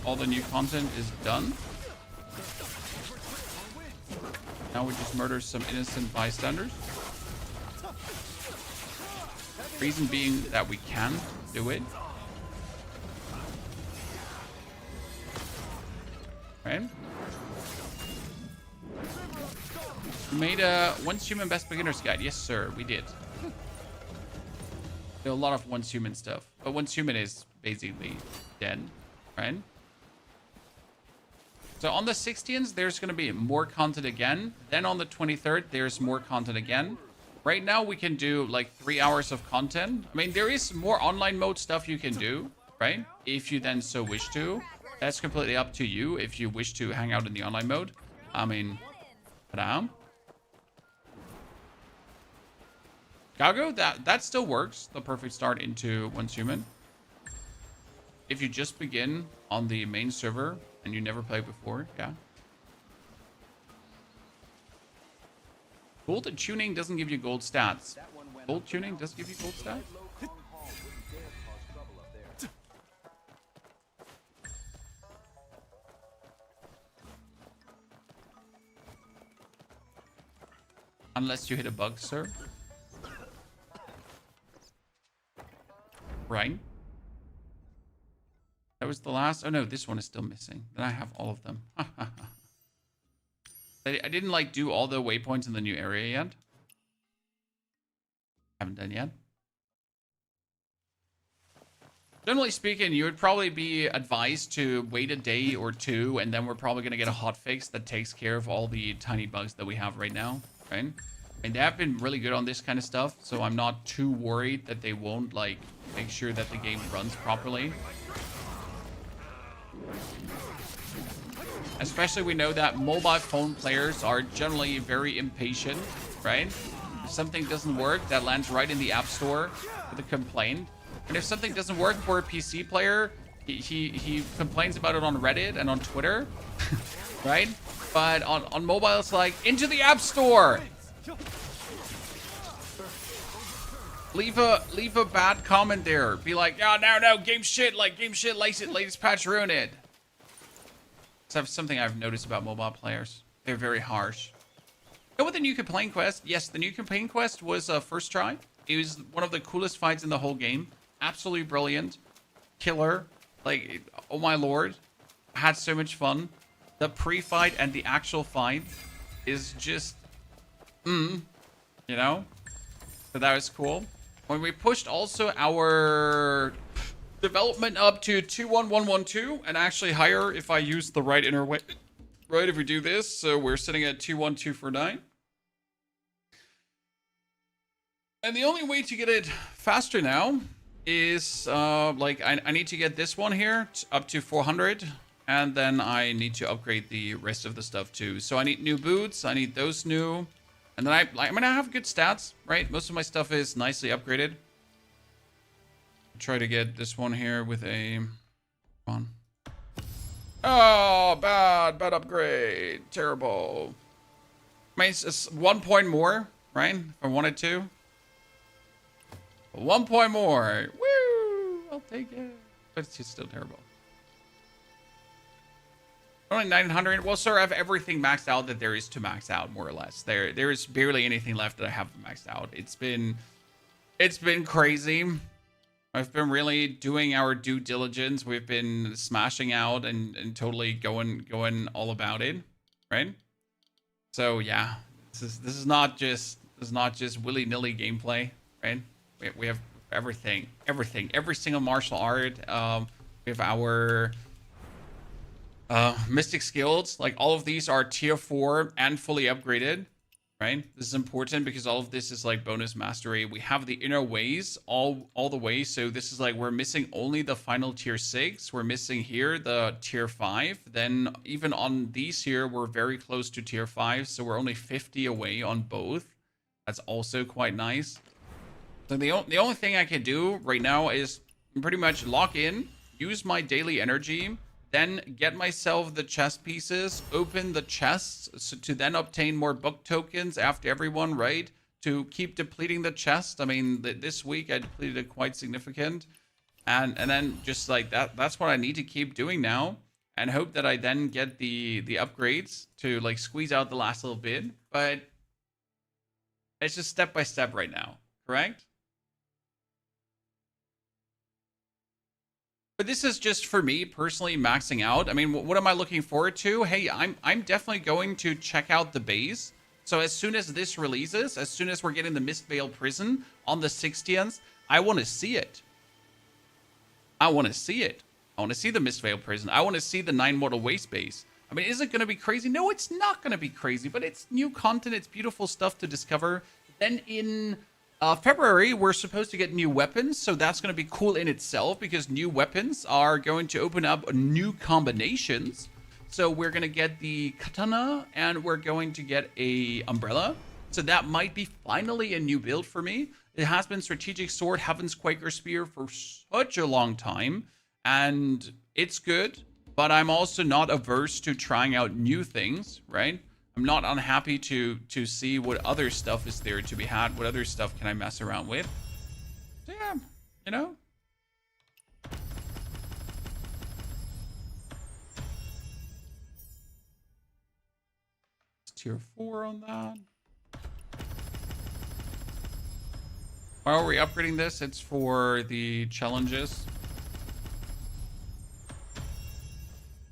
All the new content is done. Now we just murder some innocent bystanders. Reason being that we can do it. Right? We made a Once Human Best Beginner's Guide. Yes, sir, we did. There are a lot of Once Human stuff. But Once Human is basically dead. Right? So on the 16th, there's going to be more content again. Then on the 23rd, there's more content again. Right now, we can do like 3 hours of content. I mean, there is more online mode stuff you can do, right? If you then so wish to. That's completely up to you if you wish to hang out in the online mode. I mean, ta-da. Gago, that still works. The perfect start into Once Human. If you just begin on the main server and you never played before, yeah. Gold tuning doesn't give you gold stats. Gold tuning does give you gold stats? Unless you hit a bug, sir. Right. That was the last. Oh no, this one is still missing. Then I have all of them. I didn't like do all the waypoints in the new area yet. Haven't done yet. Generally speaking, you would probably be advised to wait a day or two, and then we're probably going to get a hotfix that takes care of all the tiny bugs that we have right now, right? And they have been really good on this kind of stuff, so I'm not too worried that they won't, like, make sure that the game runs properly. Especially we know that mobile phone players are generally very impatient, right? If something doesn't work, that lands right in the App Store with a complaint. And if something doesn't work for a PC player, he complains about it on Reddit and on Twitter, right? But on mobile, it's like, into the App Store! Leave a bad comment there. Be like, oh, no, game shit, latest patch ruin it. That's something I've noticed about mobile players. They're very harsh. Go with the new campaign quest. Yes, the new campaign quest was first try. It was one of the coolest fights in the whole game. Absolutely brilliant. Killer. Like, oh my lord. I had so much fun. The pre-fight and the actual fight is just... you know? So that was cool. When we pushed also our development up to 21112 and actually higher if I use the right interway. Right, if we do this, so we're sitting at 21249. And the only way to get it faster now is like I need to get this one here up to 400, and then I need to upgrade the rest of the stuff too. So I need new boots, I need those new, and then I mean I have good stats, right? Most of my stuff is nicely upgraded. Try to get this one here with a one. Oh, bad upgrade, terrible. I mean, it's 1 point more, right? If I wanted to. 1 point more. Woo! I'll take it. But it's just still terrible. Only 900. Well, sir, I have everything maxed out that there is to max out, more or less. There is barely anything left that I have maxed out. It's been crazy. I've been really doing our due diligence. We've been smashing out and totally going all about it, right? So yeah, this is not just willy-nilly gameplay, right? We have everything, every single martial art. We have our mystic skills. Like all of these are tier 4 and fully upgraded. right? This is important because all of this is like bonus mastery. We have the inner ways all the way. So this is like we're missing only the final tier 6. We're missing here the tier 5. Then even on these here, we're very close to tier 5. So we're only 50 away on both. That's also quite nice. So the only thing I can do right now is pretty much lock in, use my daily energy, then get myself the chest pieces, open the chests so to then obtain more book tokens after everyone, right? To keep depleting the chest. I mean, this week I depleted it quite significant. And then just like that's what I need to keep doing now. And hope that I then get the upgrades to like squeeze out the last little bit. But it's just step by step right now, correct? But this is just for me personally maxing out. I mean, what am I looking forward to? Hey, I'm definitely going to check out the base. So as soon as this releases, as soon as we're getting the Mistvale Prison on the 60th, I want to see it. I want to see it. I want to see the Mistvale Prison. I want to see the 9 Mortal Waste base. I mean, is it going to be crazy? No, it's not going to be crazy, but it's new content. It's beautiful stuff to discover. Then in February, we're supposed to get new weapons, so that's going to be cool in itself because new weapons are going to open up new combinations. So we're going to get the katana and we're going to get a umbrella. So that might be finally a new build for me. It has been Strategic Sword, Heaven's Quaker Spear for such a long time, and it's good, but I'm also not averse to trying out new things, right? I'm not unhappy to see what other stuff is there to be had. What other stuff can I mess around with? So yeah, you know. It's tier 4 on that. Why are we upgrading this? It's for the challenges.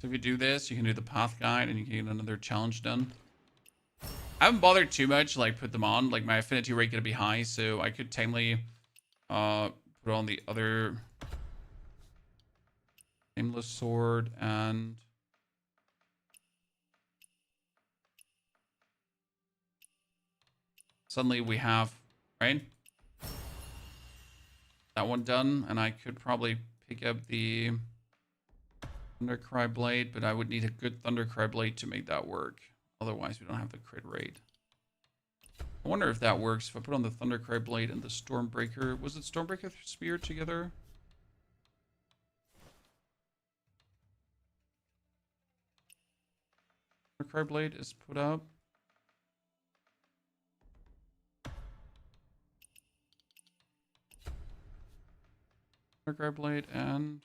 So if you do this, you can do the path guide and you can get another challenge done. I haven't bothered too much to like put them on. Like my affinity rate gonna be high, so I could tamely put on the other Nameless Sword and suddenly we have, right? That one done, and I could probably pick up the Thundercry Blade, but I would need a good Thundercry Blade to make that work. Otherwise, we don't have the crit rate. I wonder if that works. If I put on the Thundercry Blade and the Stormbreaker... Was it Stormbreaker Spear together? Thundercry Blade is put up. Thundercry Blade and...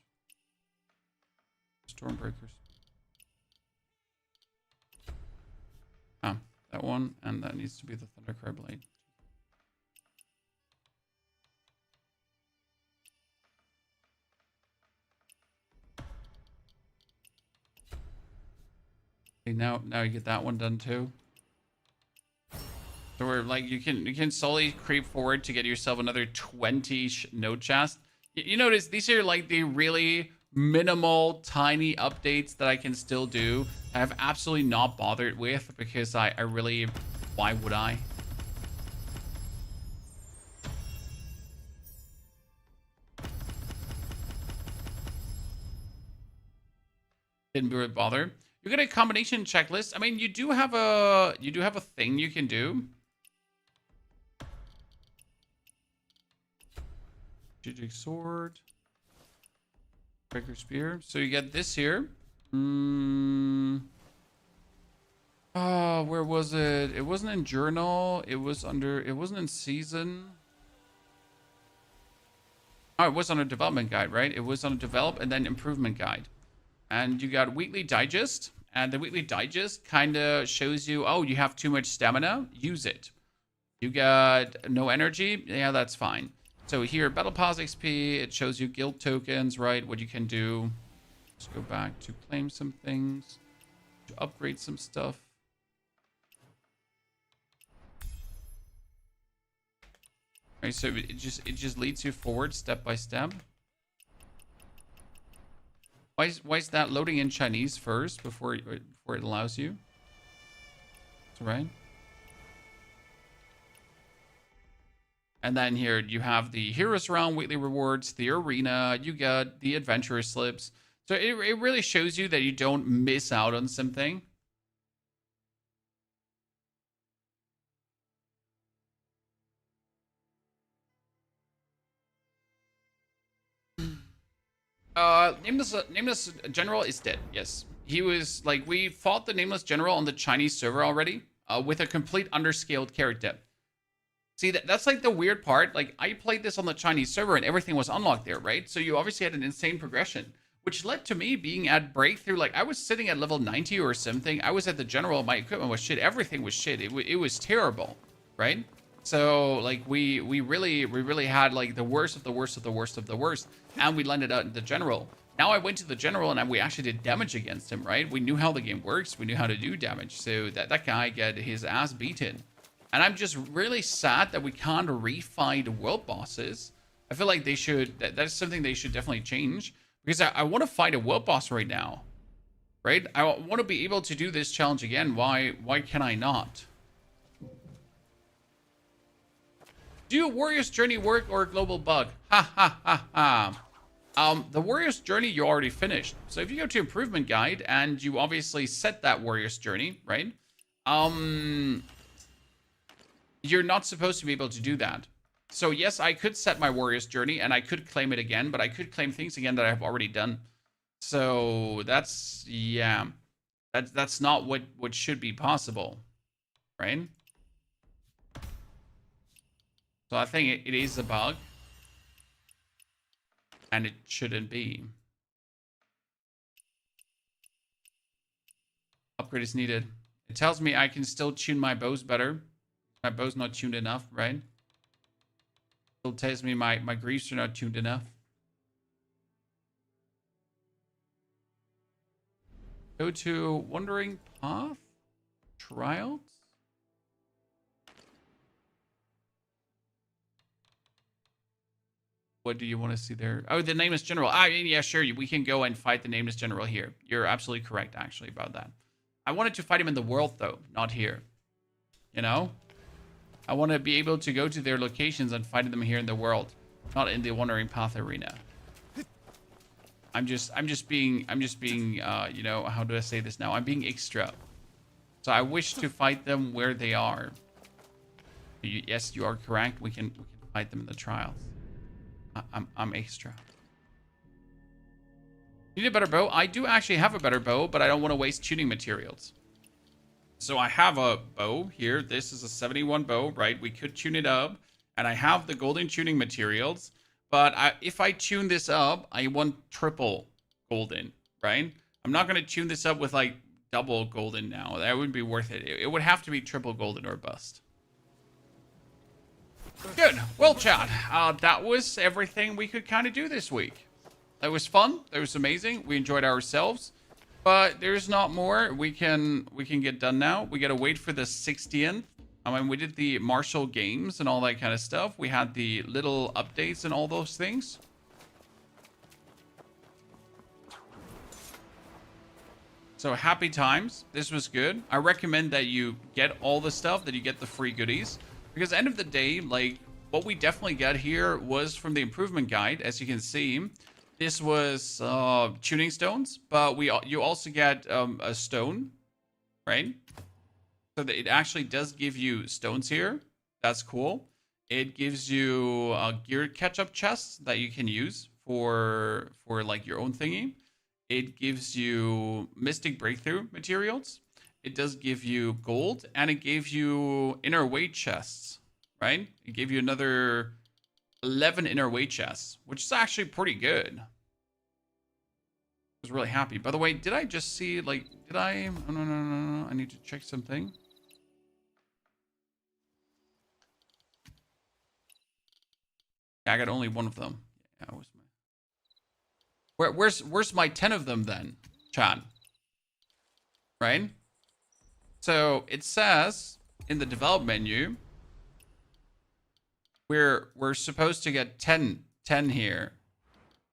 Stormbreakers. Ah, that one, and that needs to be the Thundercry Blade. Okay, now you get that one done too. So we're like you can slowly creep forward to get yourself another 20 node chest. You notice these are like the really minimal tiny updates that I can still do. I have absolutely not bothered with because I really, why would I? Didn't really bother. You get a combination checklist. I mean, you do have a thing you can do. Strategic Sword. Quaker Spear. So you get this here. Oh, where was it? It wasn't in Journal. It wasn't in Season. Oh, it was on a Development Guide, right? It was on a Develop and then Improvement Guide. And you got Weekly Digest. And the Weekly Digest kind of shows you, oh, you have too much stamina. Use it. You got no energy. Yeah, that's fine. So here, Battle Pass XP, it shows you guild tokens, right? What you can do. Let's go back to claim some things, to upgrade some stuff. Right, so it just leads you forward step by step. Why is that loading in Chinese first before it allows you? That's right. And then here you have the Heroes Round weekly rewards, the arena, you got the adventurer slips. So it really shows you that you don't miss out on something. Nameless General is dead. Yes, he was like, we fought the Nameless General on the Chinese server already, with a complete underscaled character. See, that's like the weird part. Like, I played this on the Chinese server and everything was unlocked there, right? So you obviously had an insane progression, which led to me being at breakthrough. Like, I was sitting at level 90 or something. I was at the general. My equipment was shit. Everything was shit. It was terrible, right? So like we really had like the worst of the worst of the worst of the worst, and we landed out in the general. Now I went to the general and we actually did damage against him, right? We knew how the game works. We knew how to do damage. So that guy got his ass beaten. And I'm just really sad that we can't refight world bosses. I feel like they should, that's something they should definitely change, because I want to fight a world boss right now, right? I want to be able to do this challenge again. Why can I not? Do Warrior's Journey work or a global bug? Ha ha ha ha. The Warrior's Journey you already finished. So if you go to Improvement Guide and you obviously set that Warrior's Journey, right? You're not supposed to be able to do that. So yes, I could set my Warrior's Journey and I could claim it again, but I could claim things again that I've already done. So that's, yeah. That's not what should be possible, right? So I think it is a bug. And it shouldn't be. Upgrade is needed. It tells me I can still tune my bows better. My bow's not tuned enough, right? Still tells me my greaves are not tuned enough. Go to Wandering Path. Trials. What do you want to see there? Oh, the Nameless General. Ah, yeah, sure. We can go and fight the Nameless General here. You're absolutely correct, actually, about that. I wanted to fight him in the world, though, not here. You know? I want to be able to go to their locations and fight them here in the world, not in the Wandering Path arena. I'm just being, you know, how do I say this now? I'm being extra. So I wish to fight them where they are. Yes, you are correct. We can fight them in the trials. I'm extra. Need a better bow? I do actually have a better bow, but I don't want to waste tuning materials. So I have a bow here. This is a 71 bow, right? We could tune it up. And I have the golden tuning materials. But if I tune this up, I want triple golden, right? I'm not going to tune this up with like double golden now. That wouldn't be worth it. It would have to be triple golden or bust. Good. Well, chat, that was everything we could kind of do this week. That was fun. That was amazing. We enjoyed ourselves. But there's not more we can get done now. We got to wait for the 60th. I mean, we did the Marshall games and all that kind of stuff. We had the little updates and all those things. So happy times. This was good. I recommend that you get all the stuff, that you get the free goodies. Because at the end of the day, like, what we definitely got here was from the improvement guide. As you can see, this was tuning stones, but you also get a stone, right? So that it actually does give you stones here. That's cool. It gives you gear catch-up chests that you can use for like your own thingy. It gives you Mystic Breakthrough materials. It does give you gold, and it gave you inner weight chests, right? It gave you another 11 inner weight chests, which is actually pretty good. I was really happy. By the way, did I just see, like, did I? Oh, no. I need to check something. Yeah, I got only one of them. Yeah, where's my 10 of them then, Chad? Right? So it says in the develop menu, we're supposed to get 10 here.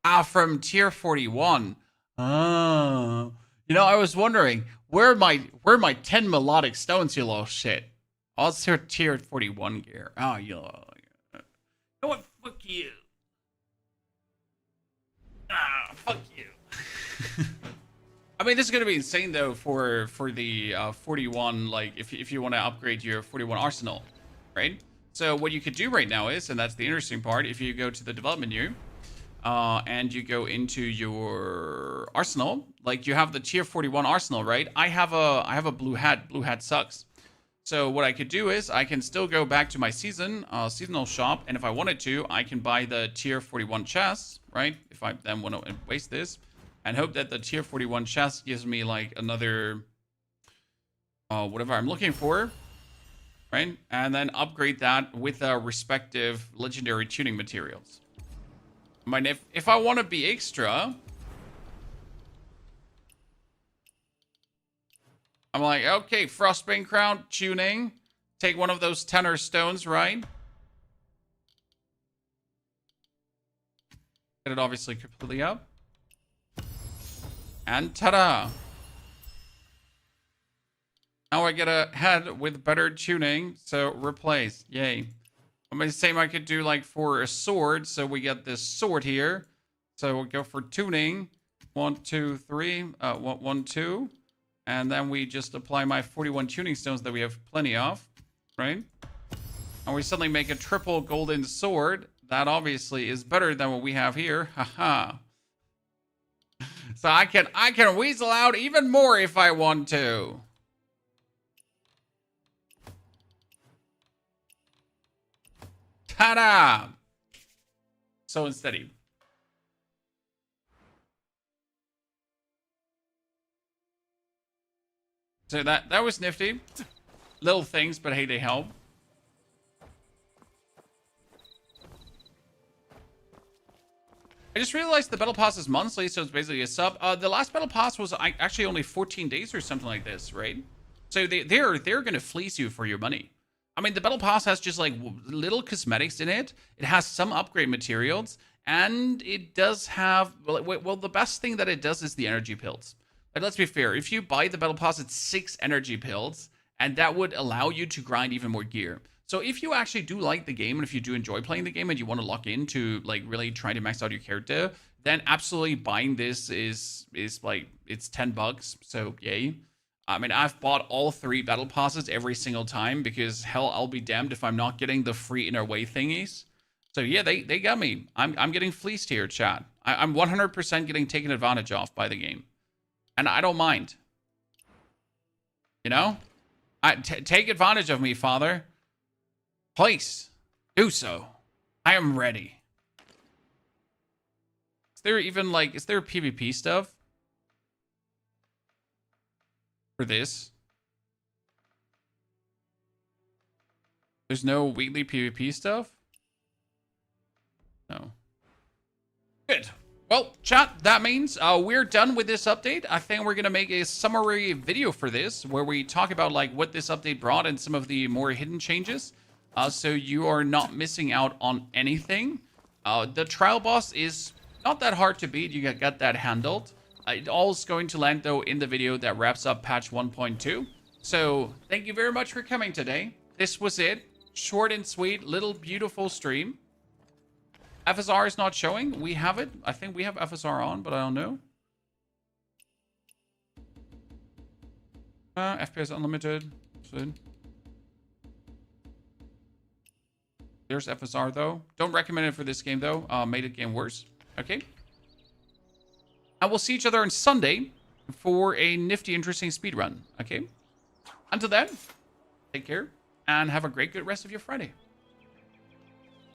Ah, from tier 41. Oh, you know, I was wondering where are my 10 melodic stones, you little shit. Oh, it's tier 41 gear. Oh, you. know what? Fuck you. Ah, fuck you. I mean, this is gonna be insane though for the 41. Like, if you want to upgrade your 41 arsenal, right? So what you could do right now is, and that's the interesting part, if you go to the development menu, and you go into your arsenal, like you have the tier 41 arsenal, right? I have a blue hat. Blue hat sucks. So what I could do is I can still go back to my seasonal shop, and if I wanted to, I can buy the tier 41 chests, right? If I then want to waste this, and hope that the tier 41 chest gives me like another whatever I'm looking for, right? And then upgrade that with respective legendary tuning materials. I mean, if I want to be extra, I'm like, okay, Frostbane Crown tuning. Take one of those tenor stones, right? Get it obviously completely up. And ta-da! Now I get a head with better tuning, so replace. Yay. I mean, same I could do like for a sword, so we get this sword here. So we'll go for tuning. 1, 2, 3. 1, 2. And then we just apply my 41 tuning stones that we have plenty of, right? And we suddenly make a triple golden sword. That obviously is better than what we have here. Haha. So I can weasel out even more if I want to. Ta-da! So unsteady. So that was nifty. Little things, but hey, they help. I just realized the battle pass is monthly, so it's basically a sub. The last battle pass was actually only 14 days or something like this, right? So they're gonna fleece you for your money. I mean, the battle pass has just like little cosmetics in it. It has some upgrade materials, and it does have well, the best thing that it does is the energy pills. But let's be fair, if you buy the battle pass, it's 6 energy pills, and that would allow you to grind even more gear. So if you actually do like the game, and if you do enjoy playing the game, and you want to lock in to like really try to max out your character, then absolutely buying this is like, it's $10. So yay. I mean, I've bought all 3 battle passes every single time because hell, I'll be damned if I'm not getting the free inner way thingies. So yeah, they got me. I'm getting fleeced here, chat. I'm 100% getting taken advantage of by the game. And I don't mind. You know? Take advantage of me, father. Please, do so. I am ready. Is there even like, is there PvP stuff? For this? There's no weekly PvP stuff? No. Good. Well, chat, that means we're done with this update. I think we're going to make a summary video for this where we talk about like what this update brought and some of the more hidden changes. So you are not missing out on anything. The trial boss is not that hard to beat. You got that handled. It all is going to land though in the video that wraps up patch 1.2. So thank you very much for coming today. This was it. Short and sweet, little beautiful stream. FSR is not showing. We have it. I think we have FSR on, but I don't know. FPS unlimited. There's FSR though. Don't recommend it for this game though. Made the game worse. Okay. And we'll see each other on Sunday for a nifty, interesting speed run. Okay. Until then, take care and have a great, good rest of your Friday.